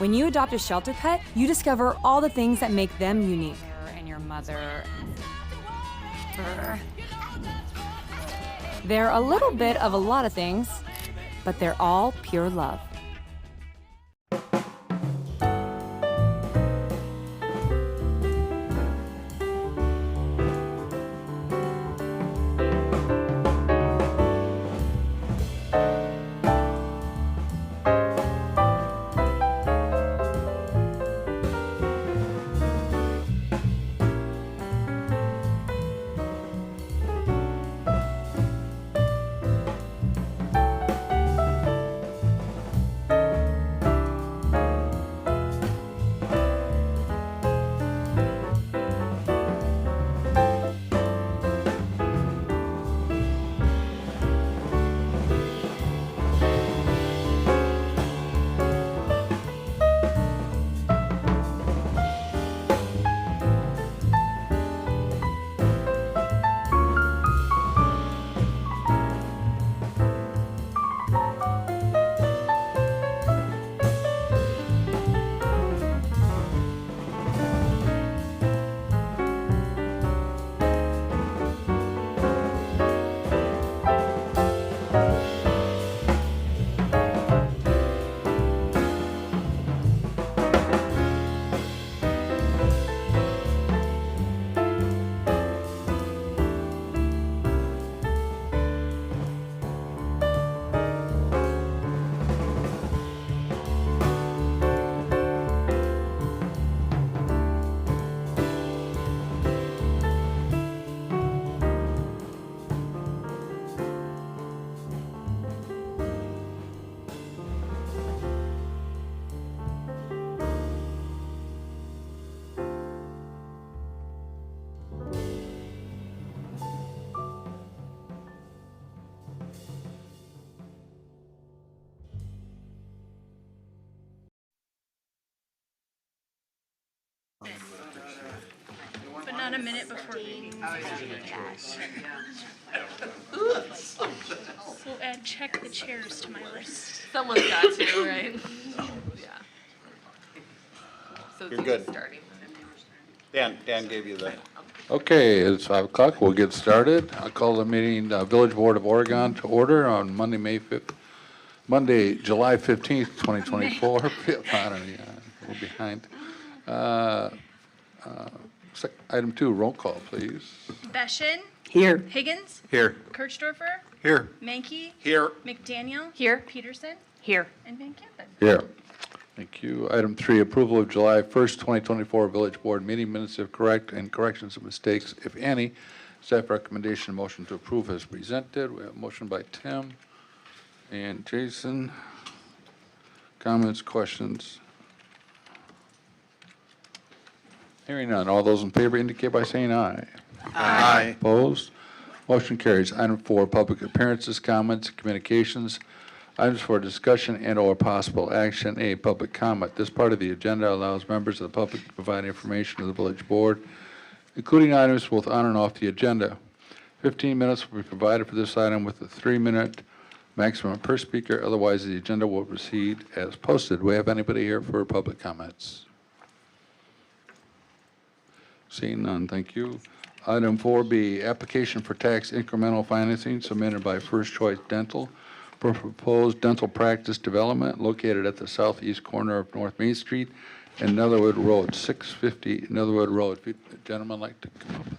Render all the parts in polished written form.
When you adopt a shelter pet, you discover all the things that make them unique. And your mother. They're a little bit of a lot of things, but they're all pure love. But not a minute before meeting. We'll add check the chairs to my list. Someone's got to, right? Yeah. So You're good. Starting. Dan gave you the. Okay, it's 5 o'clock. We'll get started. I call the meeting, Village Board of Oregon to order on Monday, July 15th, 2024. We're behind. Item 2, roll call, please. Beshin. Here. Higgins. Here. Kirchdorfer. Here. Mankey. Here. McDaniel. Here. Peterson. Here. And Van Campen. Here. Thank you. Item 3, approval of July 1st, 2024 Village Board meeting minutes if correct and corrections of mistakes, if any. Staff recommendation motion to approve as presented. We have a motion by Tim and Jason. Comments, questions? Hearing none. All those in favor indicate by saying aye. Aye. Opposed? Motion carries. Item 4, public appearances, comments, communications. Items for discussion and/or possible action. A, public comment. This part of the agenda allows members of the public to provide information to the village board, including items both on and off the agenda. 15 minutes will be provided for this item with a 3-minute maximum per speaker. Otherwise, the agenda will proceed as posted. Do we have anybody here for public comments? Seeing none, thank you. Item 4B, application for tax incremental financing submitted by First Choice Dental for proposed dental practice development located at the southeast corner of North Main Street and Netherwood Road, 650 Netherwood Road. If you gentlemen like to come up, please.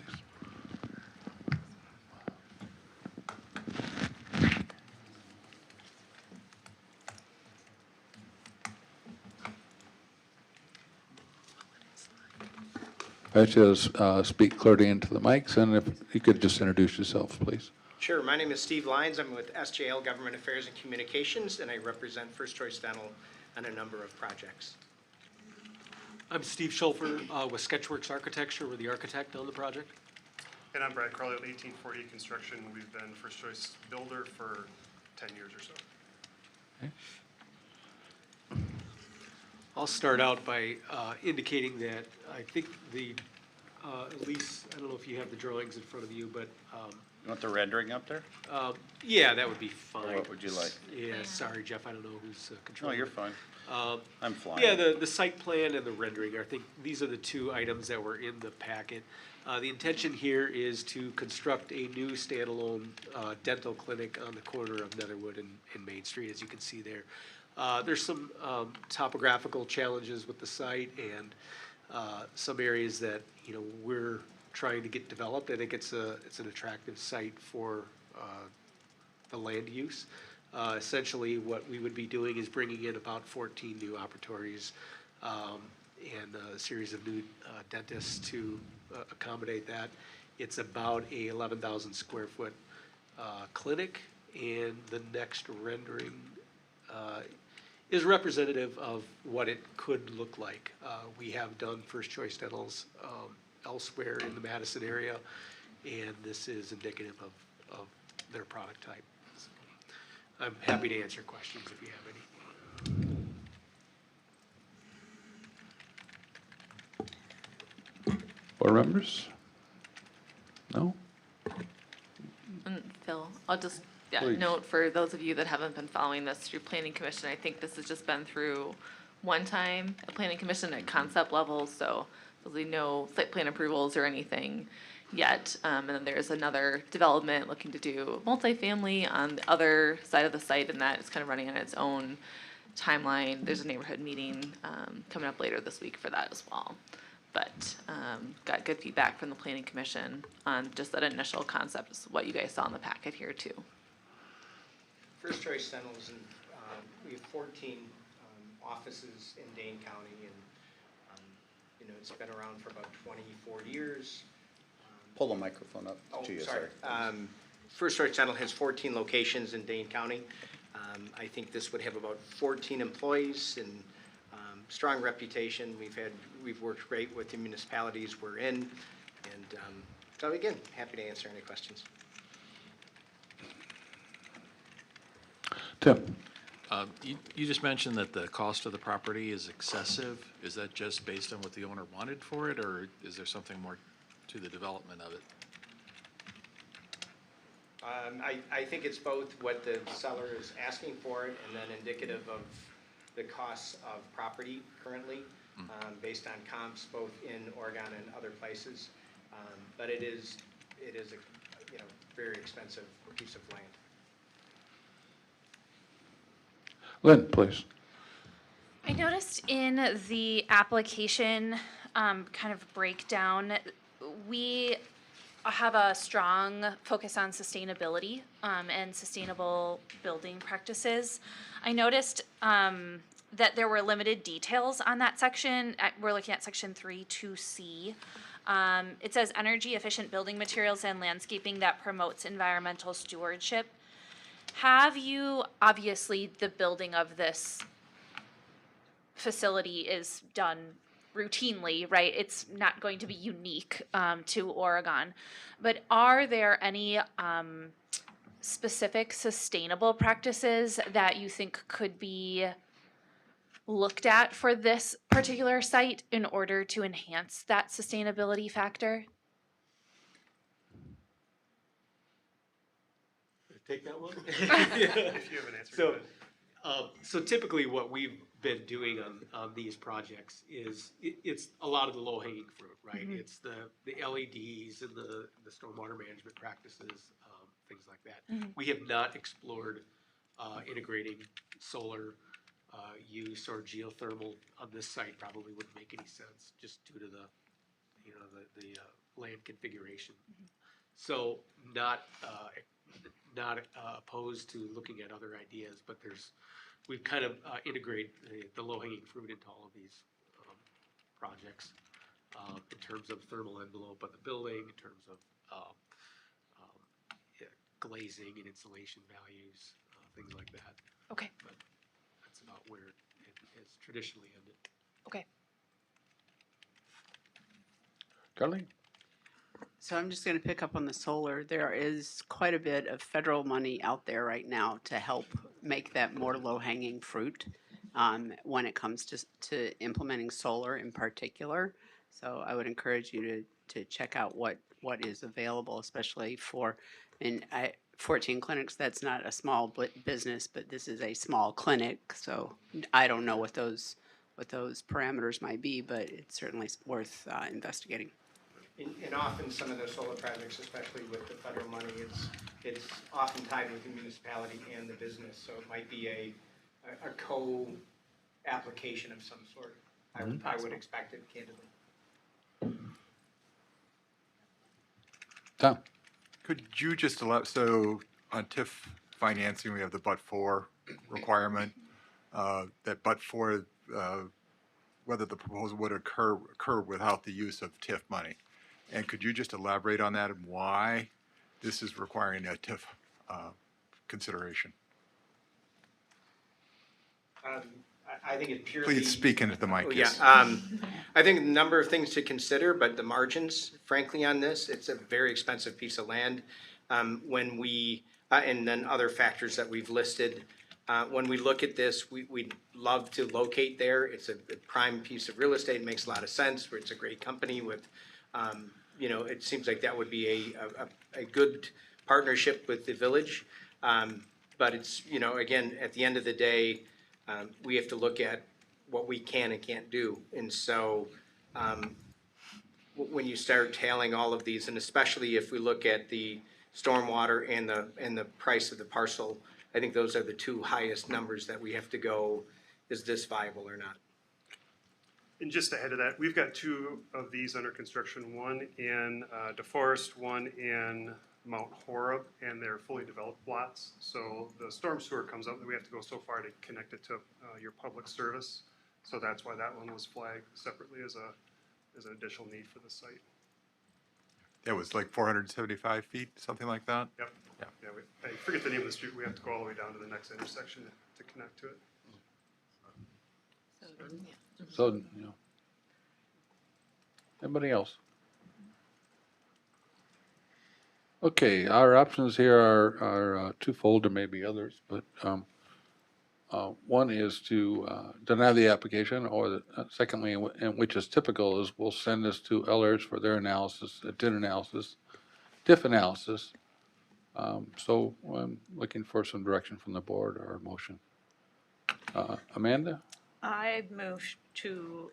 I should speak clearly into the mics, and if you could just introduce yourself, please. Sure. My name is Steve Lyons. I'm with SJL Government Affairs and Communications, and I represent First Choice Dental on a number of projects. I'm Steve Schulfer with Sketchworks Architecture. We're the architect on the project. And I'm Brad Carley with 1840 Construction. We've been First Choice Builder for 10 years or so. Okay. I'll start out by indicating that I think the lease, I don't know if you have the drawings in front of you, but You want the rendering up there? Yeah, that would be Or fine. what would you like? Yeah, sorry, Jeff, I don't know who's No, controlling. you're it. fine. Um, I'm flying. Yeah, the site plan and the rendering, I think these are the two items that were in the packet. The intention here is to construct a new standalone dental clinic on the corner of Netherwood and Main Street, as you can see there. There's some topographical challenges with the site and some areas that, you know, we're trying to get developed. I think it's an attractive site for the land use. Essentially, what we would be doing is bringing in about 14 new operatories and a series of new dentists to accommodate that. It's about a 11,000 square foot clinic, and the next rendering is representative of what it could look like. We have done First Choice Dentals elsewhere in the Madison area, and this is indicative of their product type. So I'm happy to answer questions if you have any. Board members? No? And Phil, I'll just, Please. note for those of you that haven't been following this through planning commission, I think this has just been through one time at planning commission at concept level, so there'll be no site plan approvals or anything yet. And then there's another development looking to do multifamily on the other side of the site, and that is kind of running on its own timeline. There's a neighborhood meeting, coming up later this week for that as well. But, got good feedback from the planning commission on just that initial concept, is what you guys saw in the packet here too. First Choice Dentals, and we have 14 offices in Dane County, and you know, it's been around for about 24 years. Pull the microphone up Oh, to you, sorry. sir. First Choice Dental has 14 locations in Dane County. I think this would have about 14 employees and strong reputation. We've worked great with the municipalities we're in, and so again, happy to answer any questions. Tim? You just mentioned that the cost of the property is excessive. Is that just based on what the owner wanted for it, or is there something more to the development of it? I think it's both what the seller is asking for it and then indicative of the costs of property currently, based on comps both in Oregon and other places. But it is a, you know, very expensive piece of land. Lynn, please. I noticed in the application kind of breakdown, we have a strong focus on sustainability and sustainable building practices. I noticed that there were limited details on that section. We're looking at section 3.2C. It says energy efficient building materials and landscaping that promotes environmental stewardship. Have you, obviously, the building of this facility is done routinely, right? It's not going to be unique to Oregon. But are there any specific sustainable practices that you think could be looked at for this particular site in order to enhance that sustainability factor? Take that one? If you have an answer. So, so typically what we've been doing on these projects is, it's a lot of the low hanging fruit, right? Mm-hmm. It's the LEDs and the stormwater management practices, things like that. Mm-hmm. We have not explored integrating solar use or geothermal on this site. Probably wouldn't make any sense, just due to the, you know, the land configuration. Mm-hmm. So not opposed to looking at other ideas, but we've kind of integrate the low-hanging fruit into all of these projects in terms of thermal envelope of the building, in terms of glazing and insulation values, things like that. Okay, But that's about where it has traditionally ended. okay. Carly? So I'm just going to pick up on the solar. There is quite a bit of federal money out there right now to help make that more low-hanging fruit when it comes to implementing solar in particular. So I would encourage you to check out what is available, especially for And 14 clinics, that's not a small business, but this is a small clinic, so I don't know what those parameters might be, but it's certainly worth investigating. And often some of those solar projects, especially with the federal money, it's often tied with the municipality and the business, so it might be a co-application of some sort. I would expect it candidly. Tom? Could you just allow, so on TIF financing, we have the but-for requirement, that but-for, whether the proposal would occur without the use of TIF money. And could you just elaborate on that and why this is requiring a TIF consideration? I think it purely. Please speak into the mic. Oh, Yes. yeah, I think a number of things to consider, but the margins, frankly, on this, it's a very expensive piece of land. When we, and then other factors that we've listed, when we look at this, we'd love to locate there. It's a prime piece of real estate, it makes a lot of sense, where it's a great company with, you know, it seems like that would be a good partnership with the village. But it's, you know, again, at the end of the day, we have to look at what we can and can't do. And so when you start tailing all of these, and especially if we look at the stormwater and the price of the parcel, I think those are the two highest numbers that we have to go, is this viable or not? And just ahead of that, we've got two of these under construction, one in DeForest, one in Mount Horeb, and they're fully developed lots. So the storm sewer comes up, and we have to go so far to connect it to your public service. So that's why that one was flagged separately as an additional need for the site. That was like 475 feet, something like that? Yep. Yeah, I forget the name of the street. We have to go all the way down to the next intersection to connect to it. So, you know. Anybody else? Okay, our options here are twofold, there may be others, but one is to deny the application, or secondly, and which is typical, is we'll send this to Ellers for their analysis, TIF analysis. So I'm looking for some direction from the board or a motion. Amanda? I move to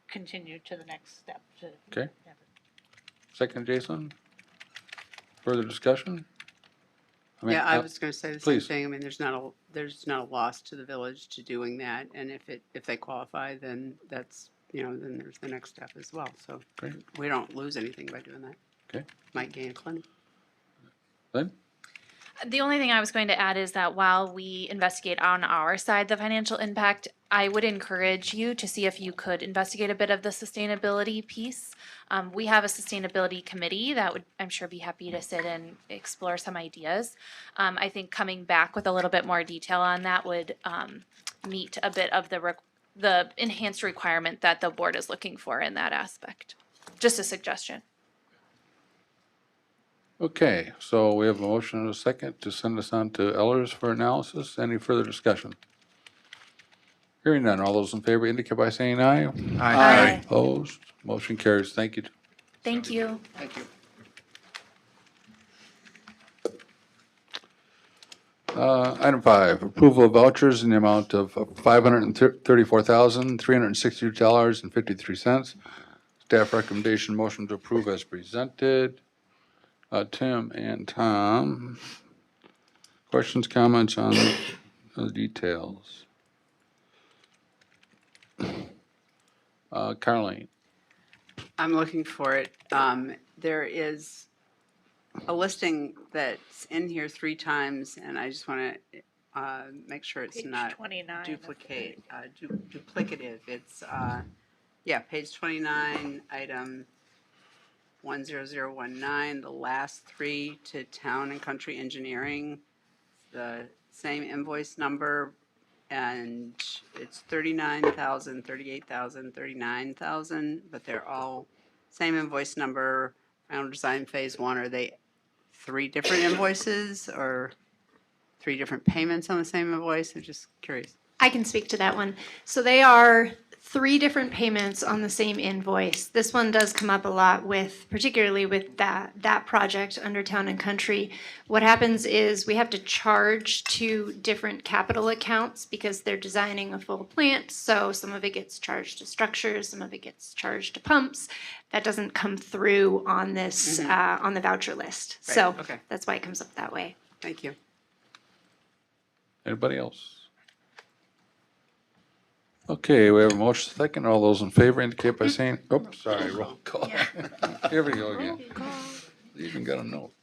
continue to the next step. Okay. Second, Jason? Further discussion? Yeah, I was going to say the same please. thing. I mean, there's not a loss to the village to doing that, and if they qualify, then that's, you know, then there's the next step as well. So Great. we don't lose anything by doing that. Okay. Might gain a clinic. Lynn? The only thing I was going to add is that while we investigate on our side the financial impact, I would encourage you to see if you could investigate a bit of the sustainability piece. We have a sustainability committee that would, I'm sure, be happy to sit and explore some ideas. I think coming back with a little bit more detail on that would meet a bit of the enhanced requirement that the board is looking for in that aspect. Just a suggestion. Okay, so we have a motion and a second to send this on to Ellers for analysis. Any further discussion? Hearing none, all those in favor indicate by saying aye. Aye. Opposed? Motion carries. Thank you. Thank you. Thank you. Item 5, approval of vouchers in the amount of $534,362.53. Staff recommendation motion to approve as presented. Tim and Tom, questions, comments on the details? Carleen? I'm looking for it. There is a listing that's in here 3 times, and I just want to make sure it's Page not 29. duplicative. It's, yeah, page 29, item 10019, the last 3 to Town and Country Engineering, the same invoice number, and it's 39,000, 38,000, 39,000, but they're all same invoice number. Final design phase 1. Are they 3 different invoices or 3 different payments on the same invoice? I'm just curious. I can speak to that one. So they are 3 different payments on the same invoice. This one does come up a lot with, particularly with that project under Town and Country. What happens is we have to charge 2 different capital accounts because they're designing a full plant. So some of it gets charged to structures, some of it gets charged to pumps. That doesn't come through on this on the voucher list. Right, So okay. that's why it comes up that way. Thank you. Anybody else? Okay, we have a motion second. All those in favor indicate by saying, oops, sorry, roll call. Here we go again. You even got a note.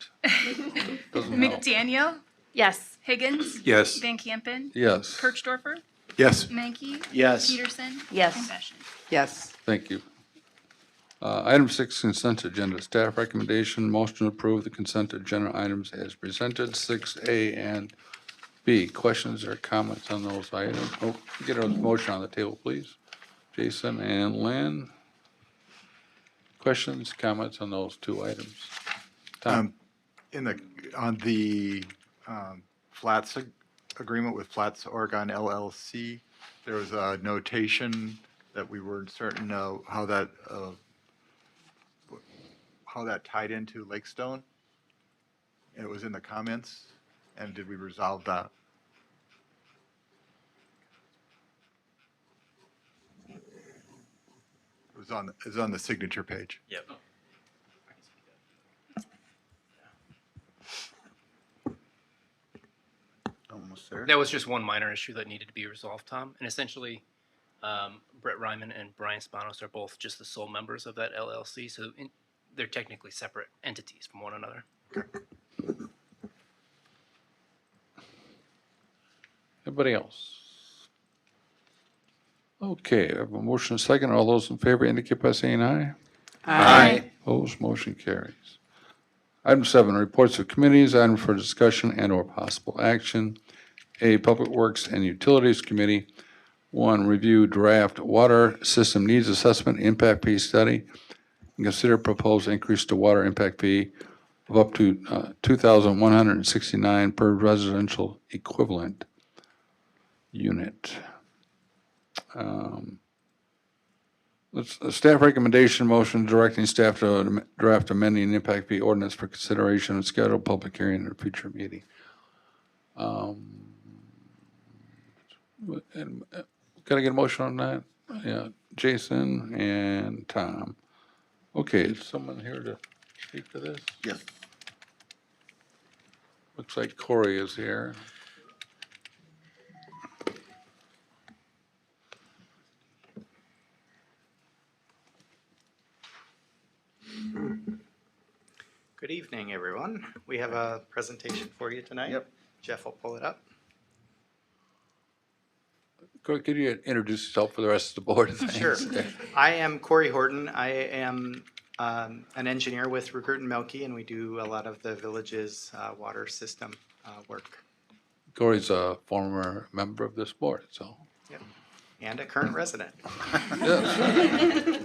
Doesn't help. McDaniel, Yes. Higgins. Yes. Van Campen. Yes, Kirchdorfer. Yes. Mankey. Yes. Peterson. Yes. And Beschen. Yes. thank you. Item 6, consent agenda. Staff recommendation, motion to approve the consent agenda items as presented, 6A and B. Questions or comments on those items? Oh, get a motion on the table, please. Jason and Lynn. Questions, comments on those 2 items? Tom? On the Flats agreement with Flats Oregon LLC, there was a notation that we weren't certain how that tied into Lakestone. It was in the comments, and did we resolve that? It was on the signature page. Yep. Almost there. That was just one minor issue that needed to be resolved, Tom. And essentially, Brett Ryman and Brian Spanos are both just the sole members of that LLC, so they're technically separate entities from one another. Anybody else? Okay, I have a motion second. All those in favor indicate by saying aye. Aye. Opposed, motion carries. Item 7, reports of committees, item for discussion and/or possible action. A, Public Works and Utilities Committee. 1, review draft water system needs assessment impact fee study and consider proposed increase to water impact fee of up to $2,169 per residential equivalent unit. A staff recommendation motion directing staff to draft amending impact fee ordinance for consideration and schedule public hearing at a future meeting. Can I get a motion on that? Yeah, Jason and Tom. Okay, is someone here to speak to this? Yes. Looks like Corey is here. Good evening, everyone. We have a presentation for you tonight. Yep. Jeff will pull it up. Corey, could you introduce yourself for the rest of the board? Sure. I am Corey Horton. I am an engineer with Ruckert and Melke, and we do a lot of the village's water system work. Corey's a former member of this board, so. Yep. And a current resident. Yes.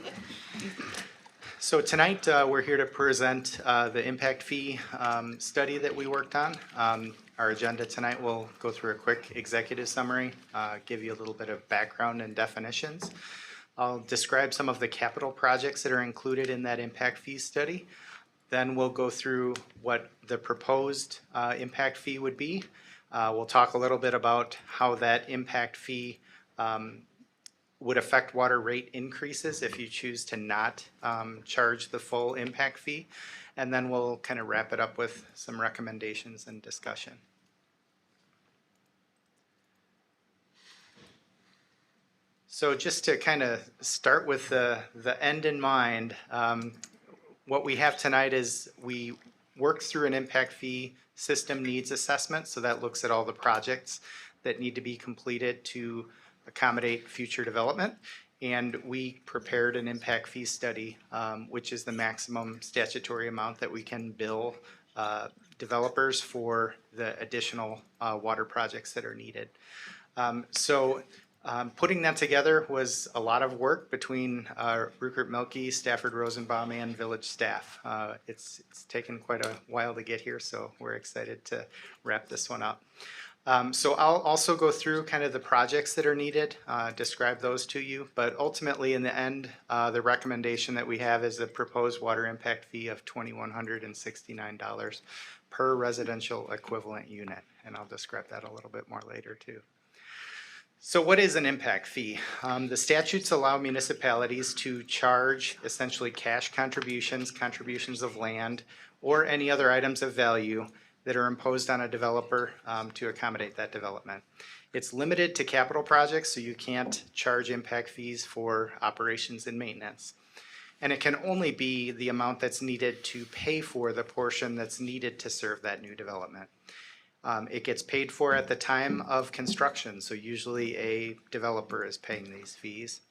So tonight, we're here to present the impact fee study that we worked on. Our agenda tonight will go through a quick executive summary, give you a little bit of background and definitions. I'll describe some of the capital projects that are included in that impact fee study. Then we'll go through what the proposed impact fee would be. We'll talk a little bit about how that impact fee would affect water rate increases if you choose to not charge the full impact fee. And then we'll kind of wrap it up with some recommendations and discussion. So just to kind of start with the end in mind, what we have tonight is we worked through an impact fee system needs assessment. So that looks at all the projects that need to be completed to accommodate future development. And we prepared an impact fee study, which is the maximum statutory amount that we can bill developers for the additional water projects that are needed. Putting that together was a lot of work between Ruckert Melke, Stafford Rosenbaum, and village staff. It's taken quite a while to get here, so we're excited to wrap this one up. So I'll also go through kind of the projects that are needed, describe those to you, but ultimately in the end, the recommendation that we have is a proposed water impact fee of $2,169 per residential equivalent unit, and I'll describe that a little bit more later too. So what is an impact fee? The statutes allow municipalities to charge essentially cash contributions, contributions of land, or any other items of value that are imposed on a developer to accommodate that development. It's limited to capital projects, so you can't charge impact fees for operations and maintenance. And it can only be the amount that's needed to pay for the portion that's needed to serve that new development. It gets paid for at the time of construction, so usually a developer is paying these fees.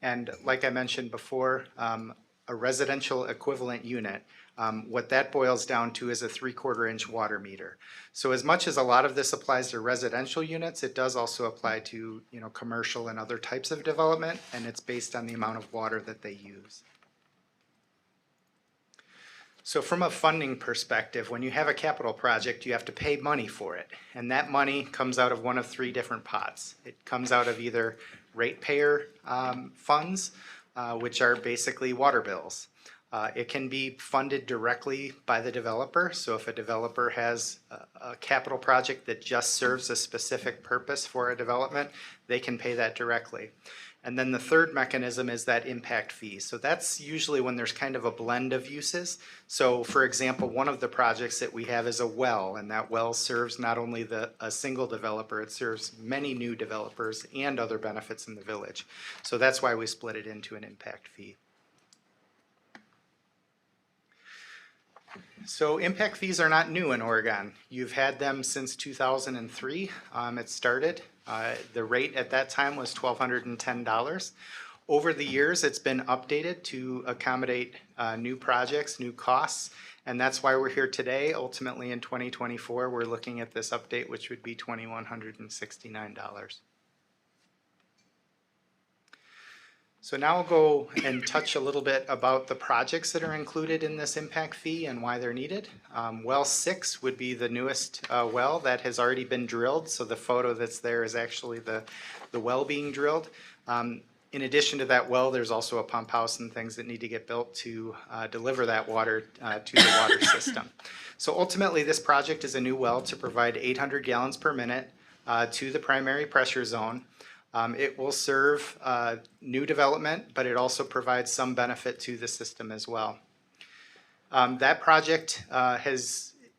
And like I mentioned before, a residential equivalent unit, what that boils down to is a 3/4 inch water meter. So as much as a lot of this applies to residential units, it does also apply to commercial and other types of development, and it's based on the amount of water that they use. So from a funding perspective, when you have a capital project, you have to pay money for it. And that money comes out of one of three different pots. It comes out of either ratepayer funds, which are basically water bills. It can be funded directly by the developer. So if a developer has a capital project that just serves a specific purpose for a development, they can pay that directly. And then the third mechanism is that impact fee. So that's usually when there's kind of a blend of uses. So for example, one of the projects that we have is a well, and that well serves not only a single developer, it serves many new developers and other benefits in the village. So that's why we split it into an impact fee. So impact fees are not new in Oregon. You've had them since 2003. It started. The rate at that time was $1,210. Over the years, it's been updated to accommodate new projects, new costs, and that's why we're here today. Ultimately, in 2024, we're looking at this update, which would be $2,169. So now I'll go and touch a little bit about the projects that are included in this impact fee and why they're needed. Well 6 would be the newest well that has already been drilled. So the photo that's there is actually the well being drilled. In addition to that well, there's also a pump house and things that need to get built to deliver that water to the water system. So ultimately, this project is a new well to provide 800 gallons per minute to the primary pressure zone. It will serve new development, but it also provides some benefit to the system as well. That project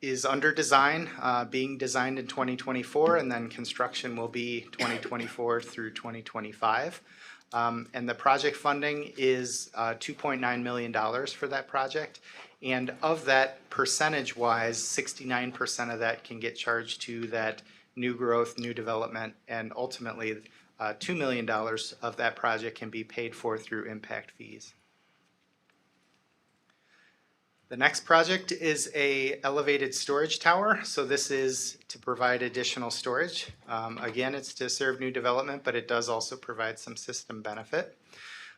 is under design, being designed in 2024, and then construction will be 2024 through 2025. And the project funding is $2.9 million for that project. And of that, percentage-wise, 69% of that can get charged to that new growth, new development, and ultimately $2 million of that project can be paid for through impact fees. The next project is a elevated storage tower. So this is to provide additional storage. Again, it's to serve new development, but it does also provide some system benefit.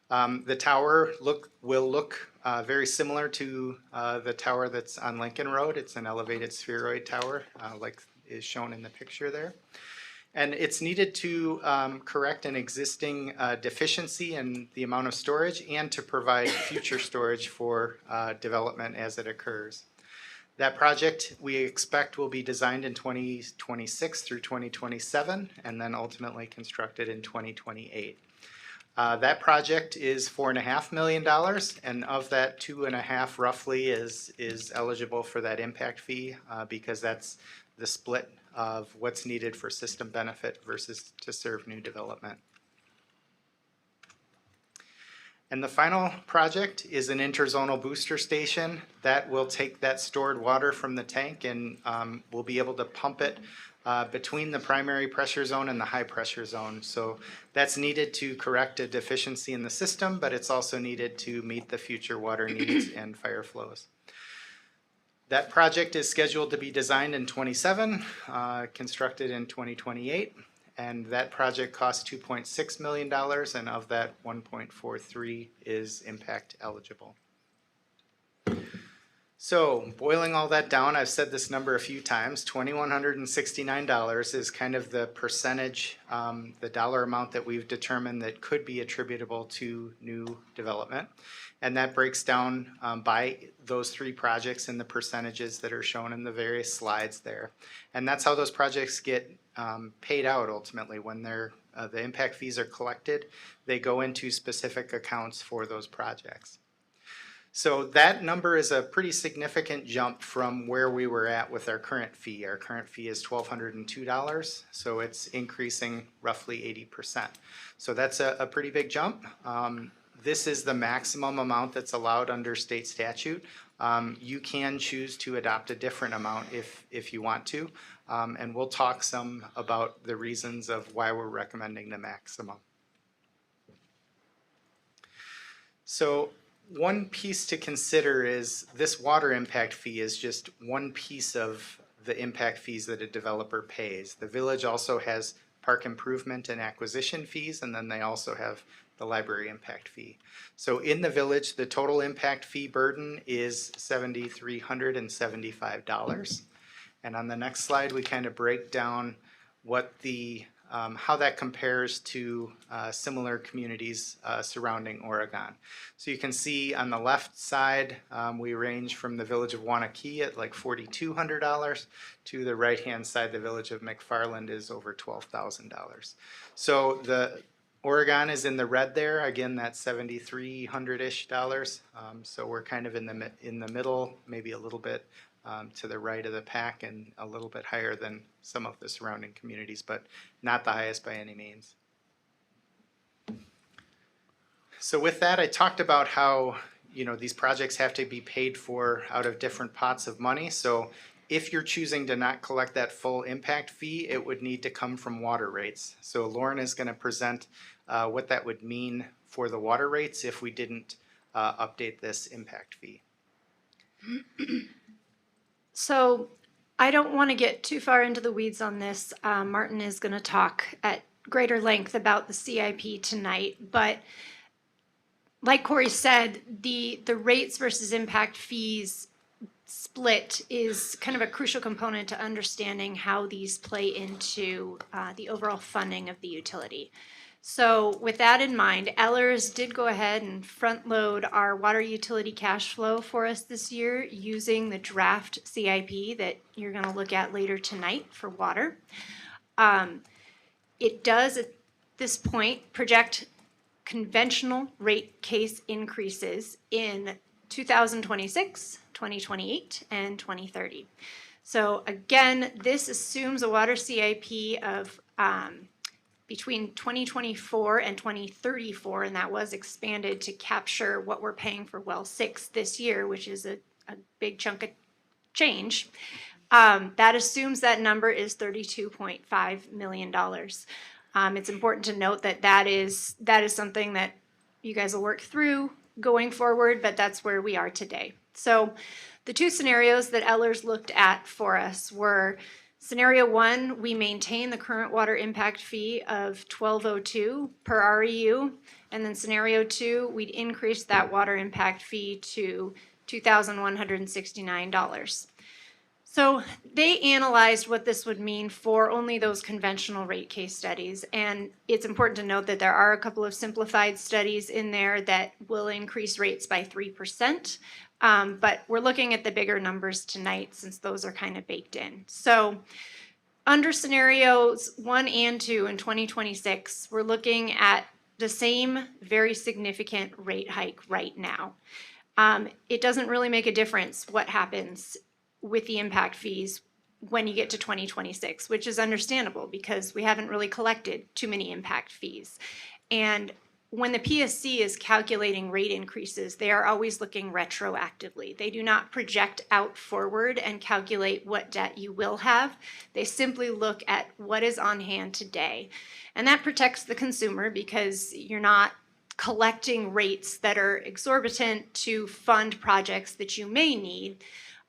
The tower will look very similar to the tower that's on Lincoln Road. It's an elevated spheroid tower, like is shown in the picture there. And it's needed to correct an existing deficiency in the amount of storage and to provide future storage for development as it occurs. That project we expect will be designed in 2026 through 2027 and then ultimately constructed in 2028. That project is $4.5 million, and of that, 2.5 roughly is eligible for that impact fee because that's the split of what's needed for system benefit versus to serve new development. And the final project is an interzonal booster station that will take that stored water from the tank and we'll be able to pump it between the primary pressure zone and the high pressure zone. So that's needed to correct a deficiency in the system, but it's also needed to meet the future water needs and fire flows. That project is scheduled to be designed in 27, constructed in 2028, and that project costs $2.6 million, and of that, 1.43 is impact eligible. So boiling all that down, I've said this number a few times, $2,169 is kind of the percentage, the dollar amount that we've determined that could be attributable to new development. And that breaks down by those three projects and the percentages that are shown in the various slides there. And that's how those projects get paid out ultimately. When the impact fees are collected, they go into specific accounts for those projects. So that number is a pretty significant jump from where we were at with our current fee. Our current fee is $1,202, so it's increasing roughly 80%. So that's a pretty big jump. This is the maximum amount that's allowed under state statute. You can choose to adopt a different amount if you want to, and we'll talk some about the reasons of why we're recommending the maximum. So one piece to consider is this water impact fee is just one piece of the impact fees that a developer pays. The village also has park improvement and acquisition fees, and then they also have the library impact fee. So in the village, the total impact fee burden is $7,375. And on the next slide, we kind of break down what how that compares to similar communities surrounding Oregon. So you can see on the left side, we range from the village of Wanakee at like $4,200 to the right-hand side, the village of McFarland is over $12,000. So the Oregon is in the red there. Again, that's $7,300-ish. So we're kind of in the middle, maybe a little bit to the right of the pack and a little bit higher than some of the surrounding communities, but not the highest by any means. So with that, I talked about how these projects have to be paid for out of different pots of money. So if you're choosing to not collect that full impact fee, it would need to come from water rates. So Lauren is going to present what that would mean for the water rates if we didn't update this impact fee. So I don't want to get too far into the weeds on this. Martin is going to talk at greater length about the CIP tonight, but like Corey said, the rates versus impact fees split is kind of a crucial component to understanding how these play into the overall funding of the utility. So with that in mind, Ellers did go ahead and front load our water utility cash flow for us this year using the draft CIP that you're going to look at later tonight for water. It does at this point project conventional rate case increases in 2026, 2028, and 2030. So again, this assumes a water CIP of between 2024 and 2034, and that was expanded to capture what we're paying for well 6 this year, which is a big chunk of change. That assumes that number is $32.5 million. It's important to note that is something that you guys will work through going forward, but that's where we are today. So the two scenarios that Ellers looked at for us were scenario 1, we maintain the current water impact fee of $12.02 per REU, and then scenario 2, we'd increase that water impact fee to $2,169. So they analyzed what this would mean for only those conventional rate case studies, and it's important to note that there are a couple of simplified studies in there that will increase rates by 3%, but we're looking at the bigger numbers tonight since those are kind of baked in. So under scenarios 1 and 2 in 2026, we're looking at the same very significant rate hike right now. It doesn't really make a difference what happens with the impact fees when you get to 2026, which is understandable because we haven't really collected too many impact fees. And when the PSC is calculating rate increases, they are always looking retroactively. They do not project out forward and calculate what debt you will have. They simply look at what is on hand today. And that protects the consumer because you're not collecting rates that are exorbitant to fund projects that you may need.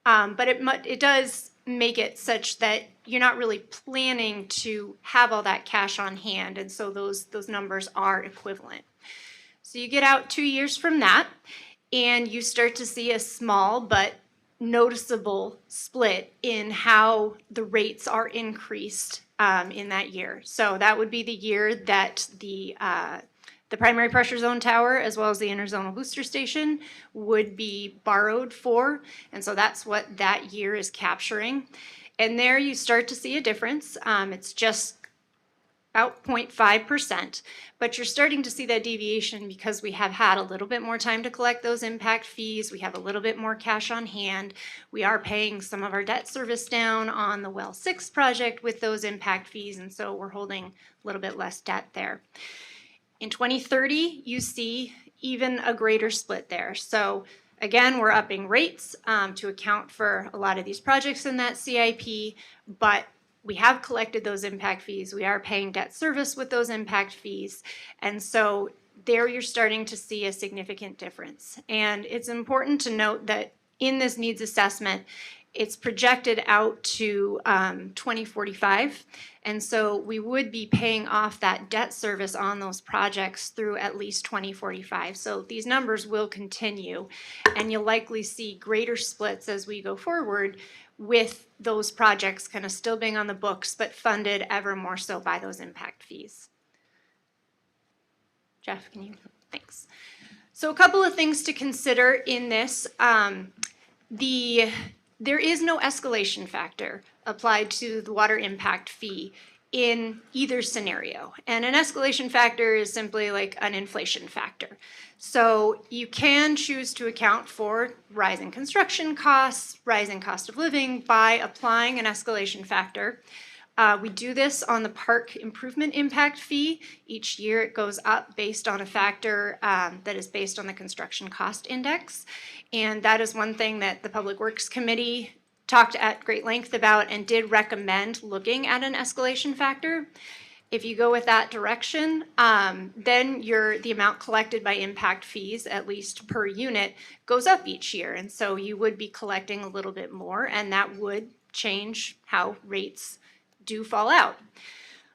But it does make it such that you're not really planning to have all that cash on hand, and so those numbers are equivalent. So you get out 2 years from that, and you start to see a small but noticeable split in how the rates are increased in that year. So that would be the year that the primary pressure zone tower as well as the interzonal booster station would be borrowed for. And so that's what that year is capturing. And there you start to see a difference. It's just about 0.5%, but you're starting to see that deviation because we have had a little bit more time to collect those impact fees. We have a little bit more cash on hand. We are paying some of our debt service down on the Well 6 project with those impact fees, and so we're holding a little bit less debt there. In 2030, you see even a greater split there. So again, we're upping rates to account for a lot of these projects in that CIP, but we have collected those impact fees. We are paying debt service with those impact fees. And so there you're starting to see a significant difference. And it's important to note that in this needs assessment, it's projected out to 2045. And so we would be paying off that debt service on those projects through at least 2045. So these numbers will continue, and you'll likely see greater splits as we go forward with those projects kind of still being on the books, but funded ever more so by those impact fees. Jeff, can you? Thanks. So a couple of things to consider in this. There is no escalation factor applied to the water impact fee in either scenario. And an escalation factor is simply like an inflation factor. So you can choose to account for rising construction costs, rising cost of living by applying an escalation factor. We do this on the park improvement impact fee. Each year it goes up based on a factor that is based on the construction cost index. And that is one thing that the Public Works Committee talked at great length about and did recommend looking at an escalation factor. If you go with that direction, then the amount collected by impact fees, at least per unit, goes up each year. And so you would be collecting a little bit more, and that would change how rates do fall out.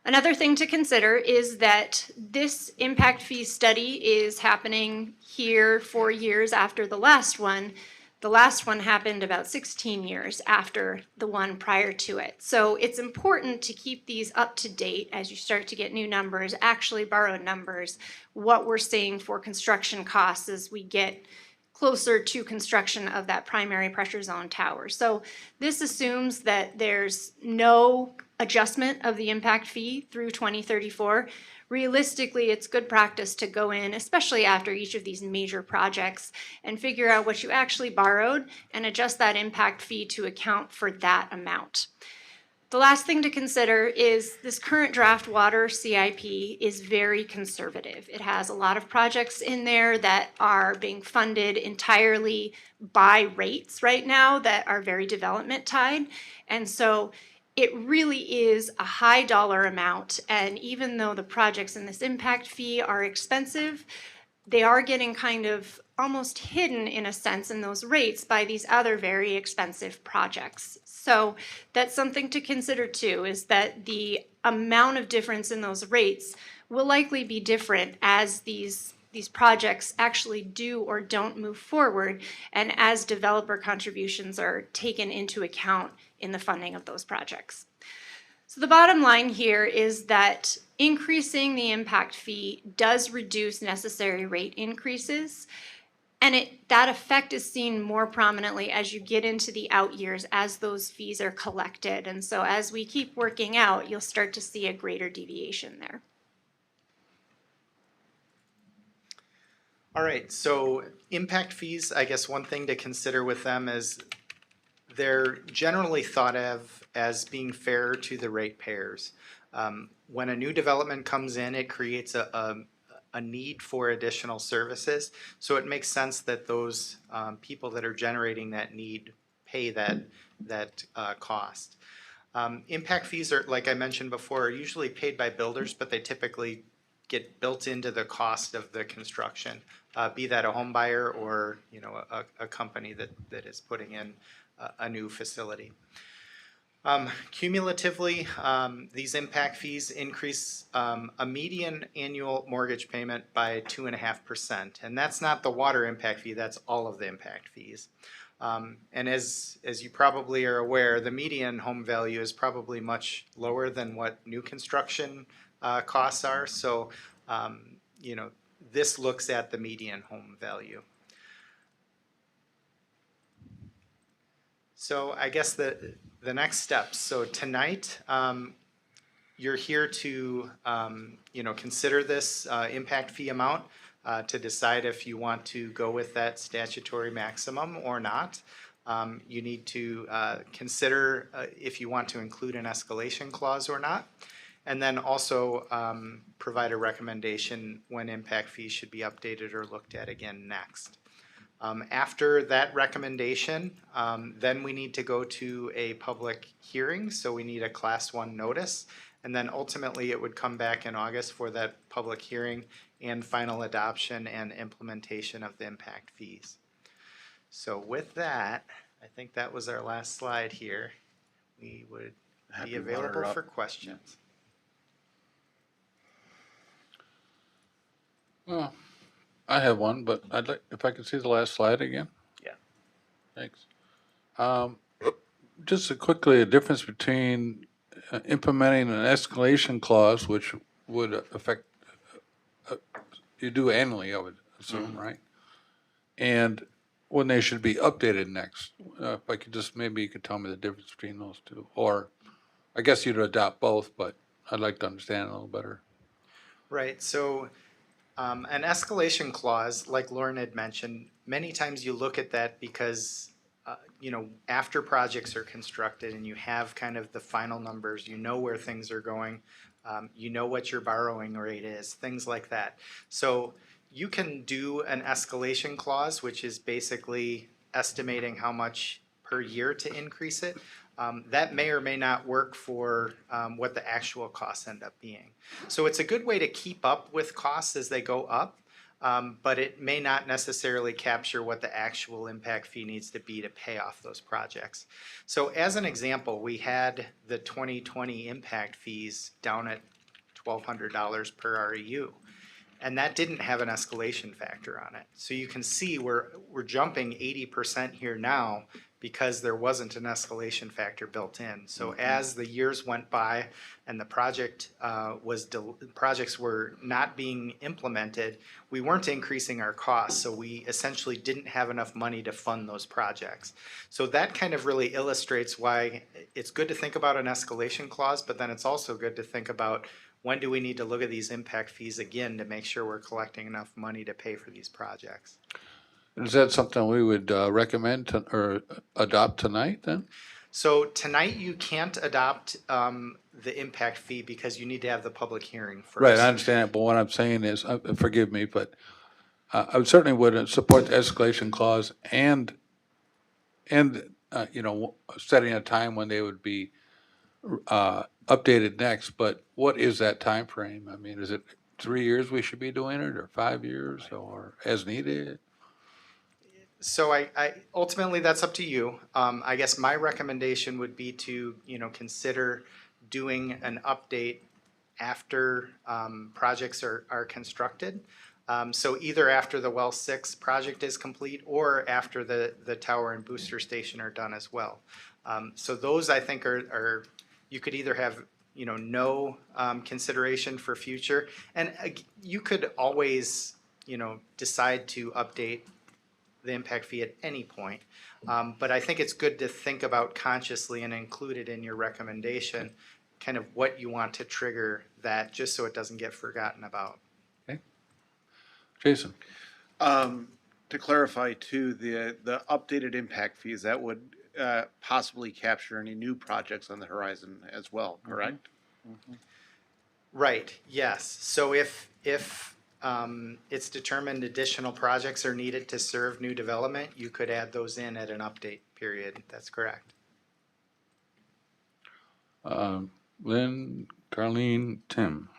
Another thing to consider is that this impact fee study is happening here 4 years after the last one. The last one happened about 16 years after the one prior to it. So it's important to keep these up to date as you start to get new numbers, actually borrowed numbers, what we're seeing for construction costs as we get closer to construction of that primary pressure zone tower. So this assumes that there's no adjustment of the impact fee through 2034. Realistically, it's good practice to go in, especially after each of these major projects, and figure out what you actually borrowed and adjust that impact fee to account for that amount. The last thing to consider is this current draft water CIP is very conservative. It has a lot of projects in there that are being funded entirely by rates right now that are very development tied. And so it really is a high dollar amount. And even though the projects in this impact fee are expensive, they are getting kind of almost hidden in a sense in those rates by these other very expensive projects. So that's something to consider too, is that the amount of difference in those rates will likely be different as these projects actually do or don't move forward, and as developer contributions are taken into account in the funding of those projects. So the bottom line here is that increasing the impact fee does reduce necessary rate increases, and that effect is seen more prominently as you get into the out years as those fees are collected. And so as we keep working out, you'll start to see a greater deviation there. All right, so impact fees, I guess one thing to consider with them is they're generally thought of as being fair to the ratepayers. When a new development comes in, it creates a need for additional services. So it makes sense that those people that are generating that need pay that cost. Impact fees are, like I mentioned before, are usually paid by builders, but they typically get built into the cost of the construction, be that a home buyer or a company that is putting in a new facility. Cumulatively, these impact fees increase a median annual mortgage payment by 2.5%. And that's not the water impact fee, that's all of the impact fees. And as you probably are aware, the median home value is probably much lower than what new construction costs are. So, you know, this looks at the median home value. So I guess the next steps. So tonight, you're here to you know, consider this impact fee amount to decide if you want to go with that statutory maximum or not. You need to consider if you want to include an escalation clause or not, and then also provide a recommendation when impact fees should be updated or looked at again next. After that recommendation, then we need to go to a public hearing, so we need a Class 1 notice. And then ultimately, it would come back in August for that public hearing and final adoption and implementation of the impact fees. So with that, I think that was our last slide here. We would be available for questions. Well, I have one, but I'd like, if I could see the last slide again? Yeah. Thanks. Just quickly, a difference between implementing an escalation clause, which would affect, you do annually, I would assume, right? And when they should be updated next. If I could just, maybe you could tell me the difference between those two. Or, I guess you'd adopt both, but I'd like to understand it a little better. Right, so an escalation clause, like Lauren had mentioned, many times you look at that because, you know, after projects are constructed and you have kind of the final numbers, you know where things are going, you know what your borrowing rate is, things like that. So you can do an escalation clause, which is basically estimating how much per year to increase it. That may or may not work for what the actual costs end up being. So it's a good way to keep up with costs as they go up, but it may not necessarily capture what the actual impact fee needs to be to pay off those projects. So as an example, we had the 2020 impact fees down at $1,200 per REU. And that didn't have an escalation factor on it. So you can see we're jumping 80% here now because there wasn't an escalation factor built in. So as the years went by and the projects were not being implemented, we weren't increasing our costs. So we essentially didn't have enough money to fund those projects. So that kind of really illustrates why it's good to think about an escalation clause, but then it's also good to think about when do we need to look at these impact fees again to make sure we're collecting enough money to pay for these projects? Is that something we would recommend or adopt tonight then? So tonight you can't adopt the impact fee because you need to have the public hearing first. Right, I understand it, but what I'm saying is, forgive me, but I certainly would support the escalation clause and you know, setting a time when they would be updated next, but what is that time frame? I mean, is it 3 years we should be doing it, or 5 years, or as needed? So I ultimately that's up to you. I guess my recommendation would be to, you know, consider doing an update after projects are constructed. So either after the Well 6 project is complete or after the tower and booster station are done as well. So those I think are you could either have, you know, no consideration for future, and you could always, you know, decide to update the impact fee at any point. But I think it's good to think about consciously and include it in your recommendation, kind of what you want to trigger that, just so it doesn't get forgotten about. Okay. Jason? To clarify too, the updated impact fees, that would possibly capture any new projects on the horizon as well, correct? Mm-hmm. Right, yes. So if it's determined additional projects are needed to serve new development, you could add those in at an update period. That's correct. Lynn, Carleen, Tim.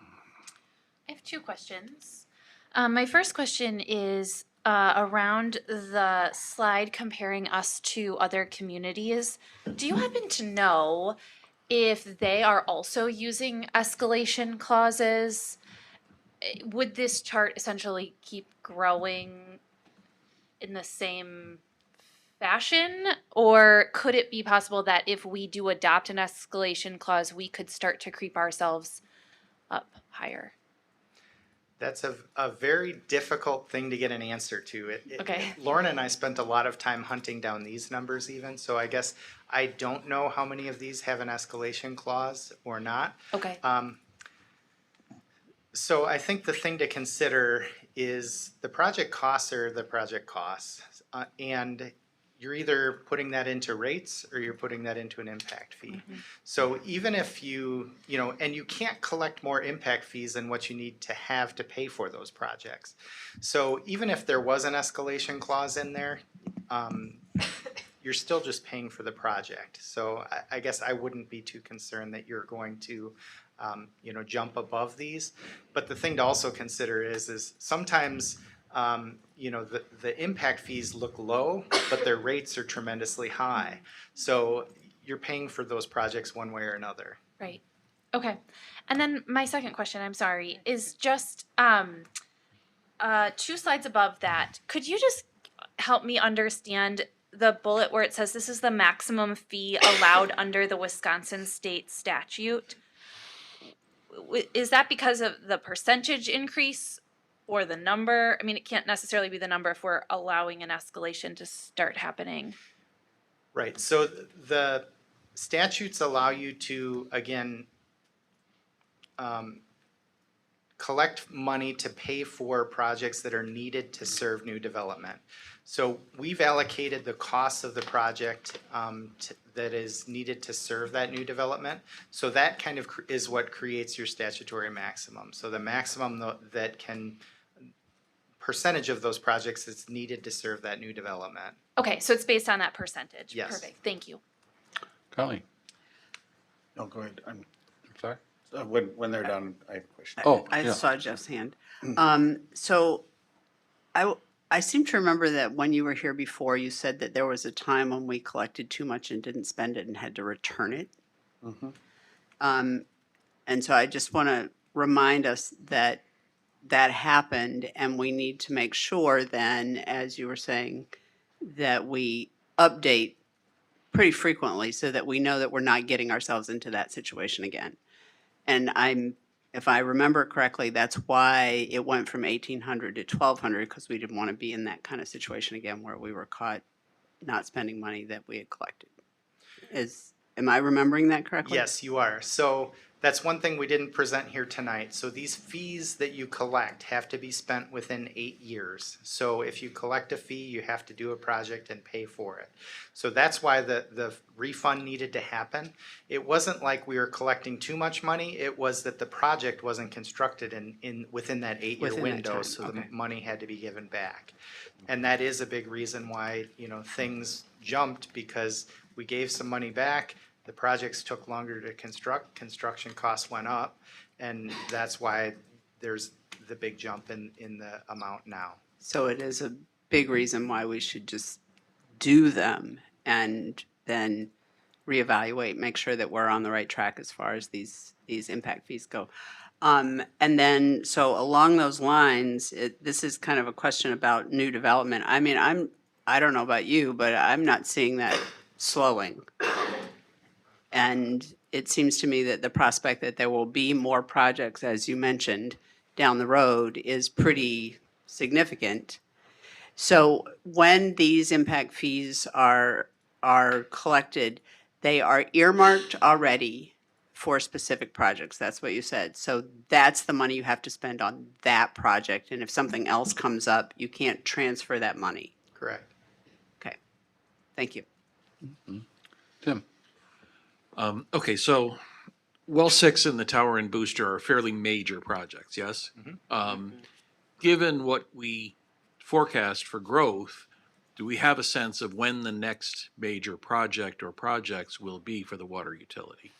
I have two questions. My first question is around the slide comparing us to other communities. Do you happen to know if they are also using escalation clauses? Would this chart essentially keep growing in the same fashion? Or could it be possible that if we do adopt an escalation clause, we could start to creep ourselves up higher? That's a very difficult thing to get an answer to. Okay. Lauren and I spent a lot of time hunting down these numbers even, so I guess I don't know how many of these have an escalation clause or not. Okay. So I think the thing to consider is the project costs are the project costs. And you're either putting that into rates or you're putting that into an impact fee. So even if and you can't collect more impact fees than what you need to have to pay for those projects. So even if there was an escalation clause in there, you're still just paying for the project. So I guess I wouldn't be too concerned that you're going to jump above these. But the thing to also consider is sometimes, the impact fees look low, but their rates are tremendously high. So you're paying for those projects one way or another. Right. Okay. And then my second question, I'm sorry, is just 2 slides above that. Could you just help me understand the bullet where it says this is the maximum fee allowed under the Wisconsin state statute? Is that because of the percentage increase or the number? I mean, it can't necessarily be the number if we're allowing an escalation to start happening. Right. So the statutes allow you to, again, collect money to pay for projects that are needed to serve new development. So we've allocated the cost of the project that is needed to serve that new development. So that kind of is what creates your statutory maximum. So the maximum that can percentage of those projects that's needed to serve that new development. Okay, so it's based on that percentage. Yes. Perfect. Thank you. Colleen? No, go ahead. I'm Sorry? when they're done, I have a question. Oh, I yeah. saw Jeff's hand. So I seem to remember that when you were here before, you said that there was a time when we collected too much and didn't spend it and had to return it. And so I just want to remind us that that happened, and we need to make sure then, as you were saying, that we update pretty frequently so that we know that we're not getting ourselves into that situation again. And if I remember correctly, that's why it went from 1,800 to 1,200, because we didn't want to be in that kind of situation again where we were caught not spending money that we had collected. Am I remembering that correctly? Yes, you are. So that's one thing we didn't present here tonight. So these fees that you collect have to be spent within 8 years. So if you collect a fee, you have to do a project and pay for it. So that's why the refund needed to happen. It wasn't like we were collecting too much money. It was that the project wasn't constructed within that 8-year window, so the money had to be given back. And that is a big reason why, things jumped, because we gave some money back. The projects took longer to construct, construction costs went up, and that's why there's the big jump in the amount now. So it is a big reason why we should just do them and then reevaluate, make sure that we're on the right track as far as these impact fees go. And then, so along those lines, this is kind of a question about new development. I mean, I don't know about you, but I'm not seeing that slowing. And it seems to me that the prospect that there will be more projects, as you mentioned, down the road is pretty significant. So when these impact fees are collected, they are earmarked already for specific projects. That's what you said. So that's the money you have to spend on that project. And if something else comes up, you can't transfer that money. Correct. Okay. Thank you. Tim? Okay, so well 6 and the tower and booster are fairly major projects, yes? Given what we forecast for growth, do we have a sense of when the next major project or projects will be for the water utility?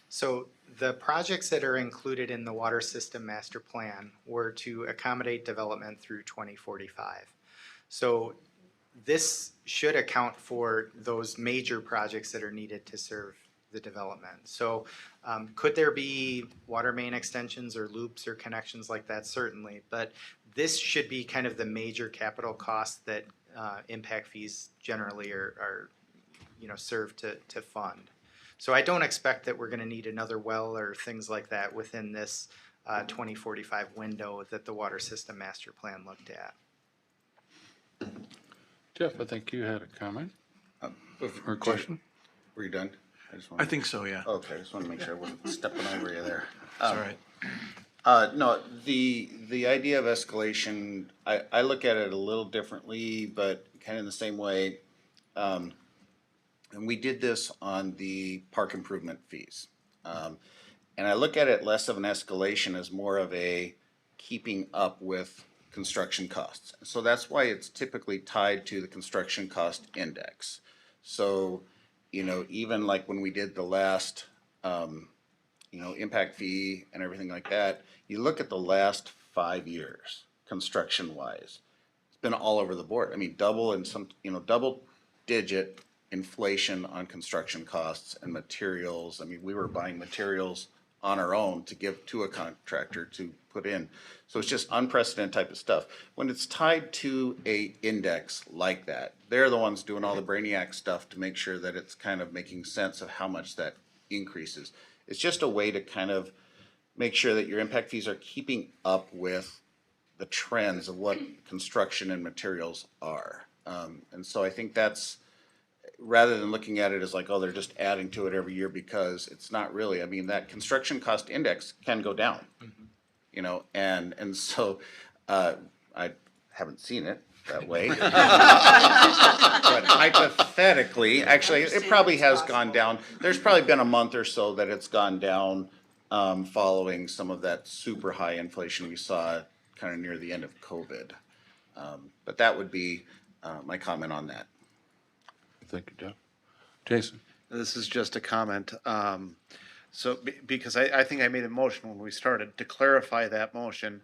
So the projects that are included in the water system master plan were to accommodate development through 2045. So this should account for those major projects that are needed to serve the development. So could there be water main extensions or loops or connections like that? Certainly, but this should be kind of the major capital cost that impact fees generally are served to fund. So I don't expect that we're going to need another well or things like that within this 2045 window that the Water System Master Plan looked at. Jeff, I think you had a comment or a Jim, question? Were you done? I think so, yeah. Okay, I just want to make sure I wasn't stepping over you there. It's all right. No, the idea of escalation, I look at it a little differently, but kind of in the same way. And we did this on the park improvement fees. And I look at it less of an escalation as more of a keeping up with construction costs. So that's why it's typically tied to the construction cost index. So, even like when we did the last, impact fee and everything like that, you look at the last 5 years, construction-wise, it's been all over the board. I mean, double digit inflation on construction costs and materials. I mean, we were buying materials on our own to give to a contractor to put in. So it's just unprecedented type of stuff. When it's tied to a index like that, they're the ones doing all the brainiac stuff to make sure that it's kind of making sense of how much that increases. It's just a way to kind of make sure that your impact fees are keeping up with the trends of what construction and materials are. And so I think that's, rather than looking at it as like, oh, they're just adding to it every year, because it's not really. I mean, that construction cost index can go down, and so I haven't seen it that way. But hypothetically, actually, it probably has gone down. There's probably been a month or so that it's gone down following some of that super high inflation we saw kind of near the end of COVID. But that would be my comment on that. Thank you, Jeff. Jason? This is just a comment. Because I think I made a motion when we started to clarify that motion.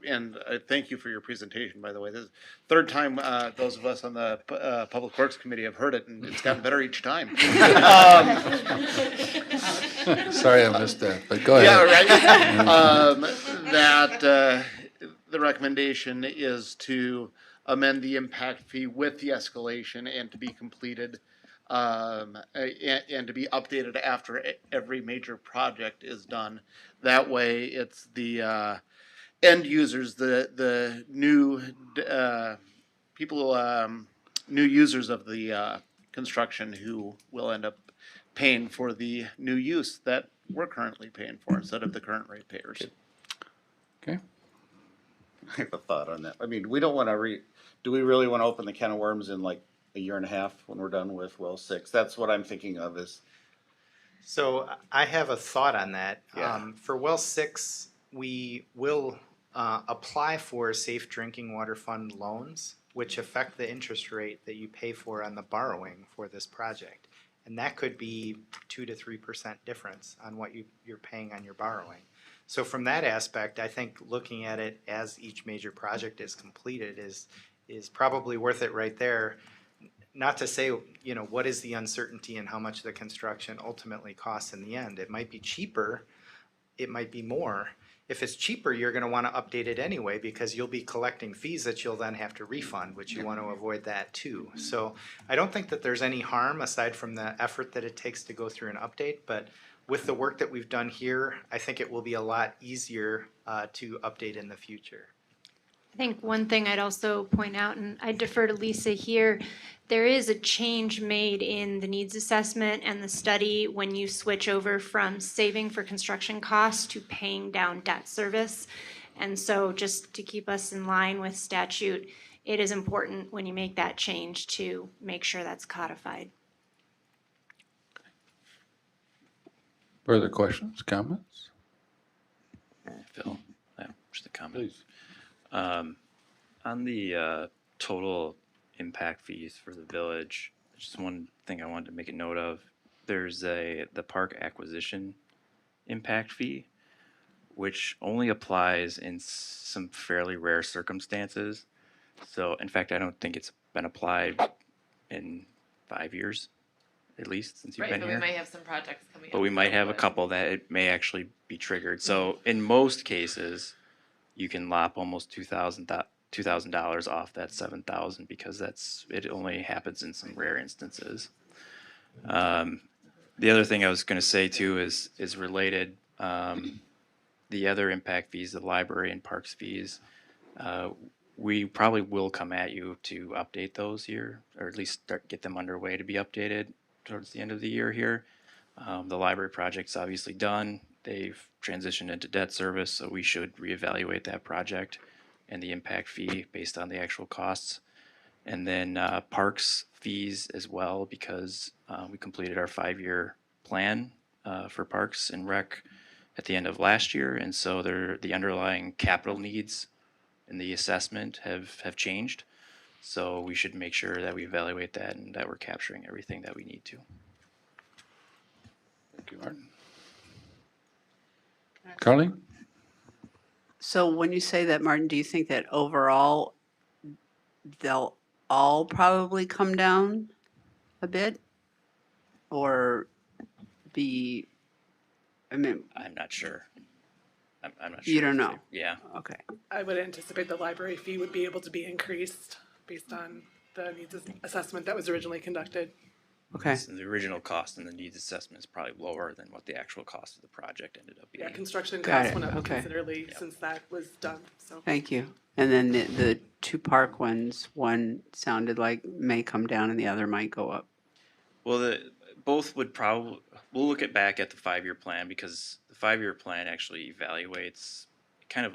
And thank you for your presentation, by the way. This is the third time those of us on the Public Works Committee have heard it, and it's gotten better each time. Sorry I missed that, but go ahead. Yeah, right. That the recommendation is to amend the impact fee with the escalation and to be completed and to be updated after every major project is done. That way, it's the end users, the new people, new users of the construction who will end up paying for the new use that we're currently paying for instead of the current ratepayers. Okay. I have a thought on that. I mean, we don't want to do we really want to open the can of worms in like a year and a half when we're done with well 6? That's what I'm thinking of is. So I have a thought on that. Yeah. For well 6, we will apply for Safe Drinking Water Fund loans, which affect the interest rate that you pay for on the borrowing for this project. And that could be 2 to 3% difference on what you're paying on your borrowing. So from that aspect, I think looking at it as each major project is completed is probably worth it right there. Not to say, what is the uncertainty and how much the construction ultimately costs in the end. It might be cheaper, it might be more. If it's cheaper, you're going to want to update it anyway because you'll be collecting fees that you'll then have to refund, which you want to avoid that too. So I don't think that there's any harm aside from the effort that it takes to go through an update, but with the work that we've done here, I think it will be a lot easier to update in the future. I think one thing I'd also point out, and I defer to Lisa here, there is a change made in the needs assessment and the study when you switch over from saving for construction costs to paying down debt service. And so just to keep us in line with statute, it is important when you make that change to make sure that's codified. Further questions, comments? Phil, just a comment. Please. On the total impact fees for the village, just one thing I wanted to make a note of. There's the park acquisition impact fee, which only applies in some fairly rare circumstances. So, in fact, I don't think it's been applied in 5 years, at least, since you've been But here. we might have some projects coming up. But we might have a would. couple that it may actually be triggered. So in most cases, you can lop almost $2,000 $2,000 off that 7,000 because it only happens in some rare instances. The other thing I was going to say too is related. The other impact fees, the library and parks fees, we probably will come at you to update those here, or at least get them underway to be updated towards the end of the year here. The library project's obviously done. They've transitioned into debt service, so we should reevaluate that project and the impact fee based on the actual costs. And then parks fees as well, because we completed our 5-year plan for parks and rec at the end of last year, and so the underlying capital needs in the assessment have changed. So we should make sure that we evaluate that and that we're capturing everything that we need to. Thank you, Martin. Carly? So when you say that, Martin, do you think that overall they'll all probably come down a bit? Or be, I mean, I'm not sure. I'm not sure. you don't know? Yeah. Okay. I would anticipate the library fee would be able to be increased based on the needs assessment that was originally conducted. Okay. So the original cost and the needs assessment is probably lower than what the actual cost of the project ended up being. Yeah, construction Got costs it, went up okay. considerably since that was done, so. Thank you. And then the two park ones, one sounded like may come down and the other might go up. Well, both would probably, we'll look back at the 5-year plan because the 5-year plan actually evaluates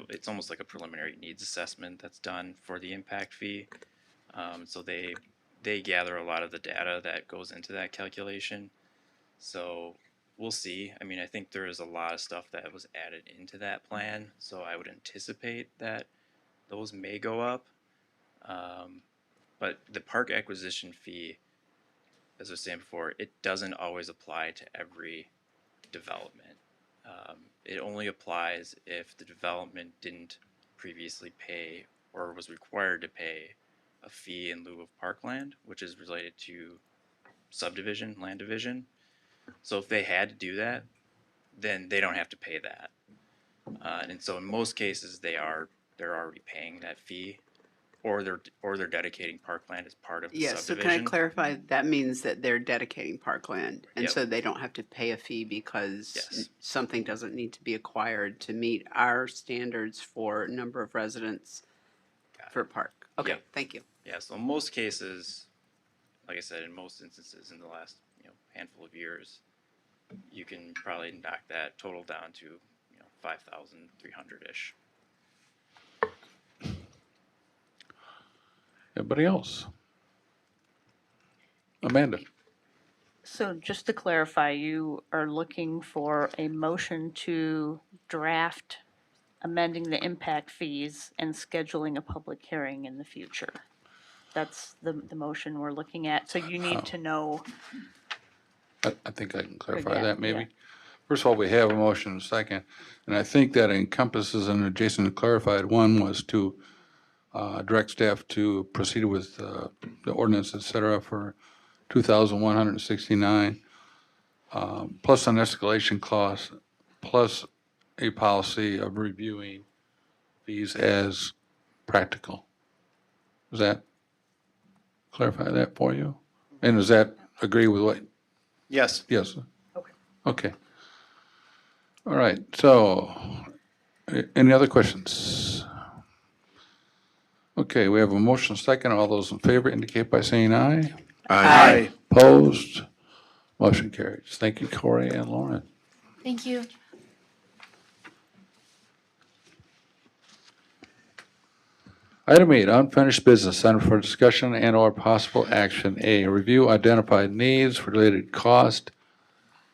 it's almost like a preliminary needs assessment that's done for the impact fee. So they gather a lot of the data that goes into that calculation. So we'll see. I mean, I think there is a lot of stuff that was added into that plan. So I would anticipate that those may go up. But the park acquisition fee, as I was saying before, it doesn't always apply to every development. It only applies if the development didn't previously pay or was required to pay a fee in lieu of parkland, which is related to subdivision, land division. So if they had to do that, then they don't have to pay that. And so in most cases, they're already paying that fee, or they're dedicating parkland as part of the Yes, so subdivision. can I clarify, that means that they're dedicating parkland, and Yep. so they don't have to pay a fee because Yes. something doesn't need to be acquired to meet our standards for number of residents for park. Okay, Yep. thank you. Yeah, so in most cases, like I said, in most instances in the last handful of years, you can probably knock that total down to 5,300-ish. Anybody else? Amanda? So just to clarify, you are looking for a motion to draft amending the impact fees and scheduling a public hearing in the future. That's the motion we're looking at. So you need to know. I think I can clarify Yeah, that maybe. yeah. First of all, we have a motion and a second, and I think that encompasses, and Jason clarified, one was to direct staff to proceed with the ordinance, et cetera, for 2,169, plus an escalation clause, plus a policy of reviewing fees as practical. Does that clarify that for you? And does that agree with what? Yes. Yes. Okay. Okay. All right, so, any other questions? Okay, we have a motion second. All those in favor indicate by saying aye. Aye. Opposed? Motion carries. Thank you, Corey and Lauren. Thank you. Item 8, unfinished business, item for discussion and/or possible action. A, review identified needs for related cost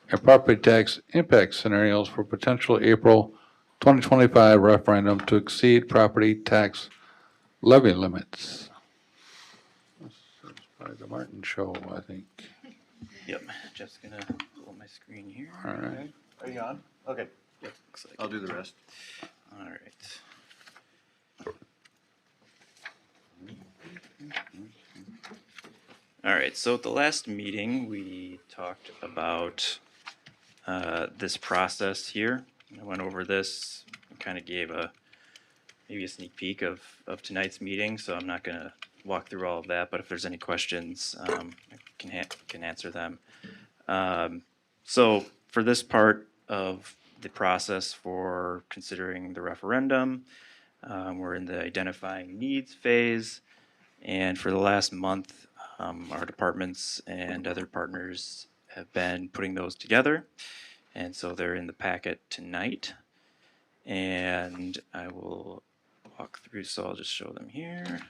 and property tax impact scenarios for potential April 2025 referendum to exceed property tax levy limits. This is probably the Martin show, I think. Yep, Jeff's gonna pull up my screen here. All right. Are you on? Okay. Yep, looks like I'll do the rest. All right. All right, so at the last meeting, we talked about this process here. I went over this, kind of gave a maybe a sneak peek of tonight's meeting, so I'm not going to walk through all of that, but if there's any questions, I can answer them. So for this part of the process for considering the referendum, we're in the identifying needs phase, and for the last month, our departments and other partners have been putting those together, and so they're in the packet tonight. And I will walk through, so I'll just show them here.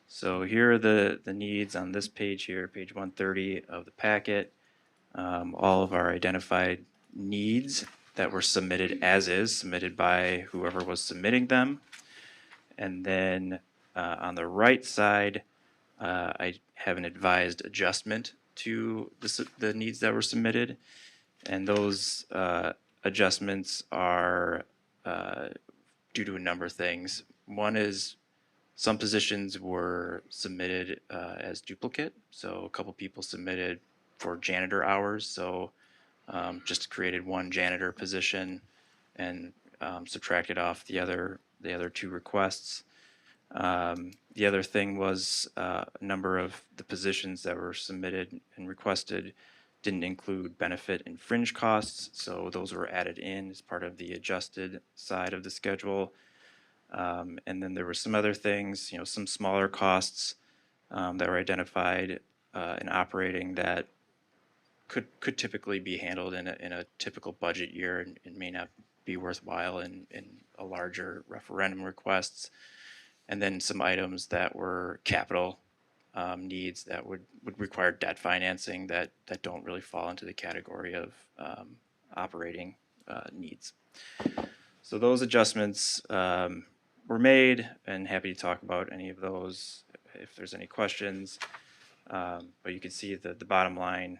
So here are the needs on this page here, page 130 of the packet. All of our identified needs that were submitted as is, submitted by whoever was submitting them. And then on the right side, I have an advised adjustment to the needs that were submitted. And those adjustments are due to a number of things. One is some positions were submitted as duplicate. So a couple people submitted for janitor hours. So just created one janitor position and subtracted off the other two requests. The other thing was a number of the positions that were submitted and requested didn't include benefit and fringe costs, so those were added in as part of the adjusted side of the schedule. And then there were some other things, some smaller costs that were identified in operating that could typically be handled in a typical budget year and may not be worthwhile in a larger referendum requests. And then some items that were capital needs that would require debt financing that don't really fall into the category of operating needs. So those adjustments were made, and happy to talk about any of those if there's any questions. But you can see that the bottom line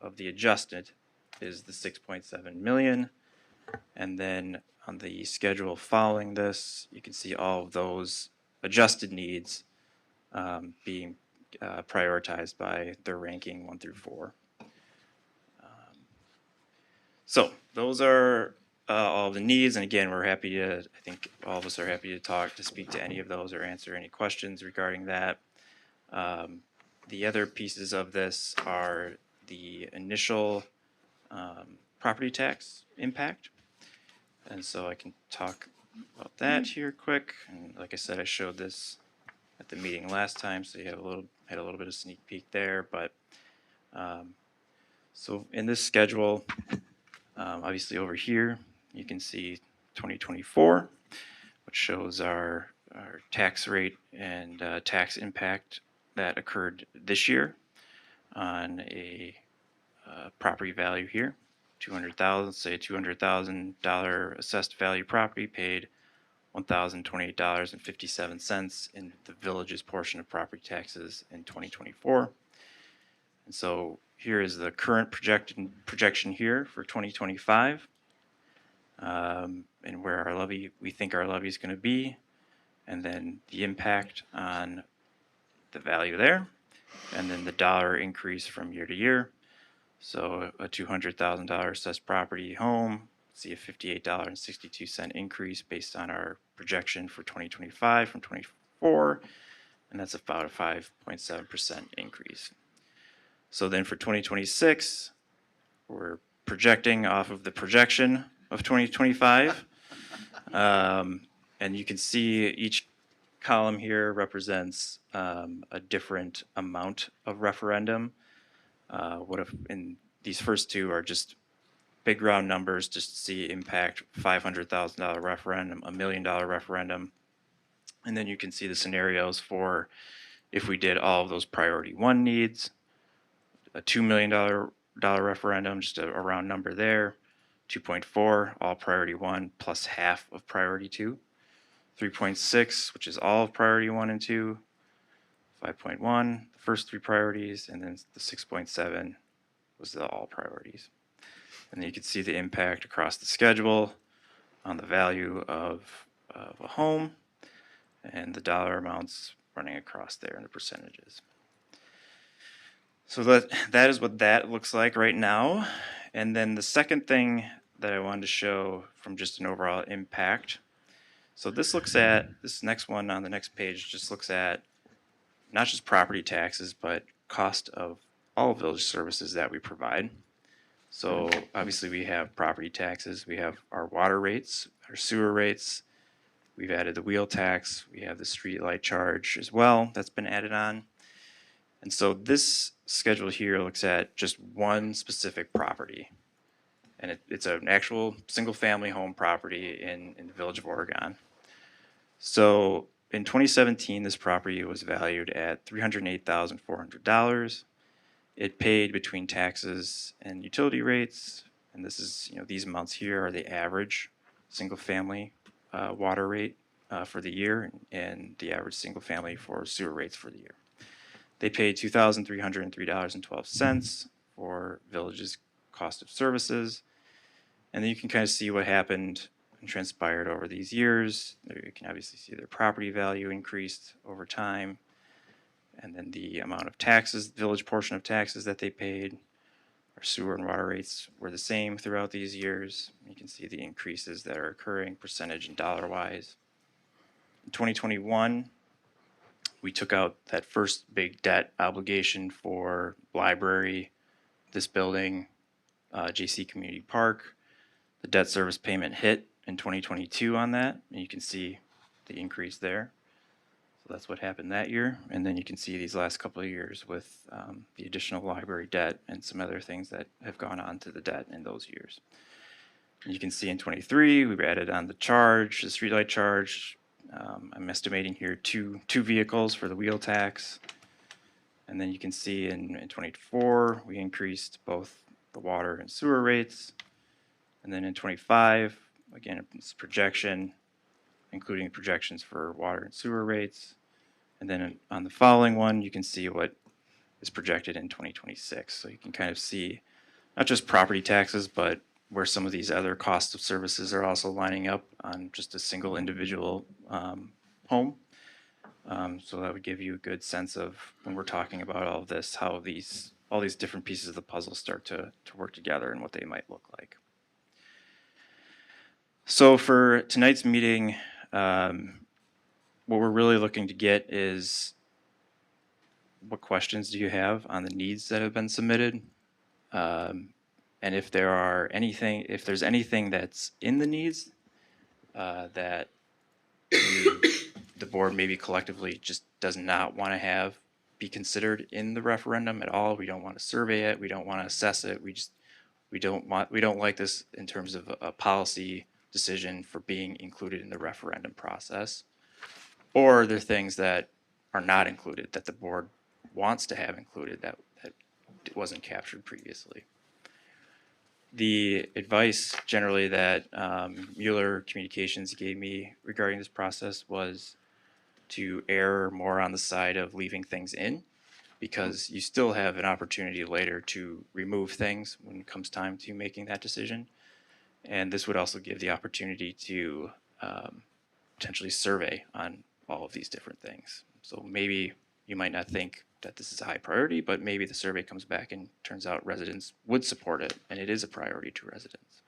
of the adjusted is the 6.7 million. And then on the schedule following this, you can see all of those adjusted needs being prioritized by their ranking 1 through 4. So those are all the needs, and again, we're happy to, I think all of us are happy to speak to any of those or answer any questions regarding that. The other pieces of this are the initial property tax impact. And so I can talk about that here quick. And like I said, I showed this at the meeting last time, so you had a little bit of sneak peek there. But so in this schedule, obviously over here, you can see 2024, which shows our tax rate and tax impact that occurred this year on a property value here. 200,000, say $200,000 assessed value property paid $1,028.57 in the village's portion of property taxes in 2024. And so here is the current projection here for 2025, and where our levy, we think our levy is going to be, and then the impact on the value there, and then the dollar increase from year to year. So a $200,000 assessed property home, see a $58.62 increase based on our projection for 2025 from 24, and that's about a 5.7% increase. So then for 2026, we're projecting off of the projection of 2025, and you can see each column here represents a different amount of referendum. What if in these first two are just big round numbers just to see impact $500,000 referendum, $1 million referendum. And then you can see the scenarios for if we did all of those priority 1 needs, a $2 million referendum, just a round number there, 2.4, all priority 1 plus half of priority 2, 3.6, which is all of priority 1 and 2, 5.1, the first 3 priorities, and then the 6.7 was the all priorities. And then you can see the impact across the schedule on the value of a home and the dollar amounts running across there and the percentages. So that is what that looks like right now. And then the second thing that I wanted to show from just an overall impact. So this next one on the next page just looks at not just property taxes, but cost of all village services that we provide. So obviously we have property taxes, we have our water rates, our sewer rates, we've added the wheel tax, we have the street light charge as well that's been added on. And so this schedule here looks at just one specific property. And it's an actual single family home property in the village of Oregon. So in 2017, this property was valued at $308,400. It paid between taxes and utility rates, and this is, these amounts here are the average single family water rate for the year and the average single family for sewer rates for the year. They paid $2,303.12 for village's cost of services, and then you can kind of see what happened and transpired over these years. There you can obviously see their property value increased over time, and then the amount of taxes, village portion of taxes that they paid. Our sewer and water rates were the same throughout these years. You can see the increases that are occurring percentage and dollar-wise. In 2021, we took out that first big debt obligation for library, this building, JC Community Park. The debt service payment hit in 2022 on that, and you can see the increase there. So that's what happened that year. And then you can see these last couple of years with the additional library debt and some other things that have gone on to the debt in those years. And you can see in 23, we've added on the charge, the streetlight charge. I'm estimating here two vehicles for the wheel tax. And then you can see in 24, we increased both the water and sewer rates. And then in 25, again, it's projection, including projections for water and sewer rates. And then on the following one, you can see what is projected in 2026. So you can kind of see not just property taxes, but where some of these other costs of services are also lining up on just a single individual home. So that would give you a good sense of, when we're talking about all of this, how all these different pieces of the puzzle start to work together and what they might look like. So for tonight's meeting, what we're really looking to get is, what questions do you have on the needs that have been submitted? And if there's anything that's in the needs that the board maybe collectively just does not want to have be considered in the referendum at all. We don't want to survey it. We don't want to assess it. We don't like this in terms of a policy decision for being included in the referendum process. Or are there things that are not included that the board wants to have included that wasn't captured previously? The advice generally that Mueller Communications gave me regarding this process was to err more on the side of leaving things in, because you still have an opportunity later to remove things when it comes time to making that decision. And this would also give the opportunity to potentially survey on all of these different things. So maybe you might not think that this is a high priority, but maybe the survey comes back and turns out residents would support it, and it is a priority to residents.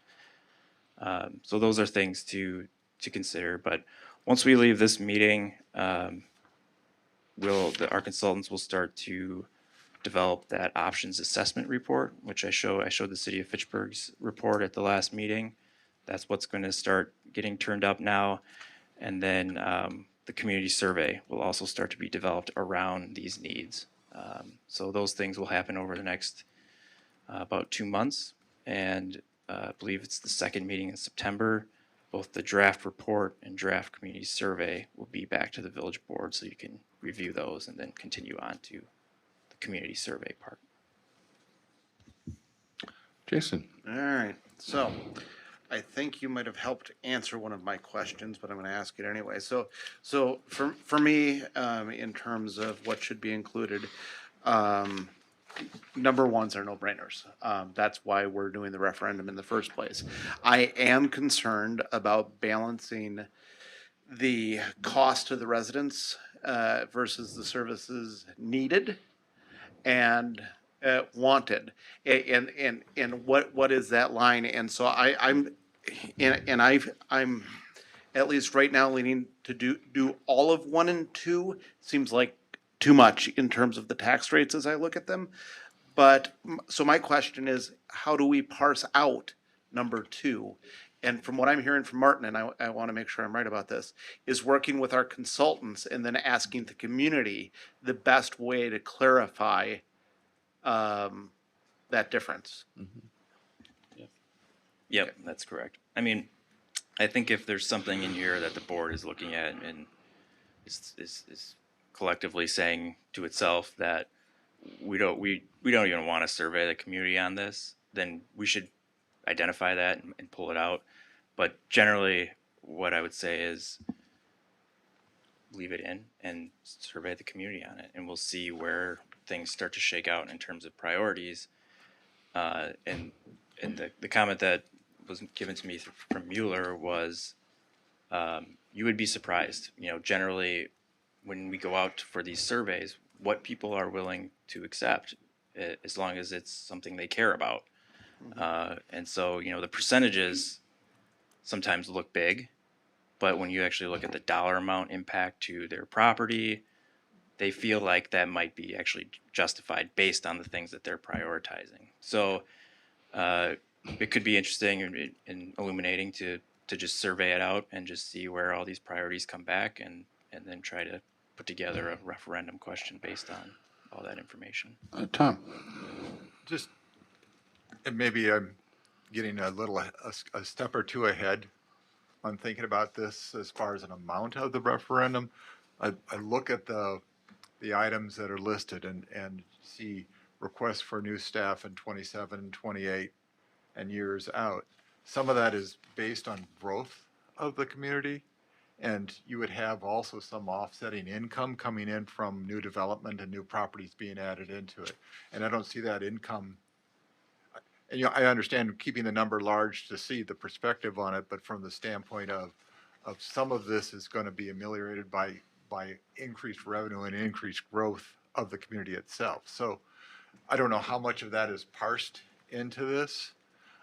So those are things to consider. But once we leave this meeting, our consultants will start to develop that options assessment report, which I showed the city of Fitchburg's report at the last meeting. That's what's going to start getting turned up now. And then the community survey will also start to be developed around these needs. So those things will happen over the next about 2 months. And I believe it's the second meeting in September. Both the draft report and draft community survey will be back to the village board, so you can review those and then continue on to the community survey part. Jason. All right, so I think you might have helped answer one of my questions, but I'm going to ask it anyway. So for me, in terms of what should be included, number ones are no-brainers. That's why we're doing the referendum in the first place. I am concerned about balancing the cost to the residents versus the services needed and wanted, and what is that line? And so I'm at least right now, leaning to do all of 1 and 2 seems like too much in terms of the tax rates as I look at them. But, so my question is, how do we parse out number 2? And from what I'm hearing from Martin, and I want to make sure I'm right about this, is working with our consultants and then asking the community the best way to clarify that difference. Yep, that's correct. I mean, I think if there's something in here that the board is looking at and is collectively saying to itself that we don't even want to survey the community on this, then we should identify that and pull it out. But generally, what I would say is leave it in and survey the community on it, and we'll see where things start to shake out in terms of priorities. And the comment that was given to me from Mueller was, you would be surprised, generally when we go out for these surveys, what people are willing to accept, as long as it's something they care about. And so, the percentages sometimes look big, but when you actually look at the dollar amount impact to their property, they feel like that might be actually justified based on the things that they're prioritizing. So it could be interesting and illuminating to just survey it out and just see where all these priorities come back, and then try to put together a referendum question based on all that information. Tom? Just, and maybe I'm getting a step or two ahead on thinking about this as far as an amount of the referendum. I look at the items that are listed and see requests for new staff in 27, 28, and years out. Some of that is based on growth of the community, and you would have also some offsetting income coming in from new development and new properties being added into it. And I don't see that income. And I understand keeping the number large to see the perspective on it, but from the standpoint of some of this is going to be ameliorated by increased revenue and increased growth of the community itself. So I don't know how much of that is parsed into this.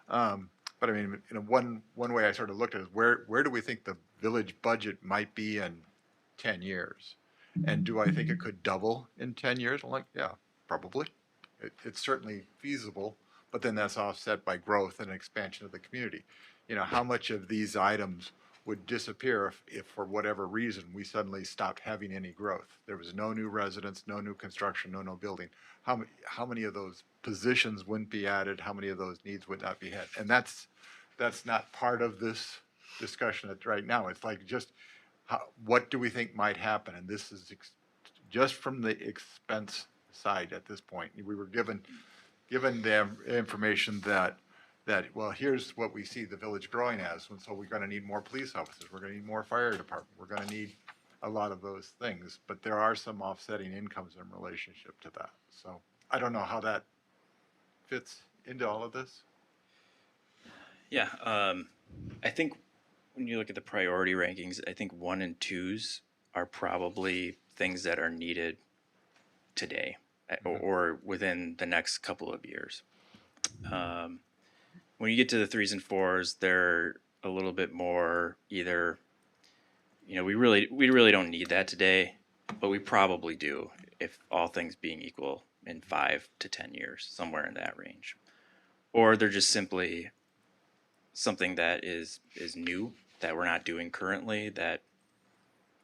But I mean, one way I sort of looked at it is where do we think the village budget might be in 10 years? And do I think it could double in 10 years? I'm like, yeah, probably. It's certainly feasible, but then that's offset by growth and expansion of the community. How much of these items would disappear if for whatever reason we suddenly stopped having any growth? There was no new residents, no new construction, no building. How many of those positions wouldn't be added? How many of those needs would not be had? And that's not part of this discussion right now. It's like just what do we think might happen? And this is just from the expense side at this point. We were given the information that well, here's what we see the village growing as, and so we're going to need more police officers, we're going to need more fire department, we're going to need a lot of those things, but there are some offsetting incomes in relationship to that. So I don't know how that fits into all of this. Yeah, I think when you look at the priority rankings, I think 1 and 2s are probably things that are needed today or within the next couple of years. When you get to the 3s and 4s, they're a little bit more either, we really don't need that today, but we probably do, if all things being equal, in 5 to 10 years, somewhere in that range. Or they're just simply something that is new that we're not doing currently, that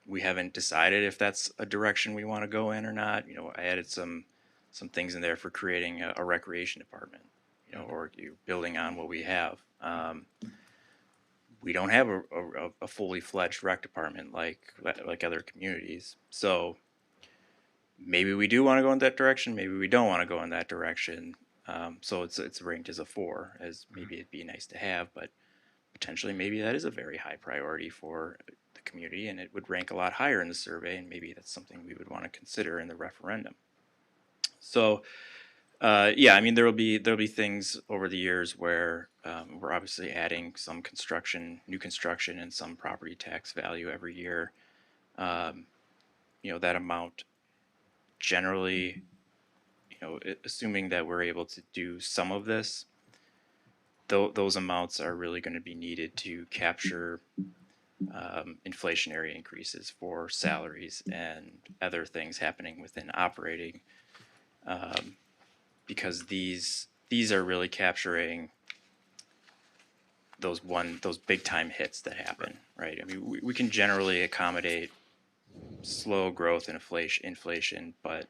we haven't decided if that's a direction we want to go in or not. I added some things in there for creating a recreation department, or building on what we have. We don't have a fully fledged rec department like other communities. So maybe we do want to go in that direction. Maybe we don't want to go in that direction. So it's ranked as a 4, as maybe it'd be nice to have, but potentially maybe that is a very high priority for the community, and it would rank a lot higher in the survey, and maybe that's something we would want to consider in the referendum. So yeah, I mean, there'll be things over the years where we're obviously adding some new construction and some property tax value every year. That amount generally, assuming that we're able to do some of this, those amounts are really going to be needed to capture inflationary increases for salaries and other things happening within operating, because these are really capturing those big time hits that happen, right? I mean, we can generally accommodate slow growth and inflation, but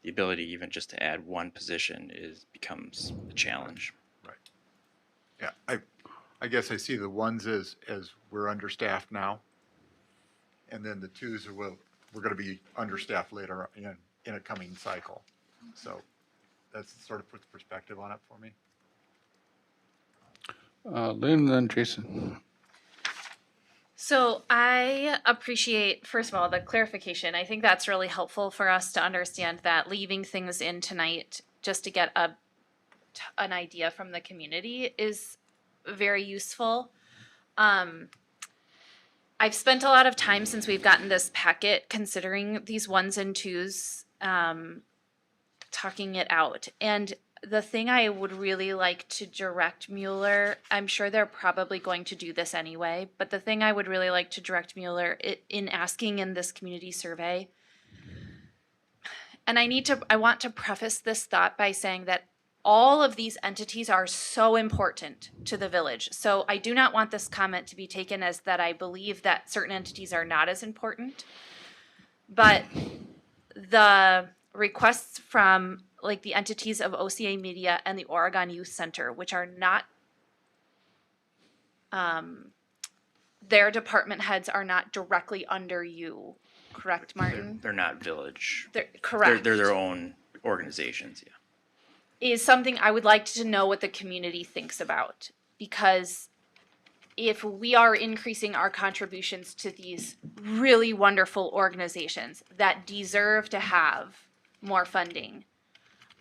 the ability even just to add one position becomes a challenge. Right. Yeah, I guess I see the ones as we're understaffed now, and then the twos are, well, we're gonna be understaffed later in a coming cycle. So that's sort of puts perspective on it for me. Lynn and then Jason. So I appreciate, first of all, the clarification. I think that's really helpful for us to understand that leaving things in tonight just to get an idea from the community is very useful. I've spent a lot of time since we've gotten this packet considering these ones and twos, talking it out. And the thing I would really like to direct Mueller, I'm sure they're probably going to do this anyway, but the thing I would really like to direct Mueller in asking in this community survey, and I want to preface this thought by saying that all of these entities are so important to the village. So I do not want this comment to be taken as that I believe that certain entities are not as important. But the requests from like the entities of OCA Media and the Oregon Youth Center, which are not, their department heads are not directly under you, correct, Martin? They're not village. They're correct. They're their own organizations, yeah. Is something I would like to know what the community thinks about, because if we are increasing our contributions to these really wonderful organizations that deserve to have more funding,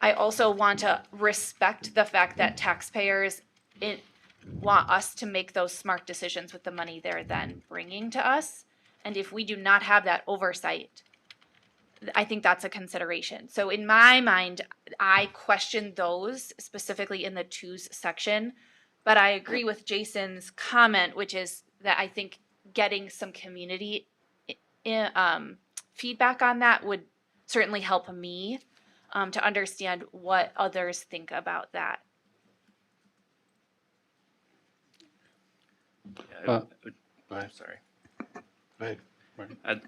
I also want to respect the fact that taxpayers want us to make those smart decisions with the money they're then bringing to us. And if we do not have that oversight, I think that's a consideration. So in my mind, I question those specifically in the twos section, but I agree with Jason's comment, which is that I think getting some community feedback on that would certainly help me to understand what others think about that. Yeah, Go ahead. Sorry. Go ahead.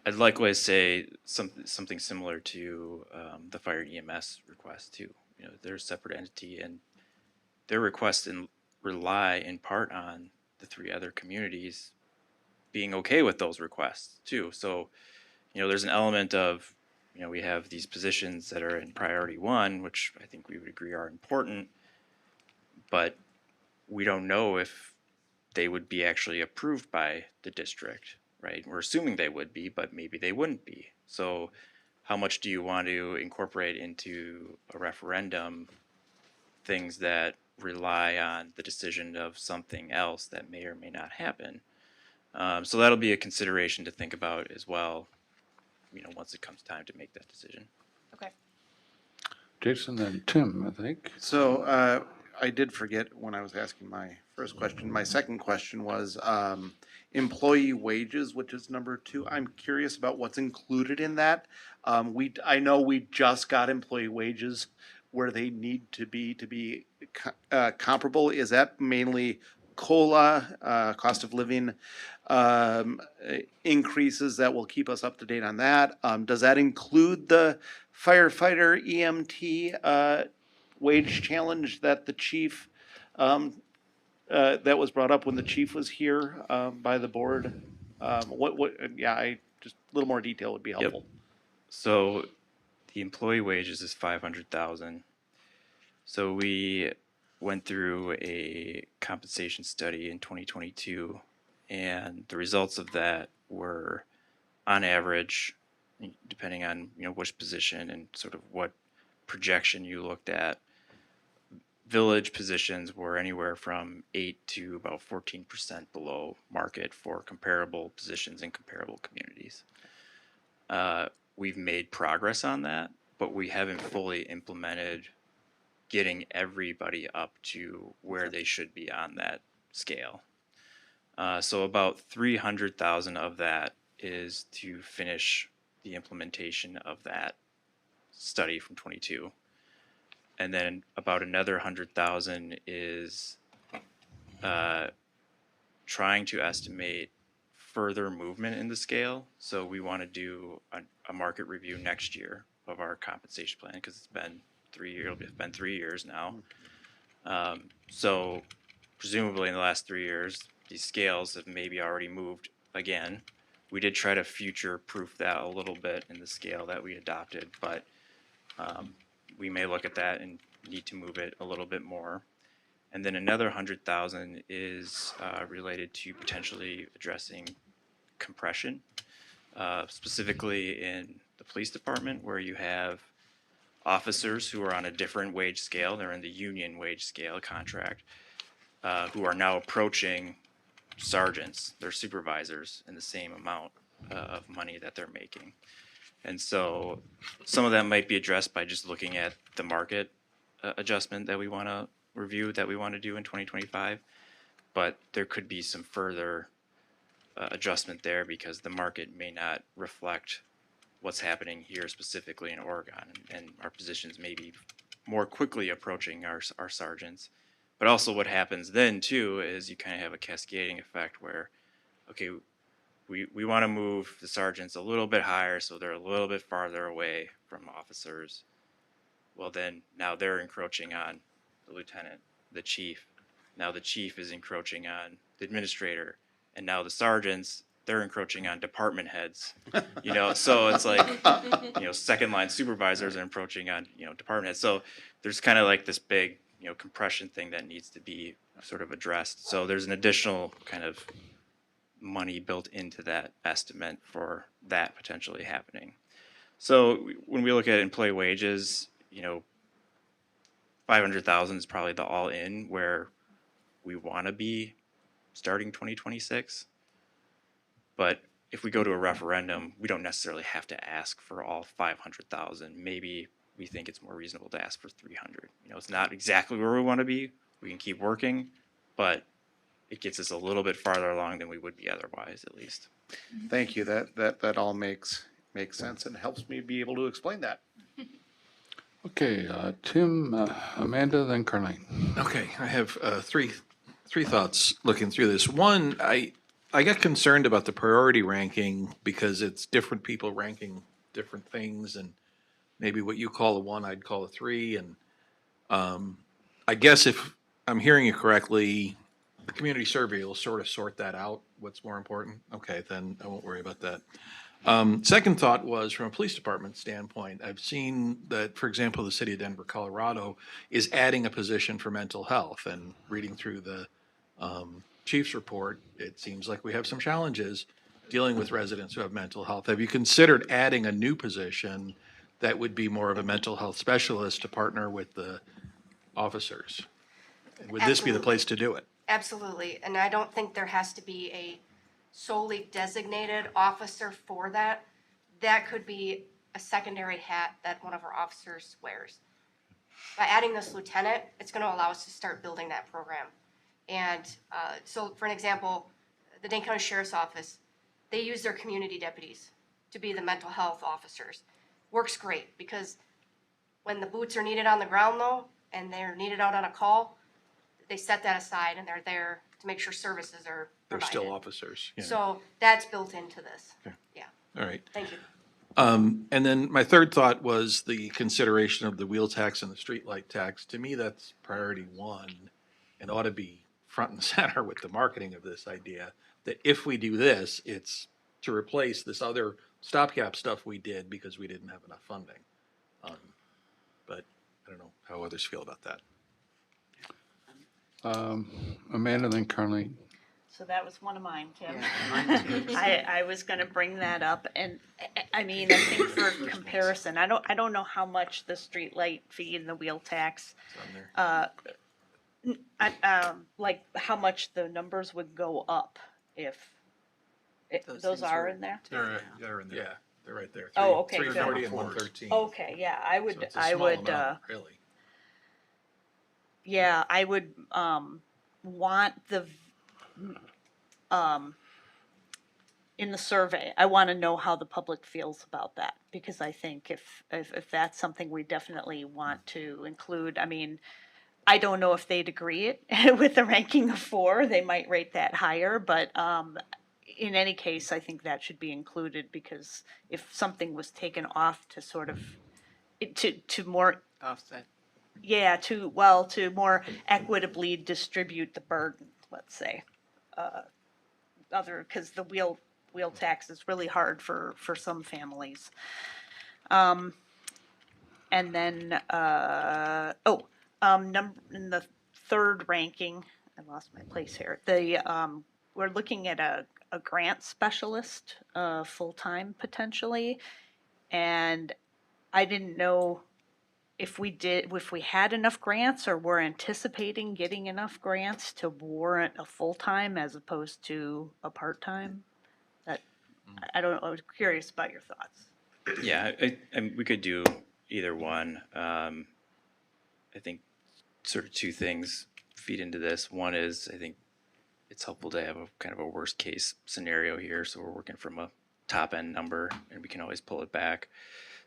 I'd likewise say something similar to the fire EMS request too. You know, they're a separate entity, and their requests rely in part on the three other communities being okay with those requests too. So, you know, there's an element of, you know, we have these positions that are in priority one, which I think we would agree are important, but we don't know if they would be actually approved by the district, right? We're assuming they would be, but maybe they wouldn't be. So how much do you want to incorporate into a referendum things that rely on the decision of something else that may or may not happen? So that'll be a consideration to think about as well, you know, once it comes time to make that decision. Okay. Jason, then Tim, I think. So I did forget when I was asking my first question. My second question was employee wages, which is number 2. I'm curious about what's included in that. I know we just got employee wages where they need to be comparable. Is that mainly COLA, cost of living increases that will keep us up to date on that? Does that include the firefighter EMT wage challenge that the chief, that was brought up when the chief was here by the board? Just a little more detail would be helpful. Yep. So the employee wages is 500,000. So we went through a compensation study in 2022, and the results of that were, on average, depending on, you know, which position and sort of what projection you looked at, village positions were anywhere from 8 to about 14% below market for comparable positions in comparable communities. We've made progress on that, but we haven't fully implemented getting everybody up to where they should be on that scale. So about 300,000 of that is to finish the implementation of that study from 22. And then about another 100,000 is trying to estimate further movement in the scale. So we want to do a market review next year of our compensation plan because it's been 3 years. It's been 3 years now. So presumably in the last 3 years, these scales have maybe already moved again. We did try to future-proof that a little bit in the scale that we adopted, but we may look at that and need to move it a little bit more. And then another 100,000 is related to potentially addressing compression, specifically in the police department where you have officers who are on a different wage scale. They're in the union wage scale contract, who are now approaching sergeants, their supervisors, in the same amount of money that they're making. And so some of that might be addressed by just looking at the market adjustment that we want to review that we want to do in 2025. But there could be some further adjustment there because the market may not reflect what's happening here specifically in Oregon, and our positions may be more quickly approaching our sergeants. But also what happens then too is you kind of have a cascading effect where, okay, we want to move the sergeants a little bit higher so they're a little bit farther away from officers. Well then, now they're encroaching on the lieutenant, the chief. Now the chief is encroaching on the administrator, and now the sergeants, they're encroaching on department heads. You know, so it's like, you know, second line supervisors are encroaching on, you know, department heads. So there's kind of like this big, you know, compression thing that needs to be sort of addressed. So there's an additional kind of money built into that estimate for that potentially happening. So when we look at employee wages, you know, 500,000 is probably the all-in where we want to be starting 2026. But if we go to a referendum, we don't necessarily have to ask for all 500,000. Maybe we think it's more reasonable to ask for 300. You know, it's not exactly where we want to be. We can keep working, but it gets us a little bit farther along than we would be otherwise, at least. Thank you. That all makes sense and helps me be able to explain that. Okay, Tim, Amanda, then Carleen. Okay, I have three thoughts looking through this. One, I got concerned about the priority ranking because it's different people ranking different things, and maybe what you call a 1, I'd call a 3. And I guess if I'm hearing you correctly, the community survey will sort of sort that out, what's more important. Okay, then I won't worry about that. Second thought was from a police department standpoint, I've seen that, for example, the city of Denver, Colorado is adding a position for mental health, and reading through the chief's report, it seems like we have some challenges dealing with residents who have mental health. Have you considered adding a new position that would be more of a mental health specialist to partner with the officers? Would this be the place to do it? Absolutely, and I don't think there has to be a solely designated officer for that. That could be a secondary hat that one of our officers wears. By adding this lieutenant, it's going to allow us to start building that program. And so, for an example, the Dane County Sheriff's Office, they use their community deputies to be the mental health officers. Works great because when the boots are needed on the ground, though, and they're needed out on a call, they set that aside and they're there to make sure services are They're provided. still officers. Yeah. So that's built into this. Okay. Yeah. All right. Thank you. And then my third thought was the consideration of the wheel tax and the street light tax. To me, that's priority 1 and ought to be front and center with the marketing of this idea that if we do this, it's to replace this other stopgap stuff we did because we didn't have enough funding. But I don't know how others feel about that. Amanda, then Carleen. So that was one of mine, Tim. Yeah, mine too. I was gonna bring that up, and I mean, I think for comparison, I don't know how much the street light fee and the wheel tax, like how much the numbers would go up if those are in there? They're in there. Yeah, they're right there. Oh, okay, good. 340 and 113. Okay, yeah, I would, So it's a small amount, really. yeah, I would want the in the survey. I want to know how the public feels about that, because I think if that's something we definitely want to include, I mean, I don't know if they'd agree it with the ranking of 4. They might rate that higher, but in any case, I think that should be included, because if something was taken off to sort of to more Offset. yeah, to more equitably distribute the burden, let's say. Because the wheel tax is really hard for some families. And then in the third ranking, I lost my place here. We're looking at a grant specialist, full-time potentially, and I didn't know if we had enough grants, or were anticipating getting enough grants to warrant a full-time as opposed to a part-time. That, I don't know, I was curious about your thoughts. Yeah, we could do either one. I think sort of two things feed into this. One is, I think it's helpful to have a kind of a worst case scenario here. So we're working from a top end number and we can always pull it back.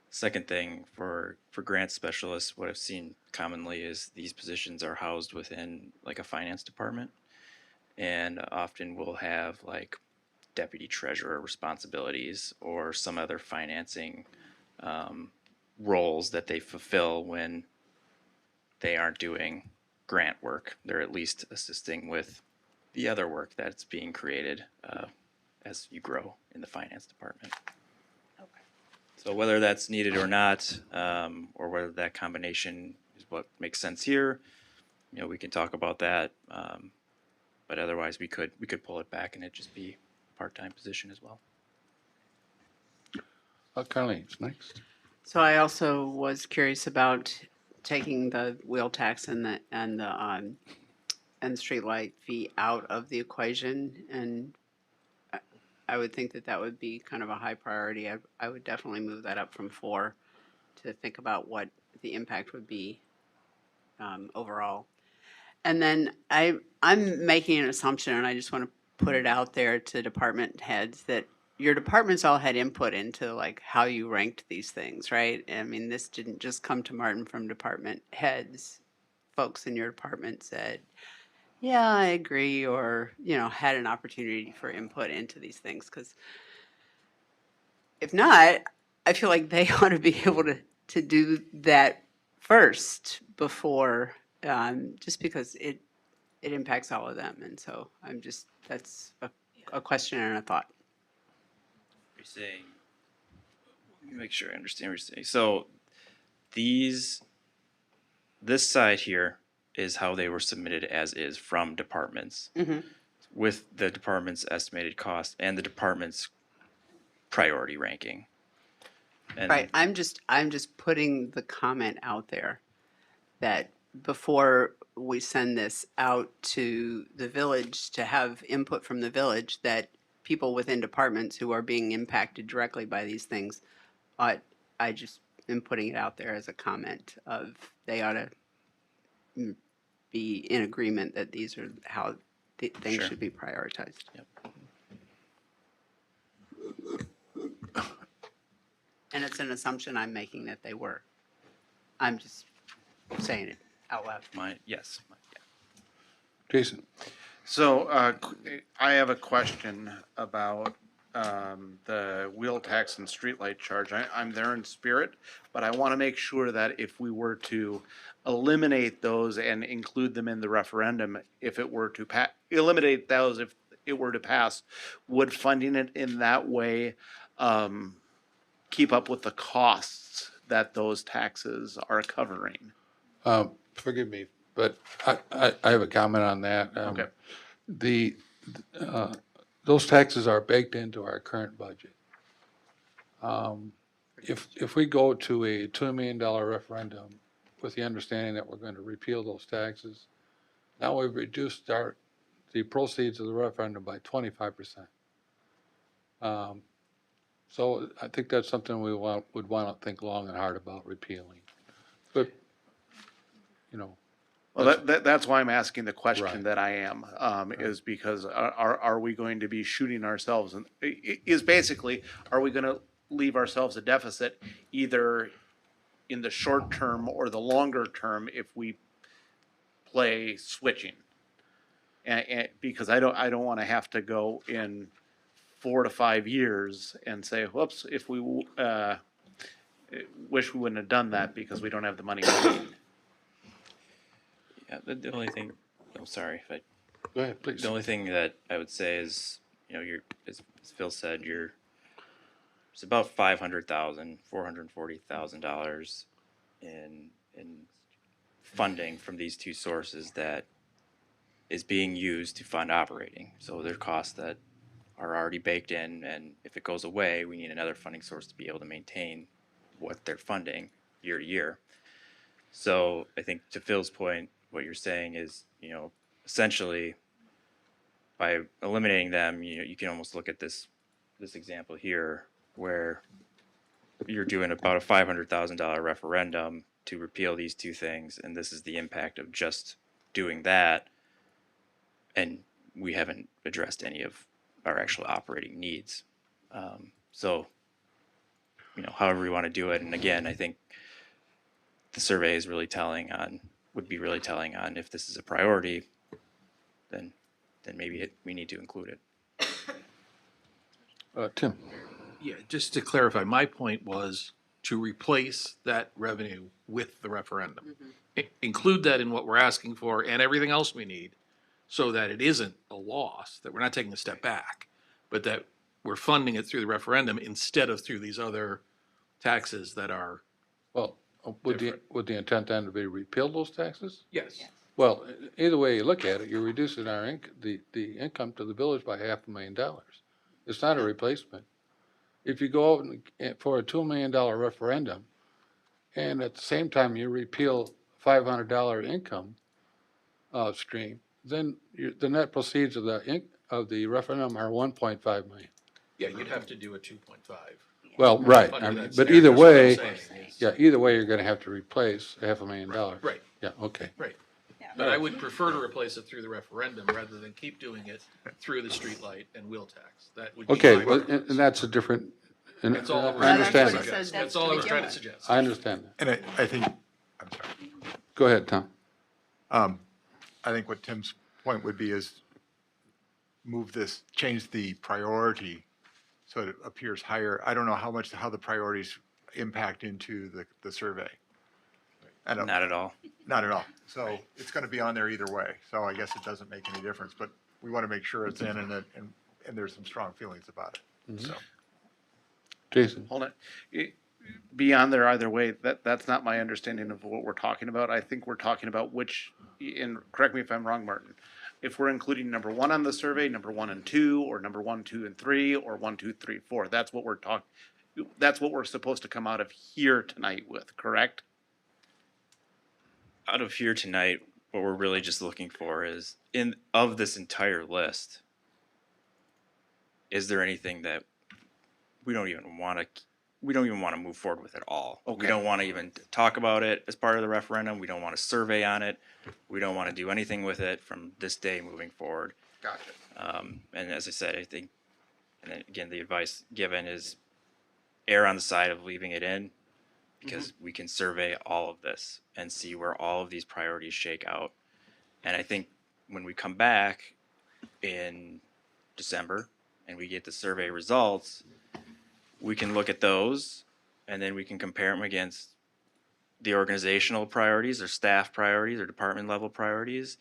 Second thing, for grant specialists, what I've seen commonly is these positions are housed within like a finance department, and often we'll have like deputy treasurer responsibilities or some other financing roles that they fulfill when they aren't doing grant work. They're at least assisting with the other work that's being created as you grow in the finance department. So whether that's needed or not, or whether that combination is what makes sense here, you know, we can talk about that. But otherwise, we could pull it back and it just be a part-time position as well. Carlene's next. So I also was curious about taking the wheel tax and the streetlight fee out of the equation, and I would think that would be kind of a high priority. I would definitely move that up from 4 to think about what the impact would be overall. And then I'm making an assumption, and I just want to put it out there to department heads, that your departments all had input into like how you ranked these things, right? I mean, this didn't just come to Martin from department heads. Folks in your department said, yeah, I agree, or, you know, had an opportunity for input into these things. Because if not, I feel like they ought to be able to do that first before, just because it impacts all of them. And so that's a question and a thought. You're saying, let me make sure I understand what you're saying. So this side here is how they were submitted as is from departments, with the department's estimated cost and the department's priority ranking. And right. I'm just putting the comment out there that before we send this out to the village to have input from the village, that people within departments who are being impacted directly by these things, I just am putting it out there as a comment of they ought to be in agreement that these are how things should be prioritized. Yep. And it's an assumption I'm making that they were. I'm just saying it out loud. Yes. Jason. So I have a question about the wheel tax and streetlight charge. I'm there in spirit, but I want to make sure that if we were to eliminate those and include them in the referendum, if it were to eliminate those, if it were to pass, would funding it in that way keep up with the costs that those taxes are covering? Forgive me, but I have a comment on that. Okay. Those taxes are baked into our current budget. If we go to a $2 million referendum with the understanding that we're going to repeal those taxes, now we've reduced the proceeds of the referendum by 25%. So I think that's something we would want to think long and hard about repealing. But, you know. Well, that's why I'm asking the question Right. that I am, is because are we going to be shooting ourselves? And is basically, are we gonna leave ourselves a deficit either in the short term or the longer term if we play switching? And because I don't wanna have to go in 4 to 5 years and say, whoops, if we, wish we wouldn't have done that because we don't have the money we need. Yeah, the only thing, I'm sorry if I. Go ahead, please. The only thing that I would say is, as Phil said, it's about $440,000 in funding from these two sources that is being used to fund operating. So there are costs that are already baked in, and if it goes away, we need another funding source to be able to maintain what they're funding year to year. So I think to Phil's point, what you're saying is, essentially by eliminating them, you can almost look at this example here where you're doing about a $500,000 referendum to repeal these two things, and this is the impact of just doing that, and we haven't addressed any of our actual operating needs. So, however we want to do it, and again, I think the survey is would be really telling on if this is a priority, then maybe we need to include it. Tim? Yeah, just to clarify, my point was to replace that revenue with the referendum. Include that in what we're asking for and everything else we need, so that it isn't a loss, that we're not taking a step back, but that we're funding it through the referendum instead of through these other taxes that are. Well, would the intent then to be repeal those taxes? Yes. Well, either way you look at it, you're reducing the income to the village by $500,000. It's not a replacement. If you go out for a $2 million referendum, and at the same time you repeal $500 income stream, then the net proceeds of the referendum are $1.5 million. Yeah, you'd have to do a 2.5. Well, right, but either way, either way, you're gonna have to replace $500,000. Right. Yeah, okay. Right. But I would prefer to replace it through the referendum rather than keep doing it through the streetlight and wheel tax. That would be Okay, my well, preference. and that's a different, and That's all I was I understand trying to that. suggest. That's all I was trying to suggest. I understand that. And I think, I'm sorry. Go ahead, Tom. I think what Tim's point would be is change the priority so it appears higher. I don't know how the priorities impact into the survey. Not at all. Not at all. So it's going to be on there either way. So I guess it doesn't make any difference, but we want to make sure it's in and there's some strong feelings about it. So. Jason? Hold on. Be on there either way. That's not my understanding of what we're talking about. I think we're talking about and correct me if I'm wrong, Martin, if we're including number 1 on the survey, number 1 and 2, or number 1, 2, and 3, or 1, 2, 3, 4. That's what we're supposed to come out of here tonight with, correct? Out of here tonight, what we're really just looking for is, of this entire list, is there anything that we don't even want to move forward with at all? Okay. We don't want to even talk about it as part of the referendum. We don't want to survey on it. We don't want to do anything with it from this day moving forward. Gotcha. And as I said, I think, and then again, the advice given is err on the side of leaving it in, because we can survey all of this and see where all of these priorities shake out. And I think when we come back in December and we get the survey results, we can look at those and then we can compare them against the organizational priorities or staff priorities or department level priorities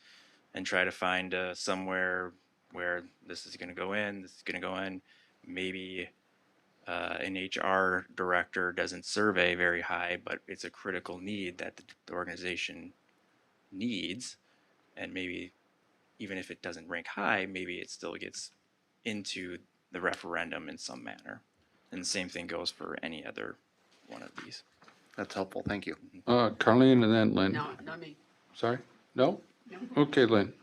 and try to find somewhere where this is going to go in, this is going to go in. Maybe an HR director doesn't survey very high, but it's a critical need that the organization needs. And maybe even if it doesn't rank high, maybe it still gets into the referendum in some manner. And the same thing goes for any other one of these. That's helpful. Thank you. Carleen and then Lynn. No, not me. Sorry? No? Okay, Lynn.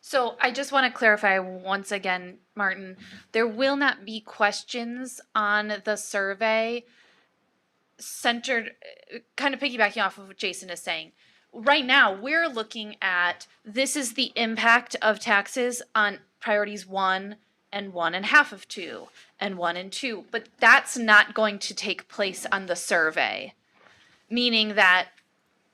So I just want to clarify once again, Martin, there will not be questions on the survey centered, kind of piggybacking off of what Jason is saying. right now we're looking at this is the impact of taxes on priorities 1 and 1.5 of 2 and 1 and 2, but that's not going to take place on the survey, meaning that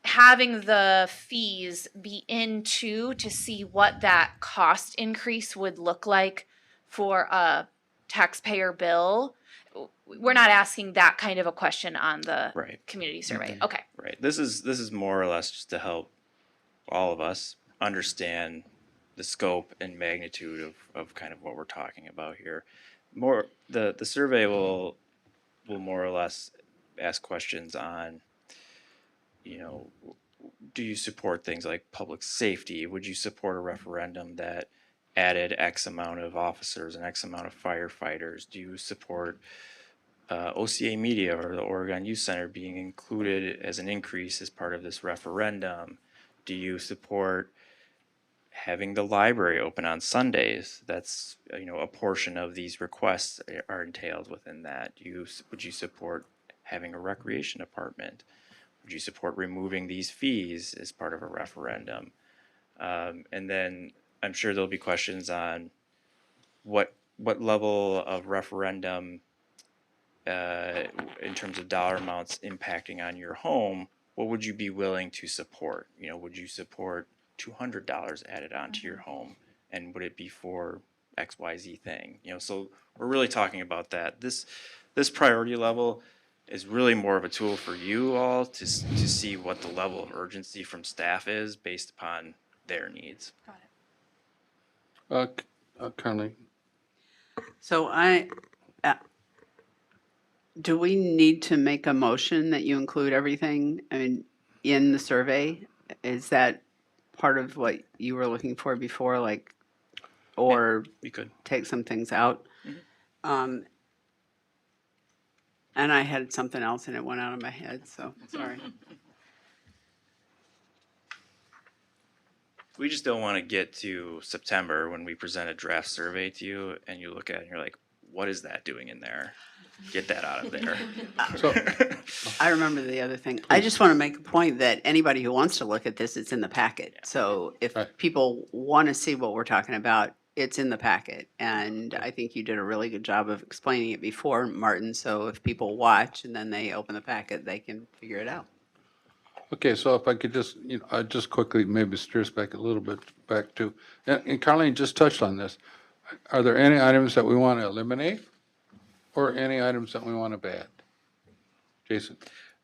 having the fees be in 2 to see what that cost increase would look like for a taxpayer bill. We're not asking that kind of a question on the Right. community survey. Okay. Right. This is more or less just to help all of us understand the scope and magnitude of kind of what we're talking about here. More the survey will more or less ask questions on, you know, do you support things like public safety? Would you support a referendum that added X amount of officers and X amount of firefighters? Do you support OCA Media or the Oregon Youth Center being included as an increase as part of this referendum? Do you support having the library open on Sundays? That's, you know, a portion of these requests are entailed within that. Would you support having a recreation department? Would you support removing these fees as part of a referendum? And then I'm sure there'll be questions on what level of referendum in terms of dollar amounts impacting on your home. What would you be willing to support? You know, would you support $200 added onto your home, and would it be for XYZ thing? You know, so we're really talking about that. This priority level is really more of a tool for you all to see what the level of urgency from staff is based upon their needs. Carly. So do we need to make a motion that you include everything, I mean, in the survey? Is that part of what you were looking for before, like, or you could take some things out? And I had something else and it went out of my head, so sorry. We just don't want to get to September when we present a draft survey to you and you look at it and you're like, what is that doing in there? Get that out of there. I remember the other thing. I just want to make a point that anybody who wants to look at this, it's in the packet. So if people want to see what we're talking about, it's in the packet. And I think you did a really good job of explaining it before, Martin. So if people watch and then they open the packet, they can figure it out. Okay, so if I could just, just quickly maybe steer us back a little bit back to, and Carleen just touched on this. Are there any items that we want to eliminate or any items that we want to add? Jason?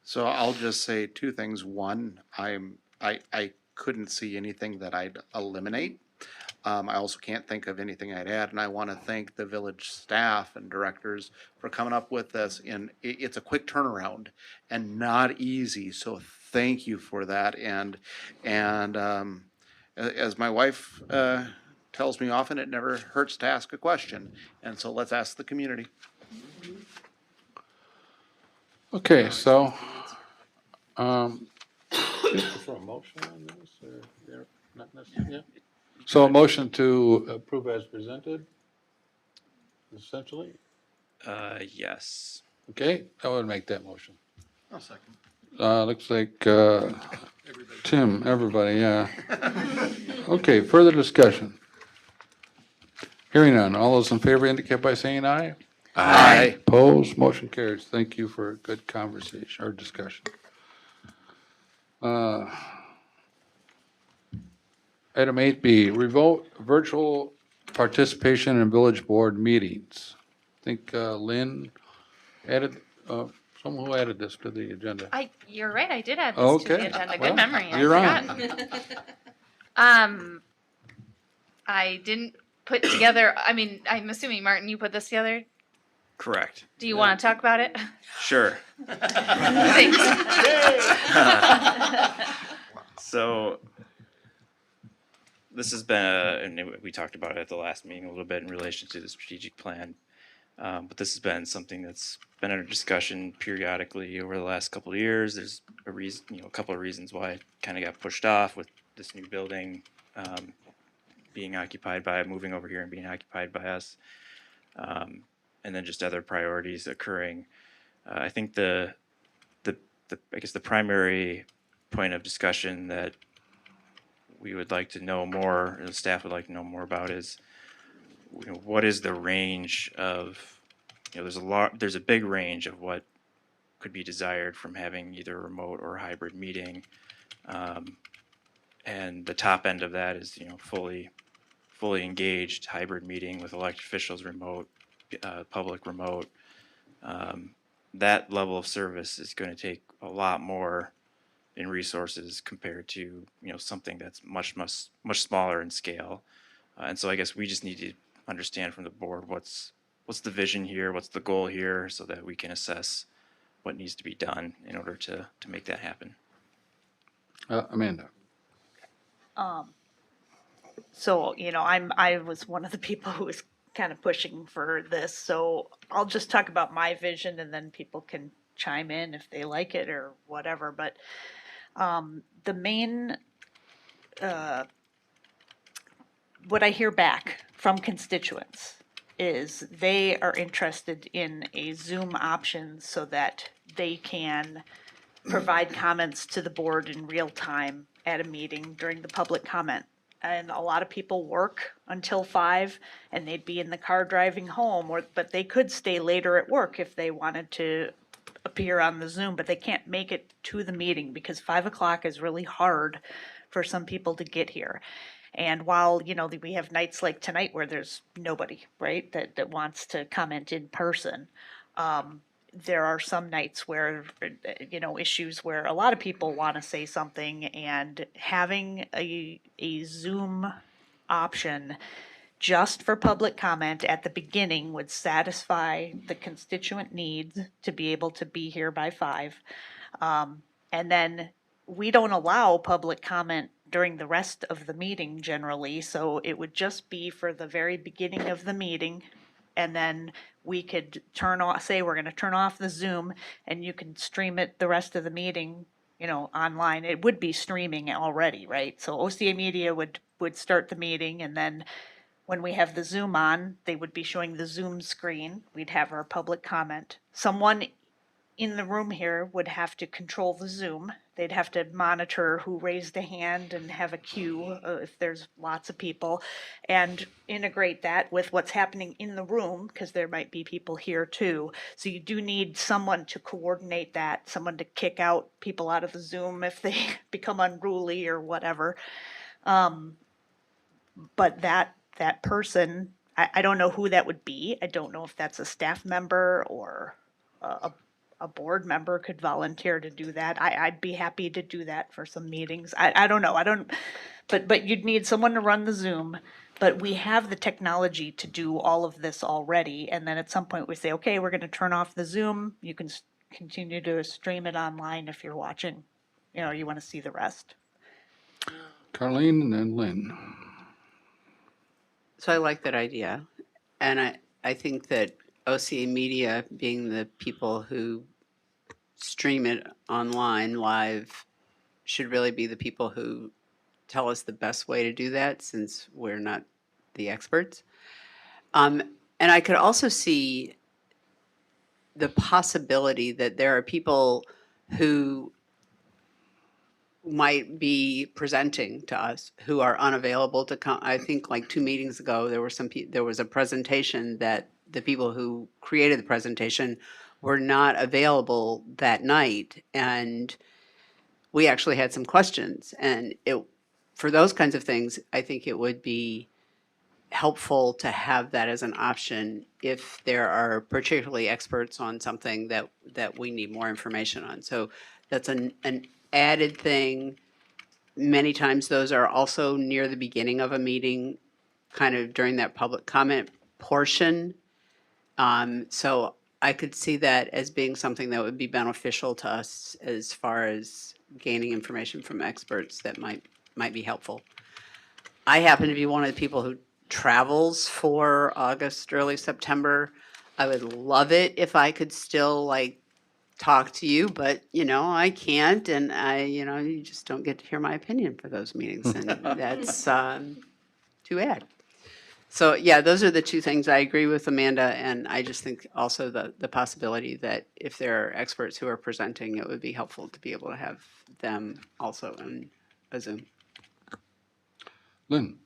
So I'll just say two things. One, I couldn't see anything that I'd eliminate. I also can't think of anything I'd add, and I want to thank the village staff and directors for coming up with this. And it's a quick turnaround and not easy, so thank you for that. And as my wife tells me often, it never hurts to ask a question, and so let's ask the community. Okay, so, for a motion on this, or they're not necessarily, yeah? So a motion to approve as presented, essentially? Yes. Okay, I would make that motion. I'll second. Looks like, Tim, everybody, yeah. Okay, further discussion. Hearing none, all those in favor indicate by saying aye. Aye. Opposed, motion carries. Thank you for a good conversation or discussion. Item 8B, revote virtual participation in village board meetings. I think Lynn added, someone who added this to the agenda. You're right, I did add this to the Okay, agenda. well, Good memory. you're I on. forgot. I didn't put together, I mean, I'm assuming, Martin, you put this together? Correct. Do you want to talk about it? Sure. Thanks. So this has been, and we talked about it at the last meeting a little bit in relation to the strategic plan. But this has been something that's been under discussion periodically over the last couple of years. There's a reason, a couple of reasons why it kind of got pushed off with this new building being occupied by, moving over here and being occupied by us. And then just other priorities occurring. I think I guess the primary point of discussion that we would like to know more, or the staff would like to know more about is, what is the range of, there's a big range of what could be desired from having either a remote or a hybrid meeting. And the top end of that is, fully engaged hybrid meeting with elected officials remote, public remote. That level of service is going to take a lot more in resources compared to, something that's much smaller in scale. And so I guess we just need to understand from the board what's the vision here, what's the goal here, so that we can assess what needs to be done in order to make that happen. Amanda. So, I was one of the people who was kind of pushing for this, so I'll just talk about my vision and then people can chime in if they like it or whatever, but the main, what I hear back from constituents is they are interested in a Zoom option so that they can provide comments to the board in real time at a meeting during the public comment. And a lot of people work until 5 and they'd be in the car driving home, but they could stay later at work if they wanted to appear on the Zoom, but they can't make it to the meeting because 5 o'clock is really hard for some people to get here. And while, we have nights like tonight where there's nobody, right, that wants to comment in person, there are some nights where, issues where a lot of people want to say something, and having a Zoom option just for public comment at the beginning would satisfy the constituent needs to be able to be here by 5. And then we don't allow public comment during the rest of the meeting generally, so it would just be for the very beginning of the meeting. And then we could say we're gonna turn off the Zoom and you can stream it the rest of the meeting, online. It would be streaming already, right? So OCA Media would start the meeting, and then when we have the Zoom on, they would be showing the Zoom screen. We'd have our public comment. Someone in the room here would have to control the Zoom. They'd have to monitor who raised a hand and have a queue if there's lots of people, and integrate that with what's happening in the room, because there might be people here too. So you do need someone to coordinate that, someone to kick out people out of the Zoom if they become unruly or whatever. But that person, I don't know who that would be. I don't know if that's a staff member or a board member could volunteer to do that. I'd be happy to do that for some meetings. I don't know. But you'd need someone to run the Zoom. But we have the technology to do all of this already. And then at some point we say, okay, we're going to turn off the Zoom. You can continue to stream it online if you're watching, you want to see the rest. Carlene and then Lynn. So I like that idea. And I think that OCA Media, being the people who stream it online live, should really be the people who tell us the best way to do that, since we're not the experts. And I could also see the possibility that there are people who might be presenting to us who are unavailable to come. I think like 2 meetings ago, there was a presentation that the people who created the presentation were not available that night, and we actually had some questions. And for those kinds of things, I think it would be helpful to have that as an option if there are particularly experts on something that we need more information on. So that's an added thing. Many times those are also near the beginning of a meeting, kind of during that public comment portion. So I could see that as being something that would be beneficial to us as far as gaining information from experts that might be helpful. I happen to be one of the people who travels for August, early September. I would love it if I could still talk to you, but I can't, and you just don't get to hear my opinion for those meetings, and that's too bad. So yeah, those are the two things. I agree with Amanda, and I just think also the possibility that if there are experts who are presenting, it would be helpful to be able to have them also in a Zoom. Lynn?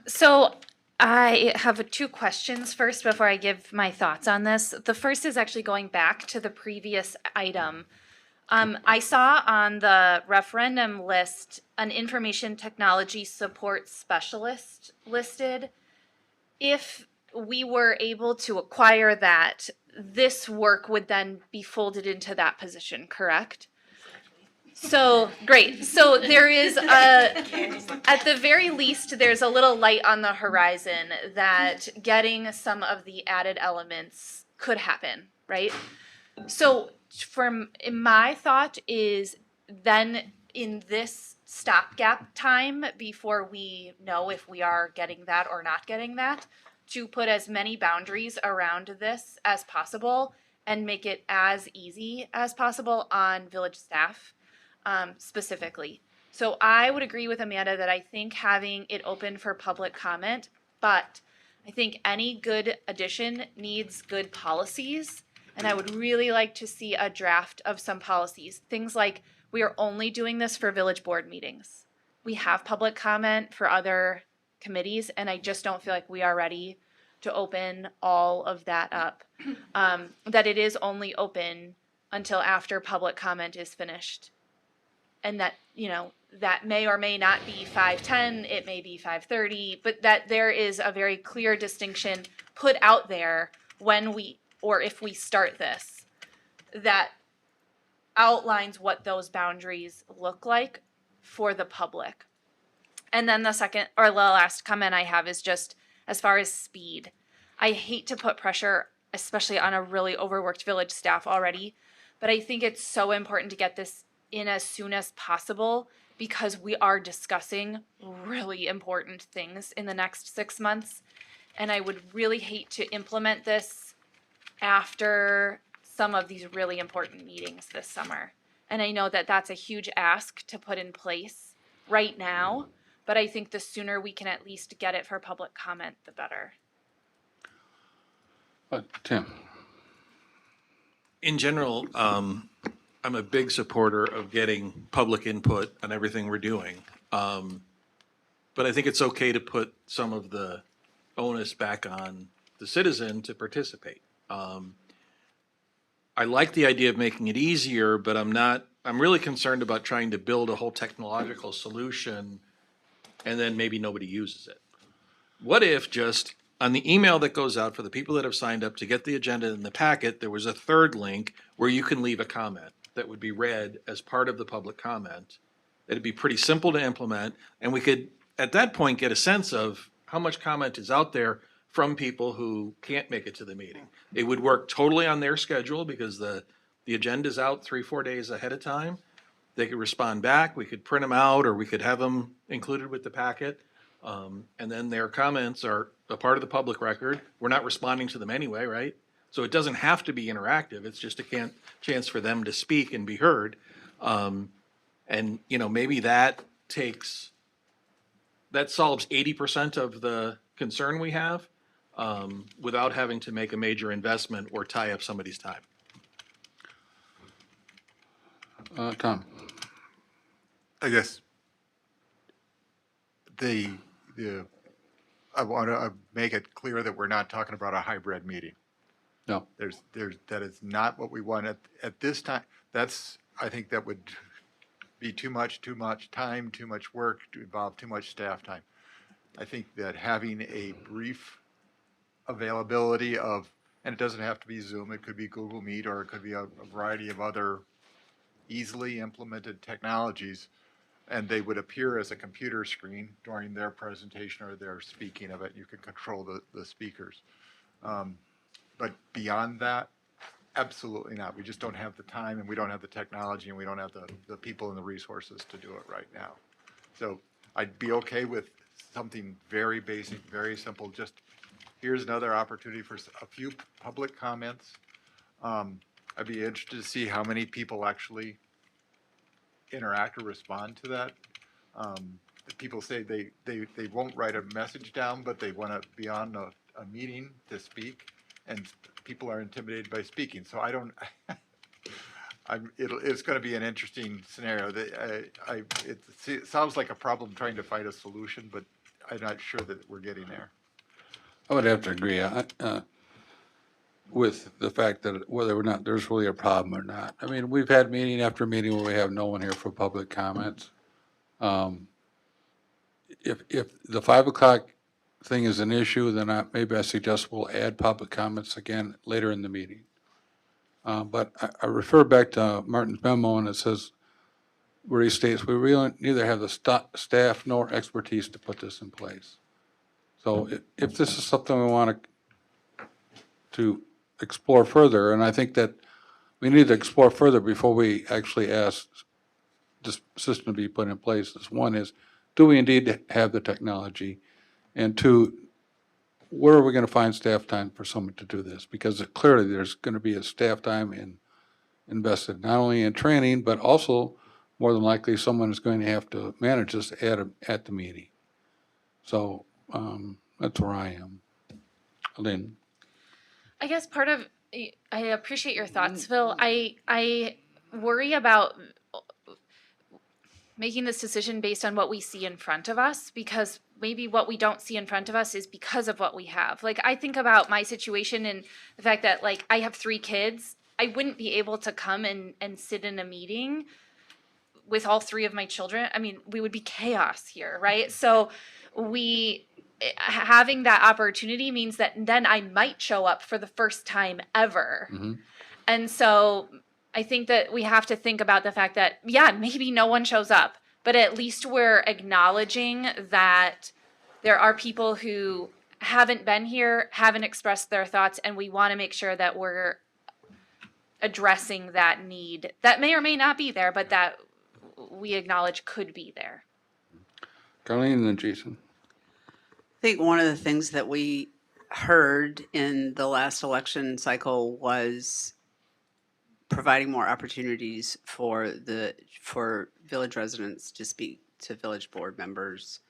So I have two questions first before I give my thoughts on this. The first is actually going back to the previous item. I saw on the referendum list an information technology support specialist listed. If we were able to acquire that, this work would then be folded into that position, correct? So, great. So there is at the very least, there's a little light on the horizon that getting some of the added elements could happen, right? So my thought is then in this stopgap time before we know if we are getting that or not getting that, to put as many boundaries around this as possible and make it as easy as possible on village staff specifically. So I would agree with Amanda that I think having it open for public comment, but I think any good addition needs good policies. And I would really like to see a draft of some policies. Things like we are only doing this for village board meetings. We have public comment for other committees, and I just don't feel like we are ready to open all of that up. That it is only open until after public comment is finished. And that, you know, that may or may not be 5:10, it may be 5:30, but that there is a very clear distinction put out there when we, or if we start this, that outlines what those boundaries look like for the public. And then the second or the last comment I have is just as far as speed. I hate to put pressure, especially on a really overworked village staff already, but I think it's so important to get this in as soon as possible because we are discussing really important things in the next 6 months. And I would really hate to implement this after some of these really important meetings this summer. And I know that that's a huge ask to put in place right now, but I think the sooner we can at least get it for public comment, the better. Tim? In general, I'm a big supporter of getting public input on everything we're doing. But I think it's okay to put some of the onus back on the citizen to participate. I like the idea of making it easier, but I'm really concerned about trying to build a whole technological solution and then maybe nobody uses it. What if just on the email that goes out for the people that have signed up to get the agenda in the packet, there was a third link where you can leave a comment that would be read as part of the public comment? It'd be pretty simple to implement, and we could, at that point, get a sense of how much comment is out there from people who can't make it to the meeting. It would work totally on their schedule because the agenda's out 3-4 days ahead of time. They could respond back, we could print them out, or we could have them included with the packet. And then their comments are a part of the public record. We're not responding to them anyway, right? So it doesn't have to be interactive. It's just a chance for them to speak and be heard. And, you know, maybe that solves 80% of the concern we have without having to make a major investment or tie up somebody's time. Tom? I guess I want to make it clear that we're not talking about a hybrid meeting. No. That is not what we want at this time. I think that would be too much time, too much work, to involve too much staff time. I think that having a brief availability of, and it doesn't have to be Zoom, it could be Google Meet, or it could be a variety of other easily implemented technologies, and they would appear as a computer screen during their presentation or their speaking of it. You can control the speakers. But beyond that, absolutely not. We just don't have the time, and we don't have the technology, and we don't have the people and the resources to do it right now. So I'd be okay with something very basic, very simple. Just here's another opportunity for a few public comments. I'd be interested to see how many people actually interact or respond to that. people say they won't write a message down, but they want to be on a meeting to speak, and people are intimidated by speaking. So I don't, it's going to be an interesting scenario. It sounds like a problem trying to find a solution, but I'm not sure that we're getting there. I would have to agree with the fact that whether or not there's really a problem or not. I mean, we've had meeting after meeting where we have no one here for public comments. If the 5 o'clock thing is an issue, then maybe I suggest we'll add public comments again later in the meeting. But I refer back to Martin's memo, and it says, where he states, we really neither have the staff nor expertise to put this in place. So if this is something we want to explore further, and I think that we need to explore further before we actually ask this system to be put in place. One is, do we indeed have the technology? And two, where are we going to find staff time for someone to do this? Because clearly there's going to be a staff time invested not only in training, but also more than likely someone is going to have to manage this at the meeting. So that's where I am. Lynn? I guess part of, I appreciate your thoughts, Phil. I worry about making this decision based on what we see in front of us, because maybe what we don't see in front of us is because of what we have. Like, I think about my situation and the fact that, like, I have 3 kids. I wouldn't be able to come and sit in a meeting with all 3 of my children. I mean, we would be chaos here, right? So having that opportunity means that then I might show up for the first time ever. Mm-hmm. And so I think that we have to think about the fact that, yeah, maybe no one shows up, but at least we're acknowledging that there are people who haven't been here, haven't expressed their thoughts, and we want to make sure that we're addressing that need that may or may not be there, but that we acknowledge could be there. Carleen and then Jason. I think one of the things that we heard in the last election cycle was providing more opportunities for village residents to speak to village board members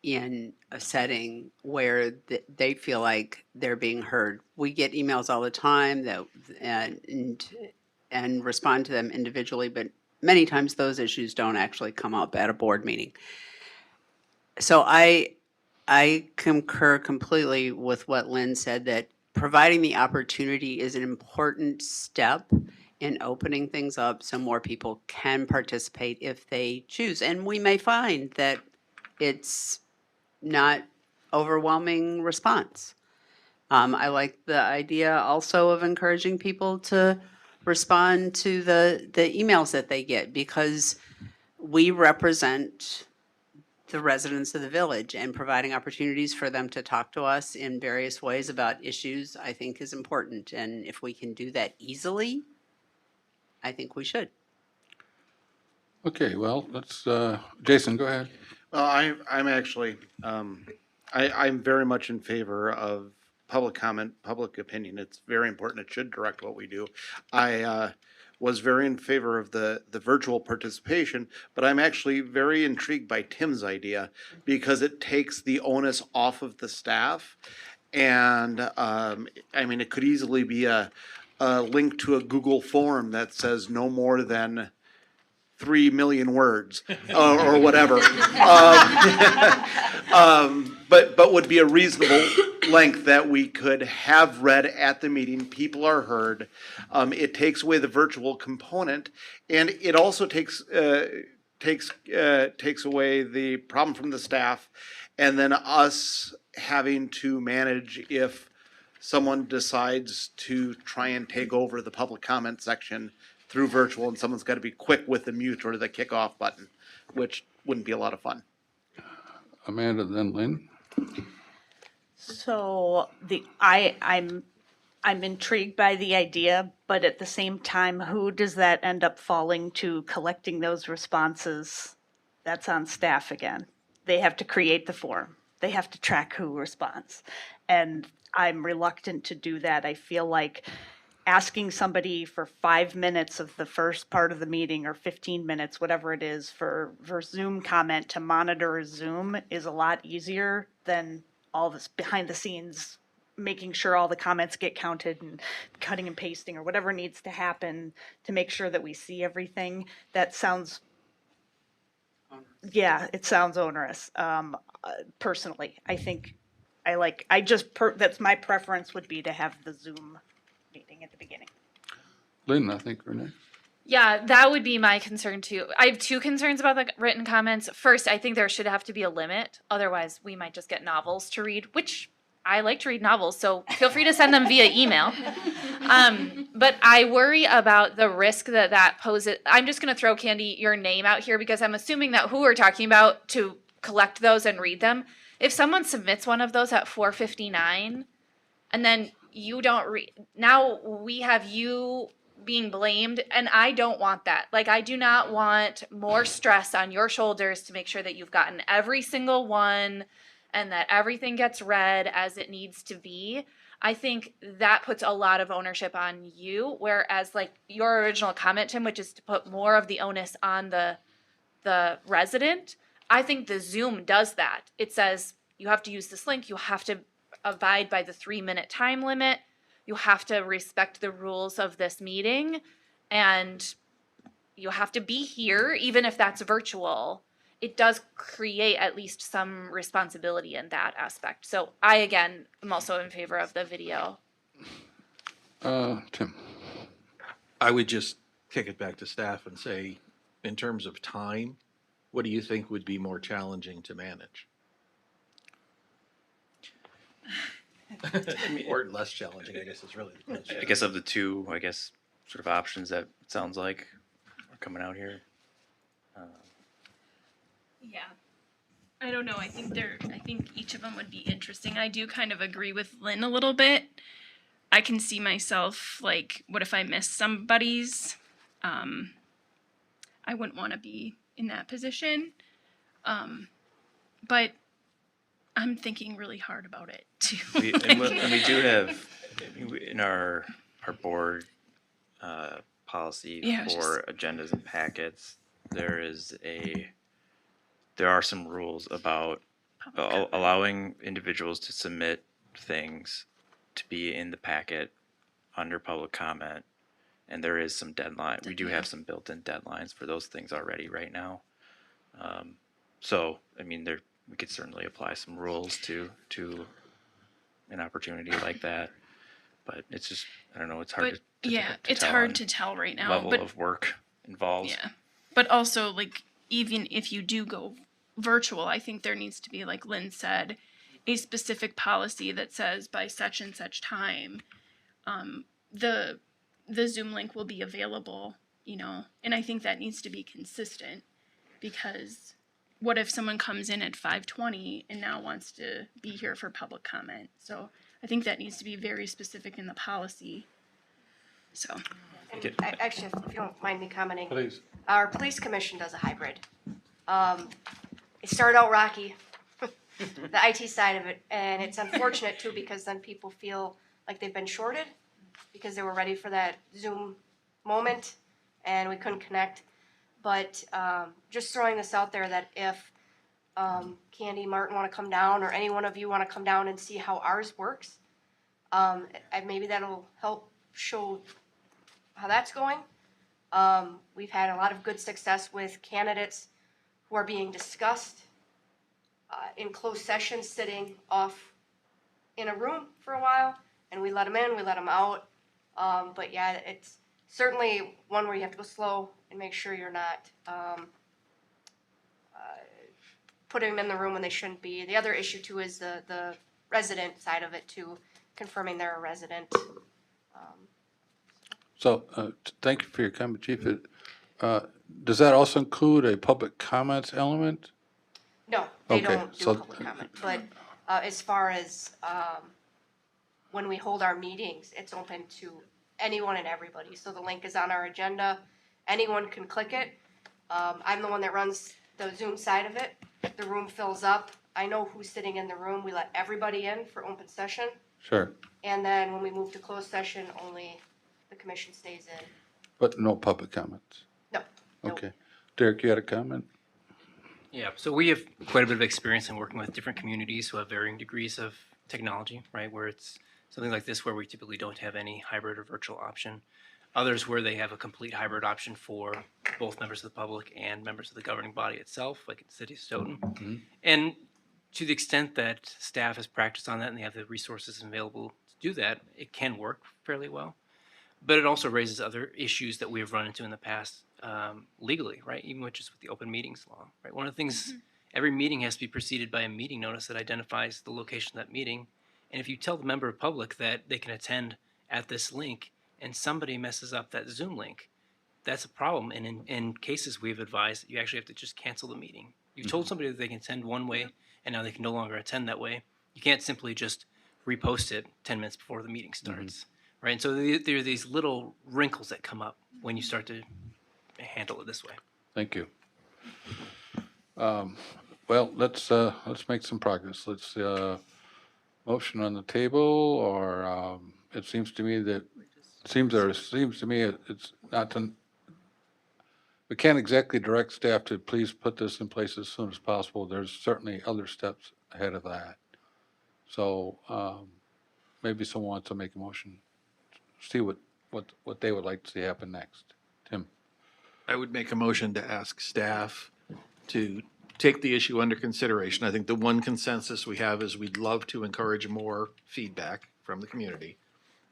in a setting where they feel like they're being heard. We get emails all the time and respond to them individually, but many times those issues don't actually come up at a board meeting. So I concur completely with what Lynn said, that providing the opportunity is an important step in opening things up so more people can participate if they choose. And we may find that it's not overwhelming response. I like the idea also of encouraging people to respond to the emails that they get, because we represent the residents of the village, and providing opportunities for them to talk to us in various ways about issues, I think, is important. And if we can do that easily, I think we should. Okay, well, let's, Jason, go ahead. Well, I'm actually, I'm very much in favor of public comment, public opinion. It's very important. It should direct what we do. I was very in favor of the virtual participation, but I'm actually very intrigued by Tim's idea, because it takes the onus off of the staff. And I mean, it could easily be a link to a Google form that says no more than 3 million words or whatever. But would be a reasonable length that we could have read at the meeting. People are heard. It takes away the virtual component, and it also takes away the problem from the staff, and then us having to manage if someone decides to try and take over the public comment section through virtual, and someone's got to be quick with the mute or the kickoff button, which wouldn't be a lot of fun. Amanda, then Lynn. So I'm intrigued by the idea, but at the same time, who does that end up falling to collecting those responses? That's on staff again. They have to create the form. They have to track who responds. And I'm reluctant to do that. I feel like asking somebody for 5 minutes of the first part of the meeting or 15 minutes, whatever it is, for Zoom comment to monitor Zoom is a lot easier than all this behind the scenes, making sure all the comments get counted and cutting and pasting or whatever needs to happen to make sure that we see everything. That sounds, yeah, it sounds onerous. Personally, I think that's my preference would be to have the Zoom meeting at the beginning. Lynn, I think Renee. Yeah, that would be my concern too. I have two concerns about the written comments. First, I think there should have to be a limit. Otherwise, we might just get novels to read, which I like to read novels, so feel free to send them via email. But I worry about the risk that poses. I'm just going to throw, Candy, your name out here because I'm assuming that who we're talking about to collect those and read them, if someone submits one of those at 4:59 and then you don't read, now we have you being blamed, and I don't want that. Like, I do not want more stress on your shoulders to make sure that you've gotten every single one and that everything gets read as it needs to be. I think that puts a lot of ownership on you, whereas like your original comment, Tim, which is to put more of the onus on the resident. I think the Zoom does that. It says you have to use this link, you have to abide by the 3-minute time limit, you have to respect the rules of this meeting, and you have to be here, even if that's virtual. It does create at least some responsibility in that aspect. So I, again, am also in favor of the video. Tim. I would just kick it back to staff and say, in terms of time, what do you think would be more challenging to manage? Or less challenging, I guess is really the question. I guess of the two, sort of options that it sounds like are coming out here. Yeah. I don't know. I think each of them would be interesting. I do kind of agree with Lynn a little bit. I can see myself, like, what if I miss somebody's? I wouldn't want to be in that position. But I'm thinking really hard about it too. And we do have in our board policy for agendas and packets, there are some rules about allowing individuals to submit things to be in the packet under public comment, and there is some deadline. We do have some built-in deadlines for those things already right now. So, I mean, we could certainly apply some rules to an opportunity like that, but it's just, I don't know, it's hard it's hard to tell right now. Level of work involved. Yeah, but also, like, even if you do go virtual, I think there needs to be, like Lynn said, a specific policy that says by such and such time, the Zoom link will be available, and I think that needs to be consistent, because what if someone comes in at 5:20 and now wants to be here for public comment? So I think that needs to be very specific in the policy. So. And actually, if you don't mind me commenting. Please. Our police commission does a hybrid. It started out rocky, the IT side of it, and it's unfortunate too, because then people feel like they've been shorted because they were ready for that Zoom moment and we couldn't connect. But just throwing this out there that if Candy, Martin want to come down, or any one of you want to come down and see how ours works, maybe that'll help show how that's going. We've had a lot of good success with candidates who are being discussed in closed session, sitting off in a room for a while, and we let them in, we let them out. But yeah, it's certainly one where you have to go slow and make sure you're not putting them in the room when they shouldn't be. The other issue too is the resident side of it too, confirming they're a resident. So, thank you for your comment, Chief. Does that also include a public comments element? No, they Okay, don't do so- public comment, but as far as when we hold our meetings, it's open to anyone and everybody. So the link is on our agenda. Anyone can click it. I'm the one that runs the Zoom side of it. The room fills up. I know who's sitting in the room. We let everybody in for open session. Sure. And then when we move to closed session, only the commission stays in. But no public comments? No. Okay. Derek, you had a comment? Yeah, so we have quite a bit of experience in working with different communities who have varying degrees of technology, right? Where it's something like this where we typically don't have any hybrid or virtual option. Others where they have a complete hybrid option for both members of the public and members of the governing body itself, like in the city of Stoughton. And to the extent that staff has practiced on that and they have the resources available to do that, it can work fairly well. But it also raises other issues that we have run into in the past legally, right? Even with the open meetings law, right? One of the things, every meeting has to be preceded by a meeting notice that identifies the location of that meeting. And if you tell the member of public that they can attend at this link and somebody messes up that Zoom link, that's a problem. And in cases we've advised that you actually have to just cancel the meeting. You've told somebody that they can attend one way and now they can no longer attend that way. You can't simply just repost it 10 minutes before the meeting starts. Right, and so there are these little wrinkles that come up when you start to handle it this way. Thank you. Well, let's make some progress. Let's, motion on the table, or, it seems to me that, it's not to, we can't exactly direct staff to please put this in place as soon as possible. There's certainly other steps ahead of that. So, maybe someone wants to make a motion, see what they would like to see happen next. Tim? I would make a motion to ask staff to take the issue under consideration. I think the one consensus we have is we'd love to encourage more feedback from the community.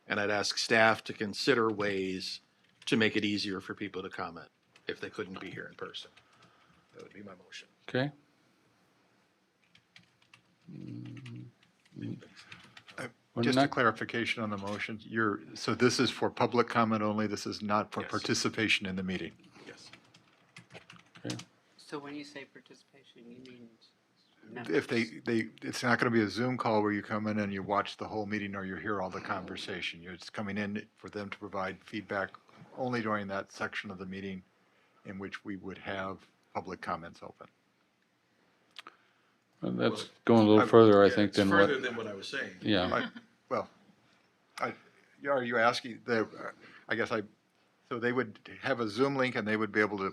And I'd ask staff to consider ways to make it easier for people to comment if they couldn't be here in person. That would be my motion. Okay. Just a clarification on the motion, so this is for public comment only, this is not for participation in the meeting? Yes. Okay. So when you say participation, you mean If it's not gonna be a Zoom call where you come in and you watch the whole meeting or you hear all the conversation. You're just coming in for them to provide feedback only during that section of the meeting in which we would have public comments open. And that's going a little further, I think, It's than what. further than what I was saying. Yeah. Are you asking, so they would have a Zoom link and they would be able to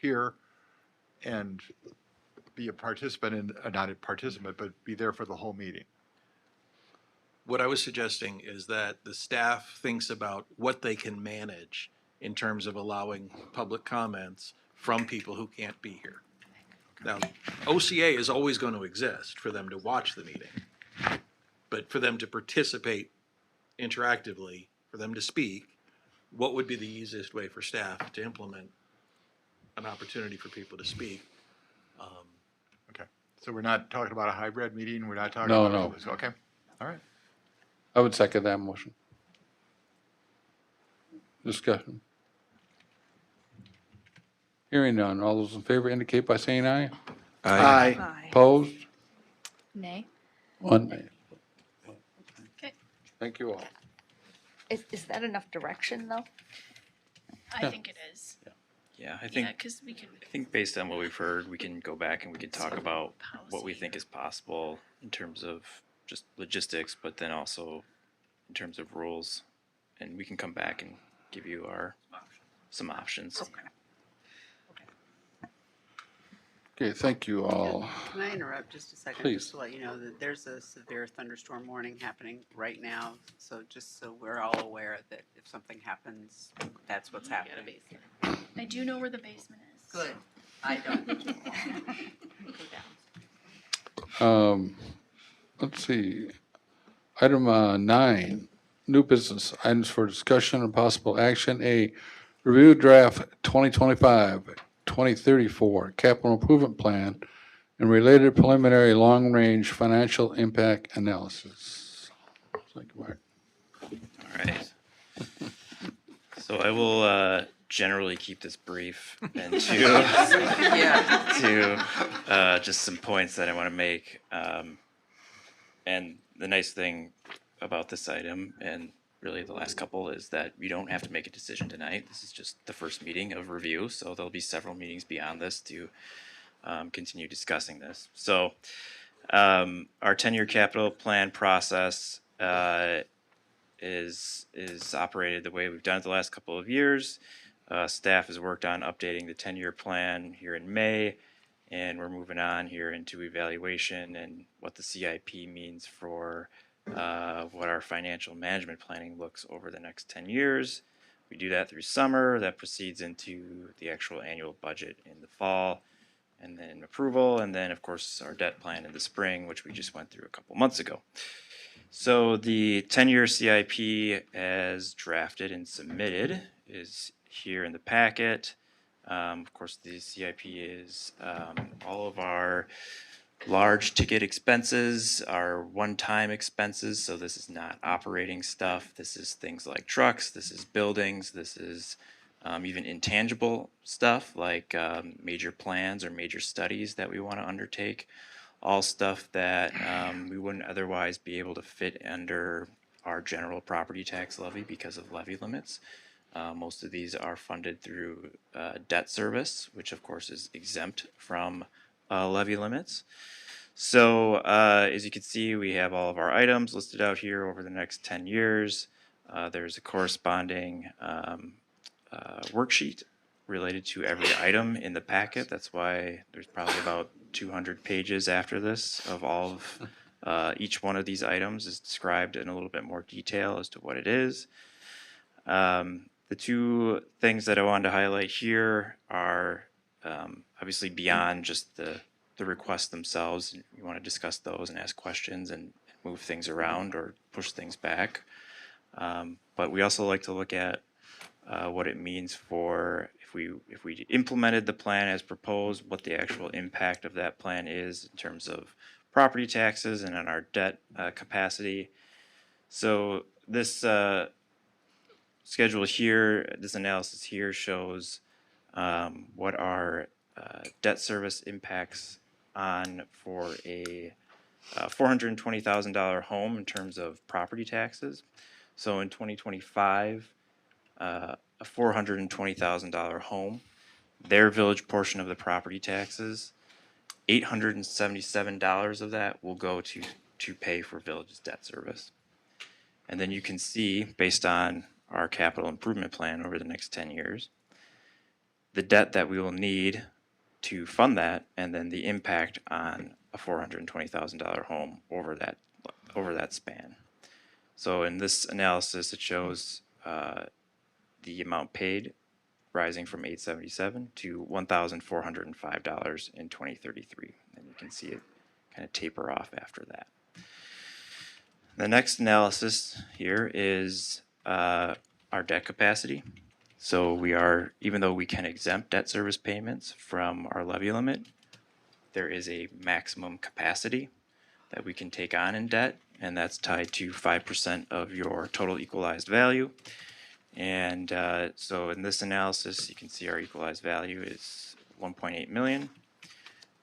hear and be a participant not a participant, but be there for the whole meeting? What I was suggesting is that the staff thinks about what they can manage in terms of allowing public comments from people who can't be here. Now, OCA is always going to exist for them to watch the meeting, but for them to participate interactively, for them to speak, what would be the easiest way for staff to implement an opportunity for people to speak? Okay, so we're not talking about a hybrid meeting, we're not talking No, about. no. Okay, all right. I would second that motion. Discussion. Hearing none. All those in favor indicate by saying aye. Aye. Opposed? Nay. One nay. Okay. Thank you all. Is that enough direction, though? I think it is. Yeah, I think, because we can. I think based on what we've heard, we can go back and we can talk about what we think is possible in terms of just logistics, but then also in terms of rules. And we can come back and give you some options. Okay, thank you all. Can I interrupt just a second? Please. Just to let you know that there's a severe thunderstorm warning happening right now. So just so we're all aware that if something happens, that's what's happening. I do know where the basement is. Good. I don't. Let's see. Item 9, new business items for discussion and possible action. A review draft 2025-2034 capital improvement plan and related preliminary long-range financial impact analysis. Thank you, Mark. All right. So I will generally keep this brief and to just some points that I want to make. And the nice thing about this item and really the last couple is that you don't have to make a decision tonight. This is just the first meeting of review, so there'll be several meetings beyond this to continue discussing this. So our 10-year capital plan process is operated the way we've done it the last couple of years. Staff has worked on updating the 10-year plan here in May, and we're moving on here into evaluation and what the CIP means for what our financial management planning looks over the next 10 years. We do that through summer. That proceeds into the actual annual budget in the fall, and then approval, and then, of course, our debt plan in the spring, which we just went through a couple months ago. So the 10-year CIP as drafted and submitted is here in the packet. Of course, the CIP is all of our large ticket expenses, our one-time expenses. So this is not operating stuff. This is things like trucks. This is buildings. This is even intangible stuff like major plans or major studies that we want to undertake. All stuff that we wouldn't otherwise be able to fit under our general property tax levy because of levy limits. Most of these are funded through debt service, which of course is exempt from levy limits. So as you can see, we have all of our items listed out here over the next 10 years. There's a corresponding worksheet related to every item in the packet. That's why there's probably about 200 pages after this of all of each one of these items is described in a little bit more detail as to what it is. The two things that I wanted to highlight here are obviously beyond just the requests themselves. You want to discuss those and ask questions and move things around or push things back. But we also like to look at what it means for if we implemented the plan as proposed, what the actual impact of that plan is in terms of property taxes and on our debt capacity. So this schedule here, this analysis here shows what our debt service impacts on for a $420,000 home in terms of property taxes. So in 2025, a $420,000 home, their village portion of the property taxes, $877 of that will go to pay for village's debt service. And then you can see, based on our capital improvement plan over the next 10 years, the debt that we will need to fund that, and then the impact on a $420,000 home over that span. So in this analysis, it shows the amount paid rising from $877 to $1,405 in 2033, and you can see it kind of taper off after that. The next analysis here is our debt capacity. So we are, even though we can exempt debt service payments from our levy limit, there is a maximum capacity that we can take on in debt, and that's tied to 5% of your total equalized value. And so in this analysis, you can see our equalized value is 1.8 million,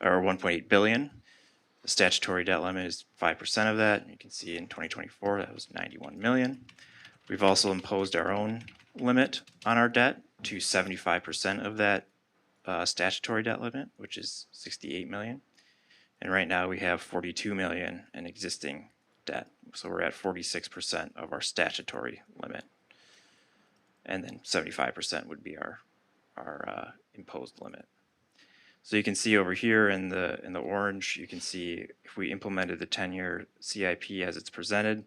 or 1.8 billion. The statutory debt limit is 5% of that. You can see in 2024, that was 91 million. We've also imposed our own limit on our debt to 75% of that statutory debt limit, which is 68 million. And right now we have 42 million in existing debt. So we're at 46% of our statutory limit. And then 75% would be our imposed limit. So you can see over here in the orange, you can see if we implemented the 10-year CIP as it's presented,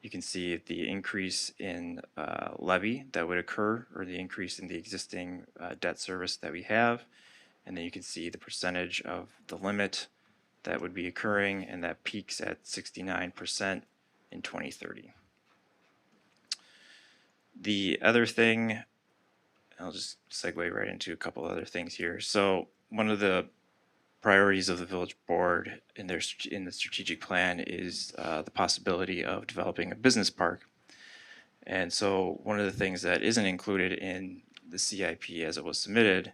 you can see the increase in levy that would occur, or the increase in the existing debt service that we have. And then you can see the percentage of the limit that would be occurring, and that peaks at 69% in 2030. The other thing, I'll just segue right into a couple other things here. So one of the priorities of the village board in the strategic plan is the possibility of developing a business park. And so one of the things that isn't included in the CIP as it was submitted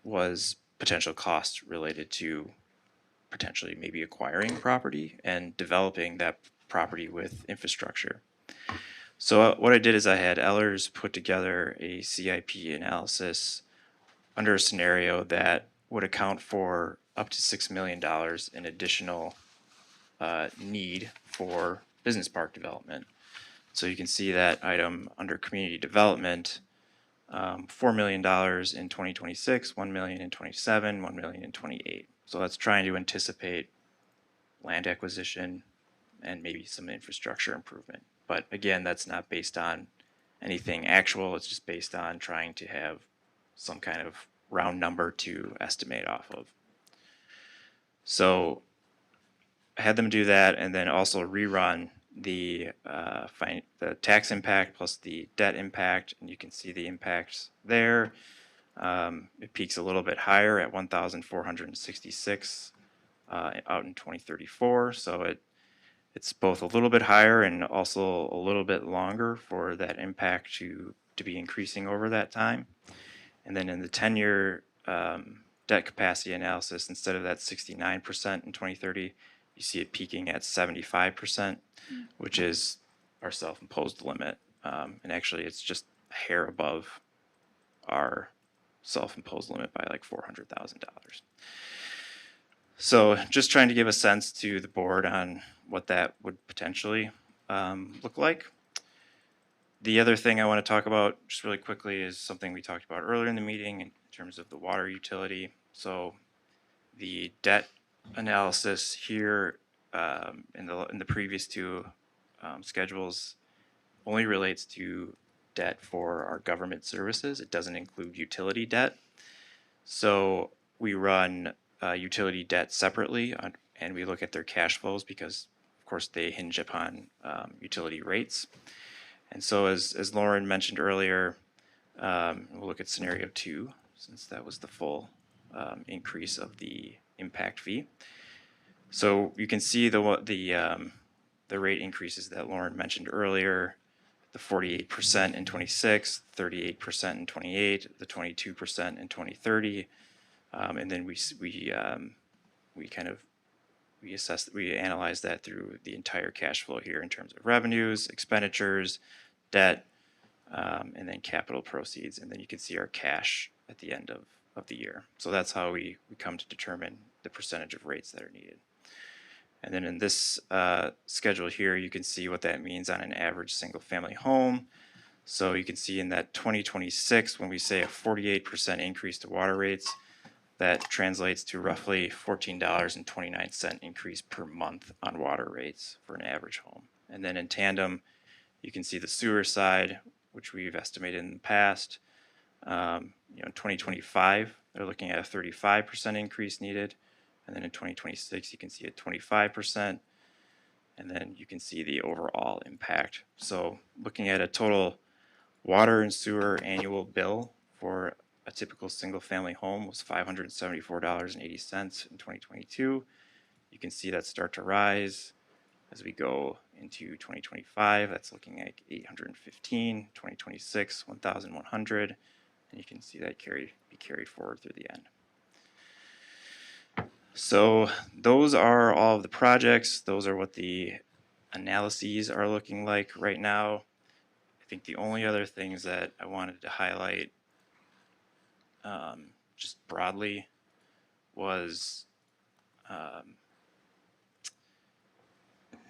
was potential costs related to potentially maybe acquiring property and developing that property with infrastructure. So what I did is I had Ellers put together a CIP analysis under a scenario that would account for up to $6 million in additional need for business park development. So you can see that item under community development, $4 million in 2026, $1 million in 27, $1 million in 28. So that's trying to anticipate land acquisition and maybe some infrastructure improvement. But again, that's not based on anything actual. It's just based on trying to have some kind of round number to estimate off of. So I had them do that and then also rerun the tax impact plus the debt impact, and you can see the impacts there. It peaks a little bit higher at 1,466 out in 2034. So it's both a little bit higher and also a little bit longer for that impact to be increasing over that time. And then in the 10-year debt capacity analysis, instead of that 69% in 2030, you see it peaking at 75%, which is our self-imposed limit. And actually, it's just a hair above our self-imposed limit by like $400,000. So just trying to give a sense to the board on what that would potentially look like. The other thing I want to talk about just really quickly is something we talked about earlier in the meeting in terms of the water utility. So the debt analysis here in the previous two schedules only relates to debt for our government services. It doesn't include utility debt. So we run utility debt separately and we look at their cash flows because of course they hinge upon utility rates. And so as Lauren mentioned earlier, we'll look at scenario 2 since that was the full increase of the impact fee. So you can see the rate increases that Lauren mentioned earlier, the 48% in 26, 38% in 28, the 22% in 2030, and then we analyze that through the entire cash flow here in terms of revenues, expenditures, debt, and then capital proceeds, and then you can see our cash at the end of the year. So that's how we come to determine the percentage of rates that are needed. And then in this schedule here, you can see what that means on an average single-family home. So you can see in that 2026, when we say a 48% increase to water rates, that translates to roughly $14.29 increase per month on water rates for an average home. And then in tandem, you can see the sewer side, which we've estimated in the past. In 2025, they're looking at a 35% increase needed. And then in 2026, you can see a 25%. And then you can see the overall impact. So looking at a total water and sewer annual bill for a typical single-family home was $574.80 in 2022. You can see that start to rise as we go into 2025. That's looking at $815, 2026, $1,100, and you can see that be carried forward through the end. So those are all of the projects. Those are what the analyses are looking like right now. I think the only other things that I wanted to highlight just broadly was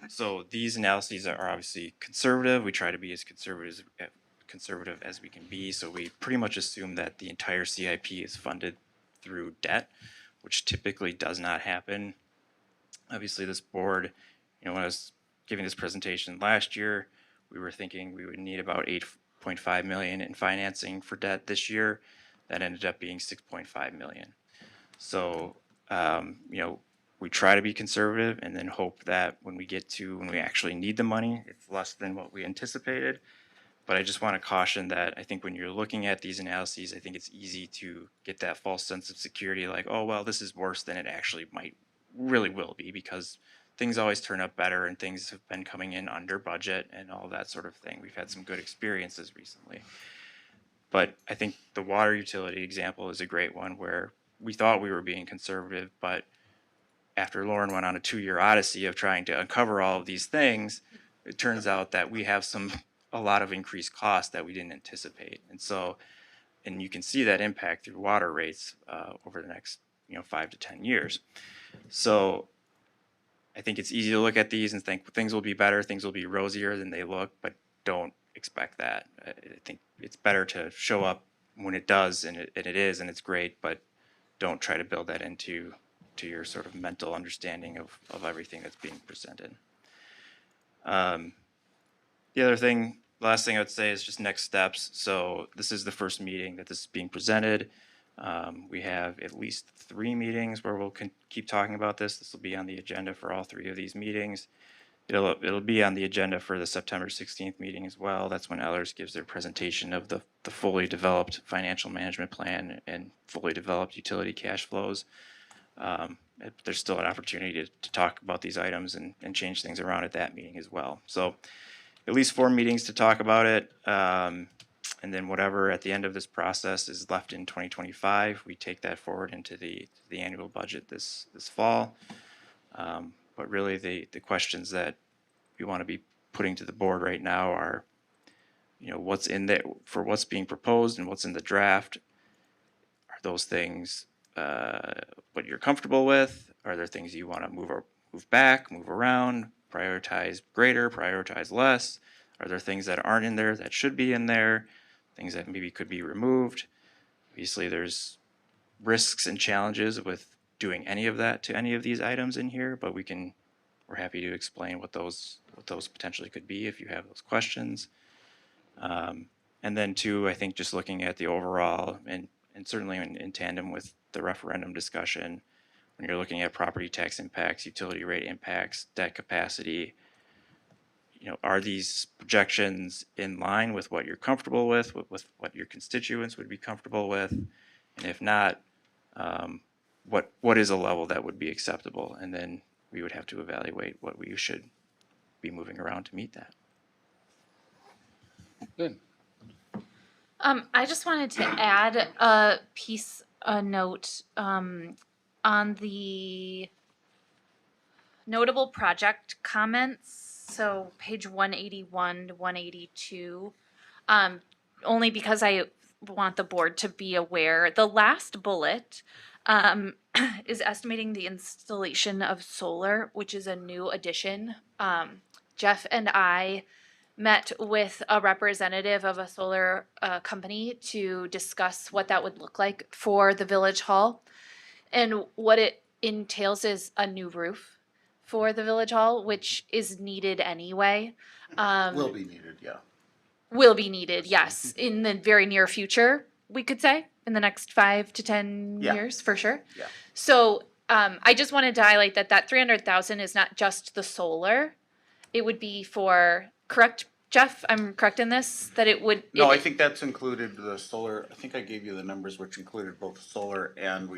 so these analyses are obviously conservative. We try to be as conservative as we can be. So we pretty much assume that the entire CIP is funded through debt, which typically does not happen. Obviously, this board, when I was giving this presentation last year, we were thinking we would need about $8.5 million in financing for debt this year. That ended up being $6.5 million. So, we try to be conservative and then hope that when we actually need the money, it's less than what we anticipated. But I just want to caution that I think when you're looking at these analyses, I think it's easy to get that false sense of security, like, oh, well, this is worse than it actually really will be, because things always turn up better and things have been coming in under budget and all that sort of thing. We've had some good experiences recently. But I think the water utility example is a great one where we thought we were being conservative, but after Lauren went on a 2-year odyssey of trying to uncover all of these things, it turns out that we have a lot of increased costs that we didn't anticipate. And you can see that impact through water rates over the next 5 to 10 years. So I think it's easy to look at these and think things will be better, things will be rosier than they look, but don't expect that. I think it's better to show up when it does, and it is, and it's great, but don't try to build that into your sort of mental understanding of everything that's being presented. The last thing I would say is just next steps. So this is the first meeting that this is being presented. We have at least 3 meetings where we'll keep talking about this. This will be on the agenda for all 3 of these meetings. It'll be on the agenda for the September 16th meeting as well. That's when Ellers gives their presentation of the fully developed financial management plan and fully developed utility cash flows. There's still an opportunity to talk about these items and change things around at that meeting as well. So at least 4 meetings to talk about it. And then whatever at the end of this process is left in 2025, we take that forward into the annual budget this fall. But really the questions that we want to be putting to the board right now are, what's in there for what's being proposed and what's in the draft. Are those things what you're comfortable with? Are there things you want to move back, move around, prioritize greater, prioritize less? Are there things that aren't in there that should be in there? Things that maybe could be removed? Obviously, there's risks and challenges with doing any of that to any of these items in here, but we're happy to explain what those potentially could be if you have those questions. And then two, I think just looking at the overall and certainly in tandem with the referendum discussion, when you're looking at property tax impacts, utility rate impacts, debt capacity, are these projections in line with what you're comfortable with what your constituents would be comfortable with? And if not, what is a level that would be acceptable? And then we would have to evaluate what we should be moving around to meet that. Good. I just wanted to add a note on the notable project comments. So page 181 to 182, only because I want the board to be aware. The last bullet is estimating the installation of solar, which is a new addition. Jeff and I met with a representative of a solar company to discuss what that would look like for the village hall. And what it entails is a new roof for the village hall, which is needed anyway. Will be needed, yeah. Will be needed, yes, in the very near future, we could say, in the next 5 to 10 years, for sure. Yeah. So I just wanted to highlight that 300,000 is not just the solar. It would be for, correct, Jeff? I'm correct in this, that it would. No, I think that's included the solar. I think I gave you the numbers, which included both solar and we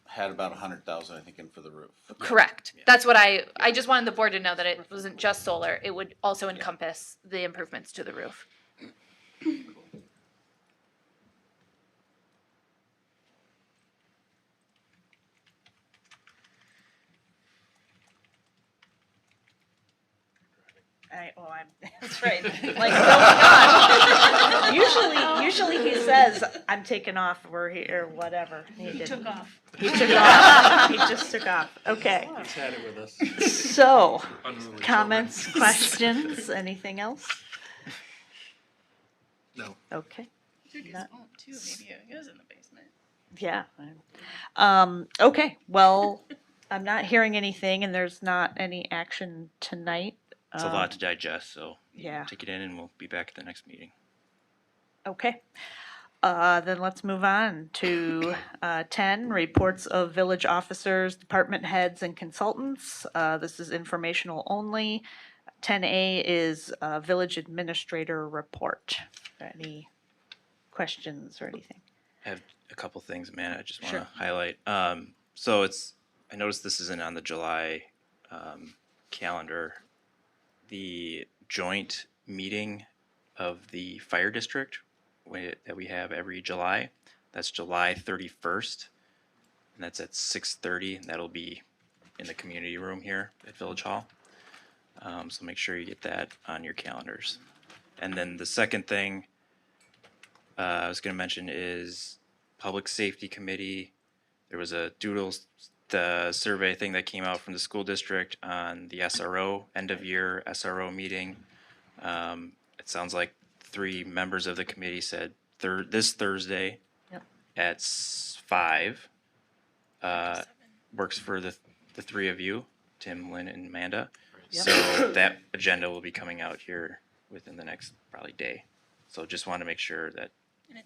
had about 100,000, I think, in for the roof. Correct. Yeah. That's what I just wanted the board to know, that it wasn't just solar. It would also encompass the improvements to the roof. That's right. Like, oh my gosh. Usually he says, I'm taking off, we're here, or whatever. He took off. He took off. He just took off. Okay. He's had it with us. So, comments, questions, anything else? No. Okay. Took his phone too. Maybe he was in the basement. Yeah. Okay, well, I'm not hearing anything and there's not any action tonight. It's a lot to digest, so yeah. Take it in and we'll be back at the next meeting. Okay. Then let's move on to 10, reports of village officers, department heads, and consultants. This is informational only. 10A is village administrator report. Any questions or anything? I have a couple things, man, I just want to Sure. highlight. So I noticed this isn't on the July calendar. The joint meeting of the fire district that we have every July, that's July 31st, and that's at 6:30, and that'll be in the community room here at Village Hall. So make sure you get that on your calendars. And then the second thing I was going to mention is Public Safety Committee. There was a doodles the survey thing that came out from the school district on the SRO, end of year SRO meeting. It sounds like 3 members of the committee said this Thursday Yep. at 5 works for the 3 of you, Tim, Lynn, and Amanda. Yep. So that agenda will be coming out here within the next probably day. So just want to make sure that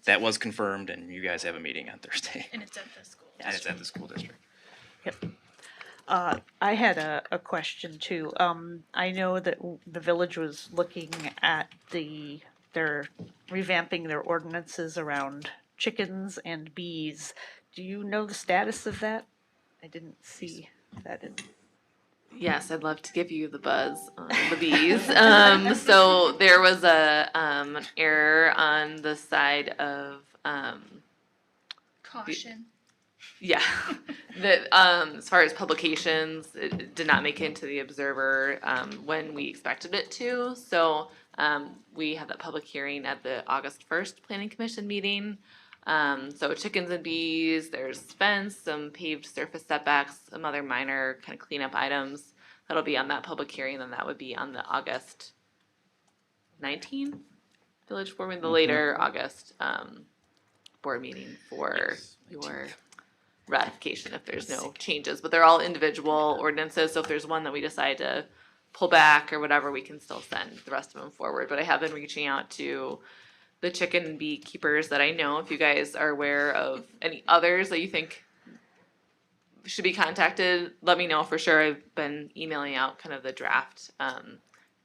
that was confirmed and you guys have a meeting on Thursday. And it's at the school. And it's at the school district. Yep. I had a question too. I know that the village was looking at they're revamping their ordinances around chickens and bees. Do you know the status of that? I didn't see that in. Yes, I'd love to give you the buzz on the bees. So there was an error on the side of Caution. yeah, that as far as publications, it did not make it into the Observer when we expected it to. So we had that public hearing at the August 1st Planning Commission meeting. So chickens and bees, there's fence, some paved surface setbacks, some other minor kind of cleanup items. That'll be on that public hearing, and that would be on the August 19th village board meeting, the later August board meeting for your ratification if there's no changes. But they're all individual ordinances, so if there's one that we decide to pull back or whatever, we can still send the rest of them forward. But I have been reaching out to the chicken and bee keepers that I know. If you guys are aware of any others that you think should be contacted, let me know for sure. I've been emailing out kind of the draft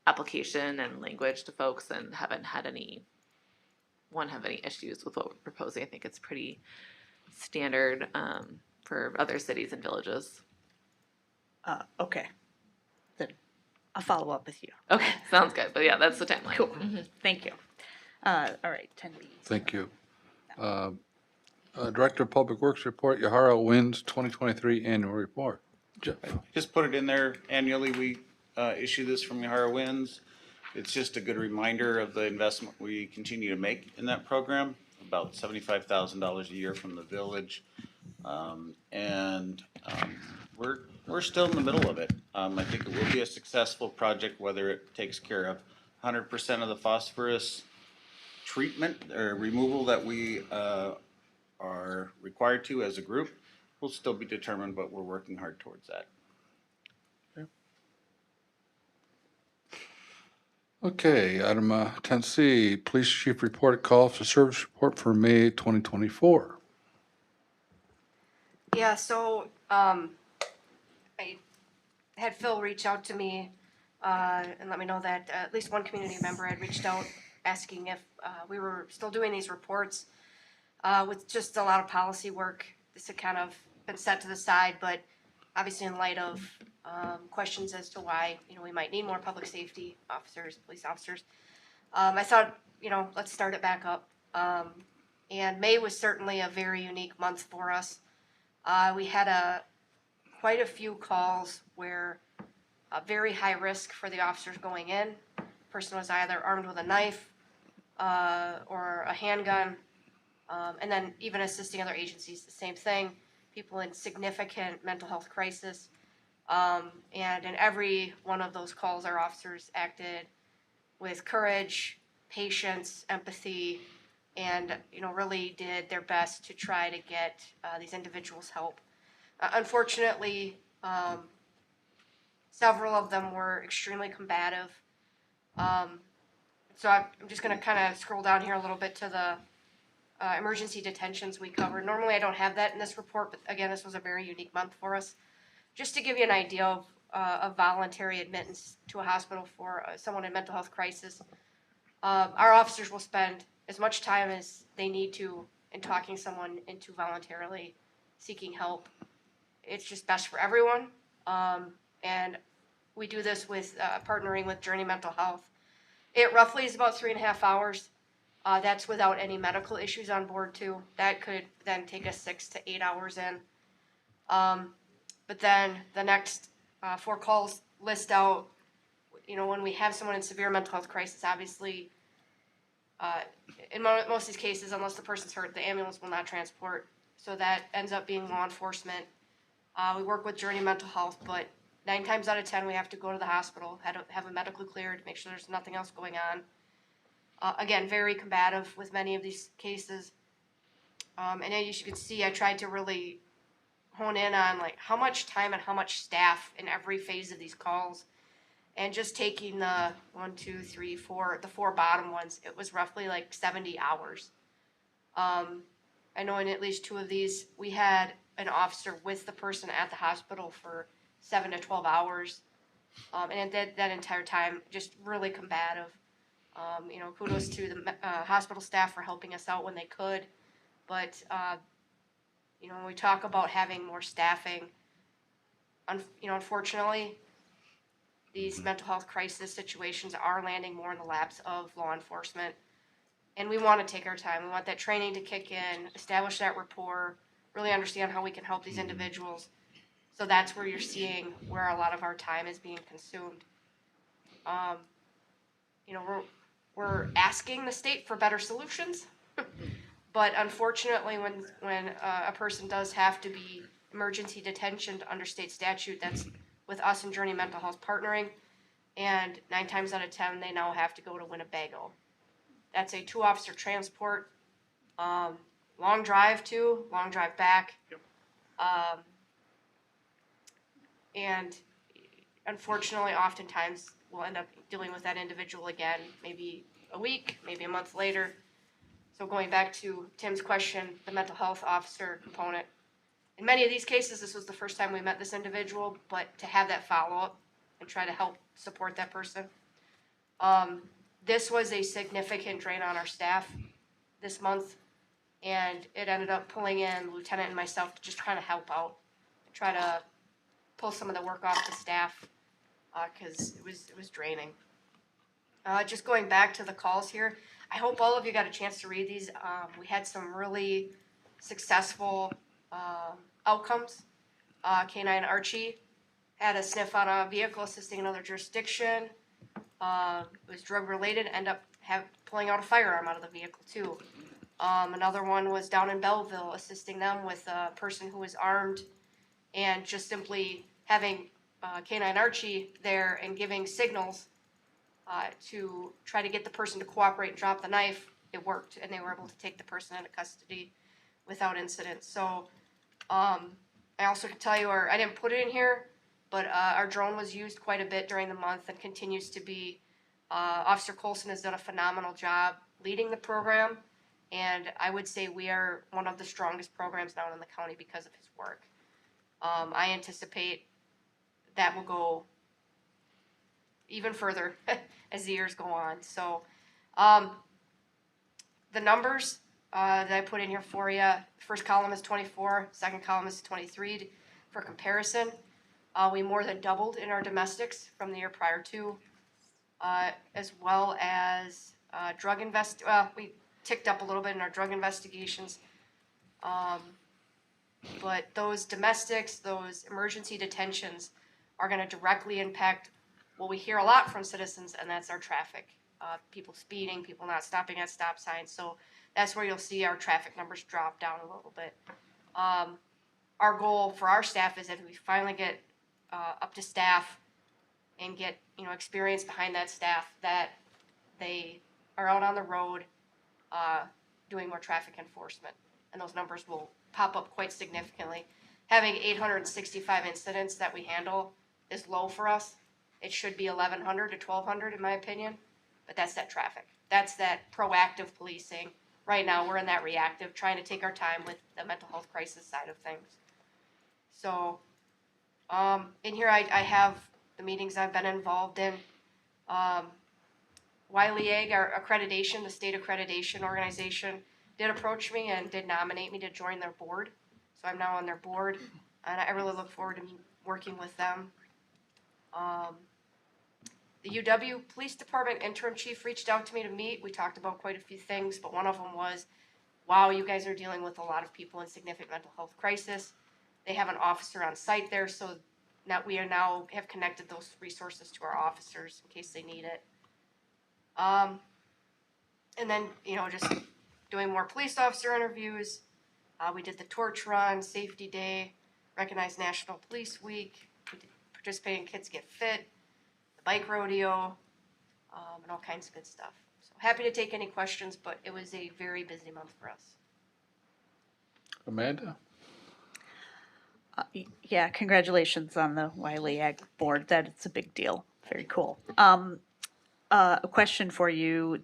application and language to folks and haven't had one have any issues with what we're proposing. I think it's pretty standard for other cities and villages. Okay. Then I'll follow up with you. Okay, sounds good. But yeah, that's the timeline. Cool. Thank you. All right, 10B. Thank you. Director of Public Works report, Yahara Winds 2023 annual report. Jeff. Just put it in there annually. We issue this from Yahara Winds. It's just a good reminder of the investment we continue to make in that program, about $75,000 a year from the village. We're still in the middle of it. I think it will be a successful project, whether it takes care of 100% of the phosphorus treatment or removal that we are required to as a group will still be determined, but we're working hard towards that. Okay, item 10C, Police Chief Report, Call for Service Report for May 2024. Yeah, so I had Phil reach out to me and let me know that at least one community member had reached out asking if we were still doing these reports. With just a lot of policy work, this had kind of been set to the side, but obviously in light of questions as to why, we might need more public safety officers, police officers, I thought, let's start it back up. And May was certainly a very unique month for us. We had quite a few calls where very high risk for the officers going in. Person was either armed with a knife or a handgun, and then even assisting other agencies, the same thing. People in significant mental health crisis. And in every one of those calls, our officers acted with courage, patience, empathy, and really did their best to try to get these individuals help. Unfortunately, several of them were extremely combative. So I'm just going to kind of scroll down here a little bit to the emergency detentions we covered. Normally I don't have that in this report, but again, this was a very unique month for us. Just to give you an idea of voluntary admittance to a hospital for someone in mental health crisis, our officers will spend as much time as they need to in talking someone into voluntarily seeking help. It's just best for everyone. And we do this with partnering with Journey Mental Health. It roughly is about 3.5 hours. That's without any medical issues on board too. That could then take us 6 to 8 hours in. But then the next 4 calls list out, when we have someone in severe mental health crisis, obviously, in most of these cases, unless the person's hurt, the ambulance will not transport. So that ends up being law enforcement We work with Journey Mental Health, but 9 times out of 10, we have to go to the hospital, have a medically cleared, make sure there's nothing else going on. Again, very combative with many of these cases. And as you can see, I tried to really hone in on like how much time and how much staff in every phase of these calls. And just taking the 1, 2, 3, 4, the 4 bottom ones, it was roughly like 70 hours. I know in at least 2 of these, we had an officer with the person at the hospital for 7 to 12 hours. And that entire time, just really combative. Kudos to the hospital staff for helping us out when they could. But, when we talk about having more staffing, unfortunately, these mental health crisis situations are landing more in the laps of law enforcement. And we want to take our time. We want that training to kick in, establish that rapport, really understand how we can help these individuals. So that's where you're seeing where a lot of our time is being consumed. We're asking the state for better solutions, but unfortunately, when a person does have to be emergency detentioned under state statute, that's with us and Journey Mental Health partnering, and 9 times out of 10, they now have to go to Winnebago. That's a 2-officer transport, long drive too, long drive back. And unfortunately, oftentimes, we'll end up dealing with that individual again, maybe a week, maybe a month later. So going back to Tim's question, the mental health officer component. In many of these cases, this was the first time we met this individual, but to have that follow-up and try to help support that person. This was a significant drain on our staff this month, and it ended up pulling in the lieutenant and myself to just try to help out, try to pull some of the work off the staff, because it was draining. Just going back to the calls here, I hope all of you got a chance to read these. We had some really successful outcomes. K9 Archie had a sniff on a vehicle assisting another jurisdiction. It was drug related, end up pulling out a firearm out of the vehicle too. Another one was down in Belleville, assisting them with a person who was armed, and just simply having K9 Archie there and giving signals to try to get the person to cooperate and drop the knife. It worked, and they were able to take the person into custody without incident. So I also can tell you, I didn't put it in here, but our drone was used quite a bit during the month and continues to be. Officer Colson has done a phenomenal job leading the program, and I would say we are one of the strongest programs now in the county because of his work. I anticipate that will go even further as the years go on. So the numbers that I put in here for you, first column is 24, second column is 23 for comparison. We more than doubled in our domestics from the year prior to, as well as we ticked up a little bit in our drug investigations. But those domestics, those emergency detentions are going to directly impact what we hear a lot from citizens, and that's our traffic. People speeding, people not stopping at stop signs. So that's where you'll see our traffic numbers drop down a little bit. Our goal for our staff is if we finally get up to staff and get experience behind that staff, that they are out on the road doing more traffic enforcement, and those numbers will pop up quite significantly. Having 865 incidents that we handle is low for us. It should be 1,100 to 1,200 in my opinion, but that's that traffic. That's that proactive policing. Right now we're in that reactive, trying to take our time with the mental health crisis side of things. So in here I have the meetings I've been involved in. Wiley Egg, our accreditation, the state accreditation organization, did approach me and did nominate me to join their board. So I'm now on their board, and I really look forward to working with them. The UW Police Department interim chief reached out to me to meet. We talked about quite a few things, but one of them was, wow, you guys are dealing with a lot of people in significant mental health crisis. They have an officer on site there, so we now have connected those resources to our officers in case they need it. And then, just doing more police officer interviews. We did the torch run, safety day. recognize National Police Week, we did participating Kids Get Fit, the bike rodeo, and all kinds of good stuff. So happy to take any questions, but it was a very busy month for us. Amanda? Yeah, congratulations on the Wiley Ag Board. That it's a big deal. Very cool. A question for you.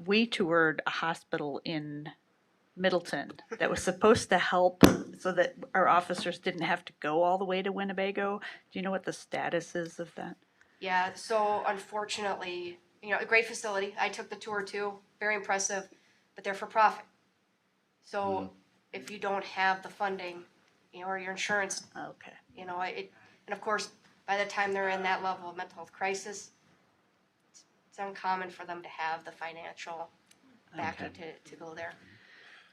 We toured a hospital in Middleton that was supposed to help so that our officers didn't have to go all the way to Winnebago. Do you know what the status is of that? Yeah, so unfortunately, a great facility. I took the tour too, very impressive, but they're for profit. So if you don't have the funding, or your insurance, okay, and of course, by the time they're in that level of mental health crisis, it's uncommon for them to have the financial backing to go there.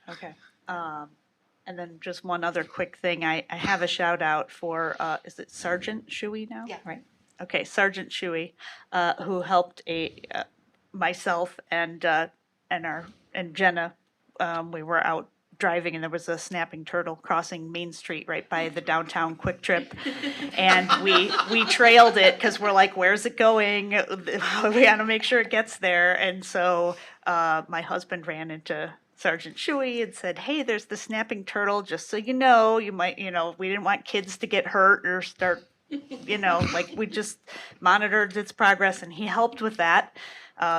Okay. And then just one other quick thing. I have a shout out for, is it Sergeant Shuey now? Yeah. Right. Okay, Sergeant Shuey, who helped myself and Jenna. We were out driving and there was a snapping turtle crossing Main Street right by the downtown Quick Trip. And we trailed it because we're like, where's it going? We got to make sure it gets there. And so my husband ran into Sergeant Shuey and said, hey, there's the snapping turtle, just so you know, we didn't want kids to get hurt or start, we just monitored its progress, and he helped with that.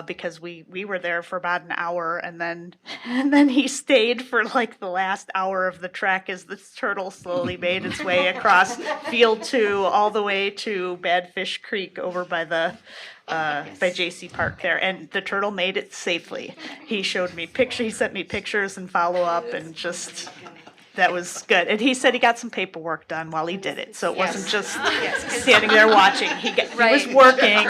Because we were there for about an hour, and then he stayed for like the last hour of the trek as the turtle slowly made its way across Field 2 all the way to Badfish Creek over by by J.C. Park there, and the turtle made it safely. He showed me pictures, he sent me pictures and follow up, and just. That was good. And he said he got some paperwork done while he did it. So it wasn't just standing there watching. He was working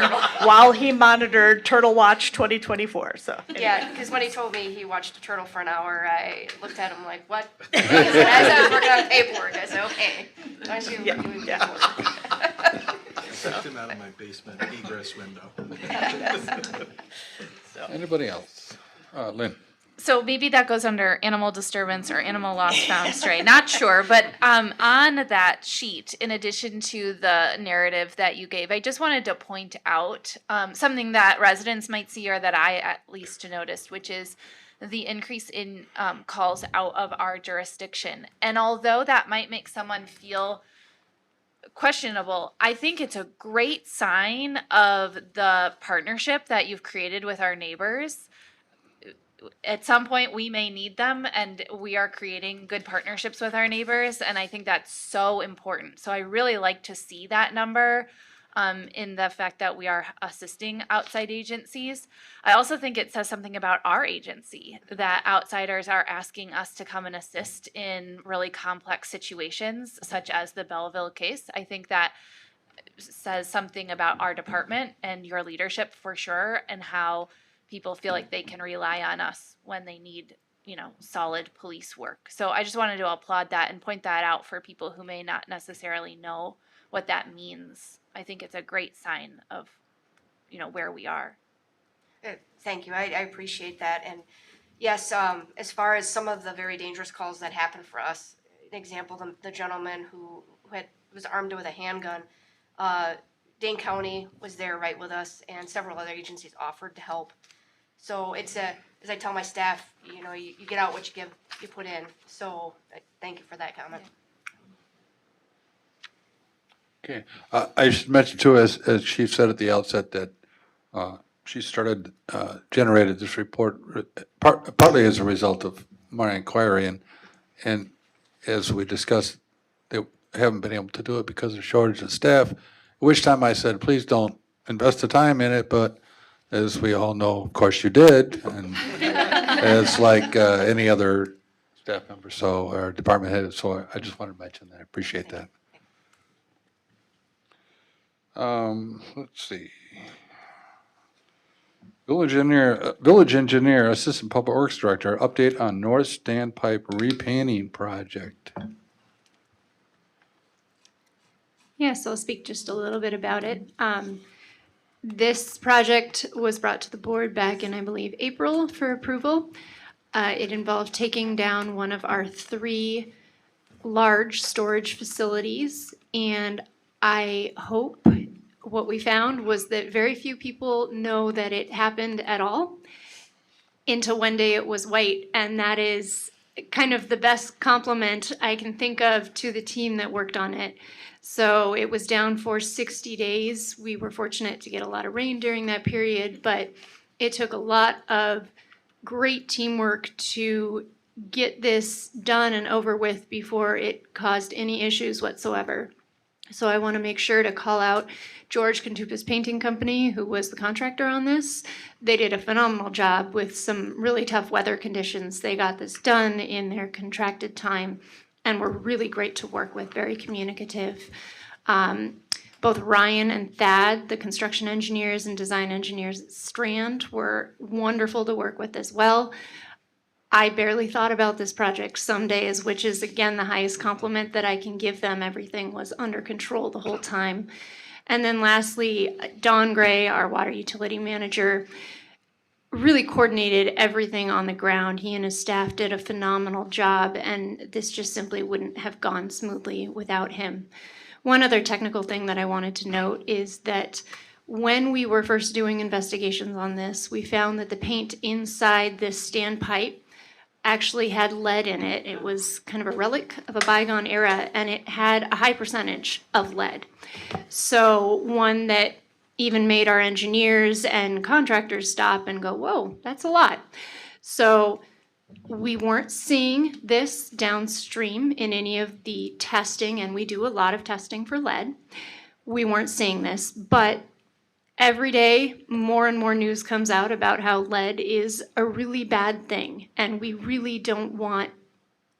while he monitored Turtle Watch 2024. So anyway. Yeah, because when he told me he watched a turtle for an hour, I looked at him like, what? As I was working on paperwork, I said, okay. I see what you're doing I stepped him out of my basement egress window. Anybody else? Lynn? So maybe that goes under animal disturbance or animal lost, found, stray. Not sure, but on that sheet, in addition to the narrative that you gave, I just wanted to point out something that residents might see, or that I at least noticed, which is the increase in calls out of our jurisdiction. And although that might make someone feel questionable, I think it's a great sign of the partnership that you've created with our neighbors. At some point we may need them, and we are creating good partnerships with our neighbors, and I think that's so important. So I really like to see that number in the fact that we are assisting outside agencies. I also think it says something about our agency, that outsiders are asking us to come and assist in really complex situations, such as the Belleville case. I think that says something about our department and your leadership for sure, and how people feel like they can rely on us when they need, solid police work. So I just wanted to applaud that and point that out for people who may not necessarily know what that means. I think it's a great sign of, where we are. Thank you. I appreciate that. And yes, as far as some of the very dangerous calls that happen for us, an example, the gentleman who was armed with a handgun, Dane County was there right with us, and several other agencies offered to help. So it's as I tell my staff, you get out what you put in. So thank you for that comment. Okay. I should mention too, as Chief said at the outset, that she generated this report partly as a result of my inquiry, and as we discussed, they haven't been able to do it because of shortage of staff, at which time I said, please don't invest the time in it, but as we all know, of course you did, and it's like any other staff member, or department head, so I just wanted to mention that. I appreciate that. Let's see. Village engineer, assistant public works director, update on North Standpipe repainting project. Yeah, so I'll speak just a little bit about it. This project was brought to the board back in, I believe, April for approval. It involved taking down one of our 3 large storage facilities, and I hope what we found was that very few people know that it happened at all until one day it was white, and that is kind of the best compliment I can think of to the team that worked on it. So it was down for 60 days. We were fortunate to get a lot of rain during that period, but it took a lot of great teamwork to get this done and over with before it caused any issues whatsoever. So I want to make sure to call out George Cantupa's Painting Company, who was the contractor on this. They did a phenomenal job with some really tough weather conditions. They got this done in their contracted time and were really great to work with, very communicative. Both Ryan and Thad, the construction engineers and design engineers at Strand, were wonderful to work with as well. I barely thought about this project some days, which is again the highest compliment that I can give them. Everything was under control the whole time. And then lastly, Don Gray, our water utility manager, really coordinated everything on the ground. He and his staff did a phenomenal job, and this just simply wouldn't have gone smoothly without him. One other technical thing that I wanted to note is that when we were first doing investigations on this, we found that the paint inside this standpipe actually had lead in it. It was kind of a relic of a bygone era, and it had a high percentage of lead. So one that even made our engineers and contractors stop and go, whoa, that's a lot. So we weren't seeing this downstream in any of the testing, and we do a lot of testing for lead. We weren't seeing this, but every day, more and more news comes out about how lead is a really bad thing, and we really don't want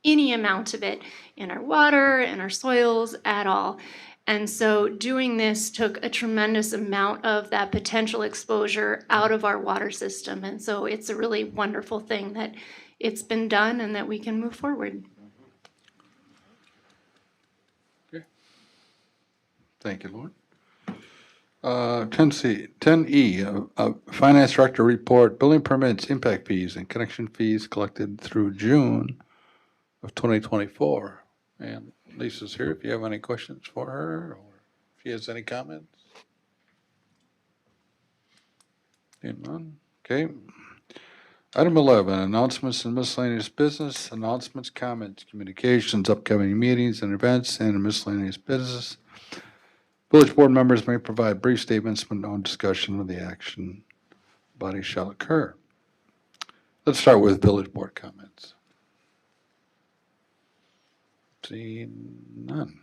any amount of it in our water, in our soils at all. And so doing this took a tremendous amount of that potential exposure out of our water system. And so it's a really wonderful thing that it's been done and that we can move forward. Okay. Thank you, Lauren. 10E, Finance Director Report, building permits, impact fees, and connection fees collected through June of 2024. And Lisa's here if you have any questions for her or if she has any comments. None? Okay. Item 11, announcements and miscellaneous business, announcements, comments, communications, upcoming meetings and events, and miscellaneous business. Village board members may provide brief statements when no discussion of the action body shall occur. Let's start with village board comments. Seeing none.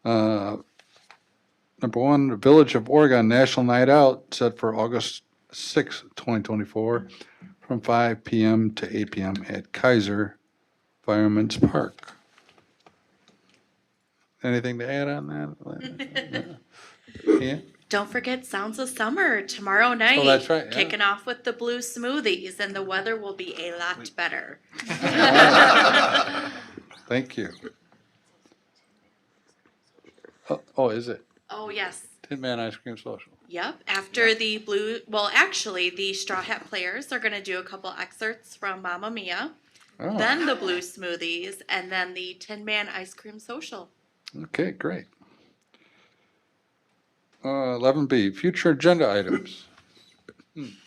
Number one, the Village of Oregon National Night Out set for August 6, 2024 from 5 p.m. to 8 p.m. at Kaiser Fireman's Park. Anything to add on that? Yeah. Don't forget Sounds of Summer tomorrow night. Oh, that's right. Yeah. Kicking off with the blue smoothies, and the weather will be a lot better. Thank you. Oh, is it? Oh, yes. Tin Man Ice Cream Social. Yep. After the blue, well, actually, the Straw Hat Players are going to do a couple excerpts from Mamma Mia, then the blue smoothies, and then the Tin Man Ice Cream Social. Okay, great. 11B, future agenda items.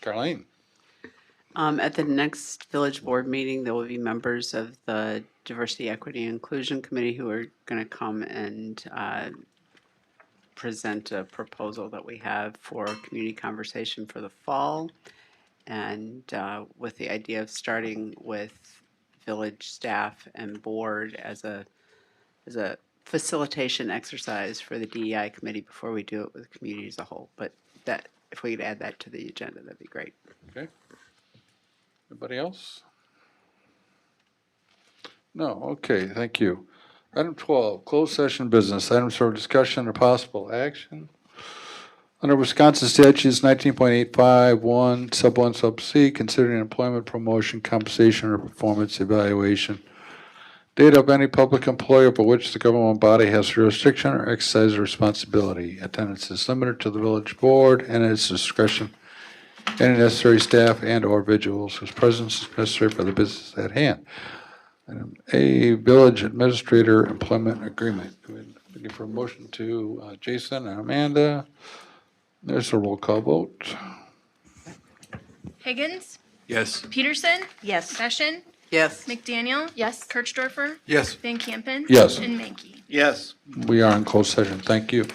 Carlene. At the next village board meeting, there will be members of the Diversity, Equity, and Inclusion Committee who are going to come and present a proposal that we have for community conversation for the fall. And with the idea of starting with village staff and board as a facilitation exercise for the DEI committee before we do it with the community as a whole. But that, if we could add that to the agenda, that'd be great. Okay. Anybody else? No, okay, thank you. Item 12, closed session business, items for discussion or possible action. Under Wisconsin statutes 19.851, sub 1, sub C, considering employment, promotion, compensation, or performance evaluation. Data of any public employee over which the government body has jurisdiction or exercise responsibility. Attendance is limited to the village board and at its discretion. Any necessary staff and or individuals whose presence is necessary for the business at hand. Item A, Village Administrator Employment Agreement. Looking for a motion to Jason and Amanda. There's a roll call vote. Higgins, Yes. Peterson, Yes. Session, Yes. McDaniel. Yes. Kirchdorfer. Yes. Van Campen. Yes. And Mankey. Yes. We are in closed session. Thank you.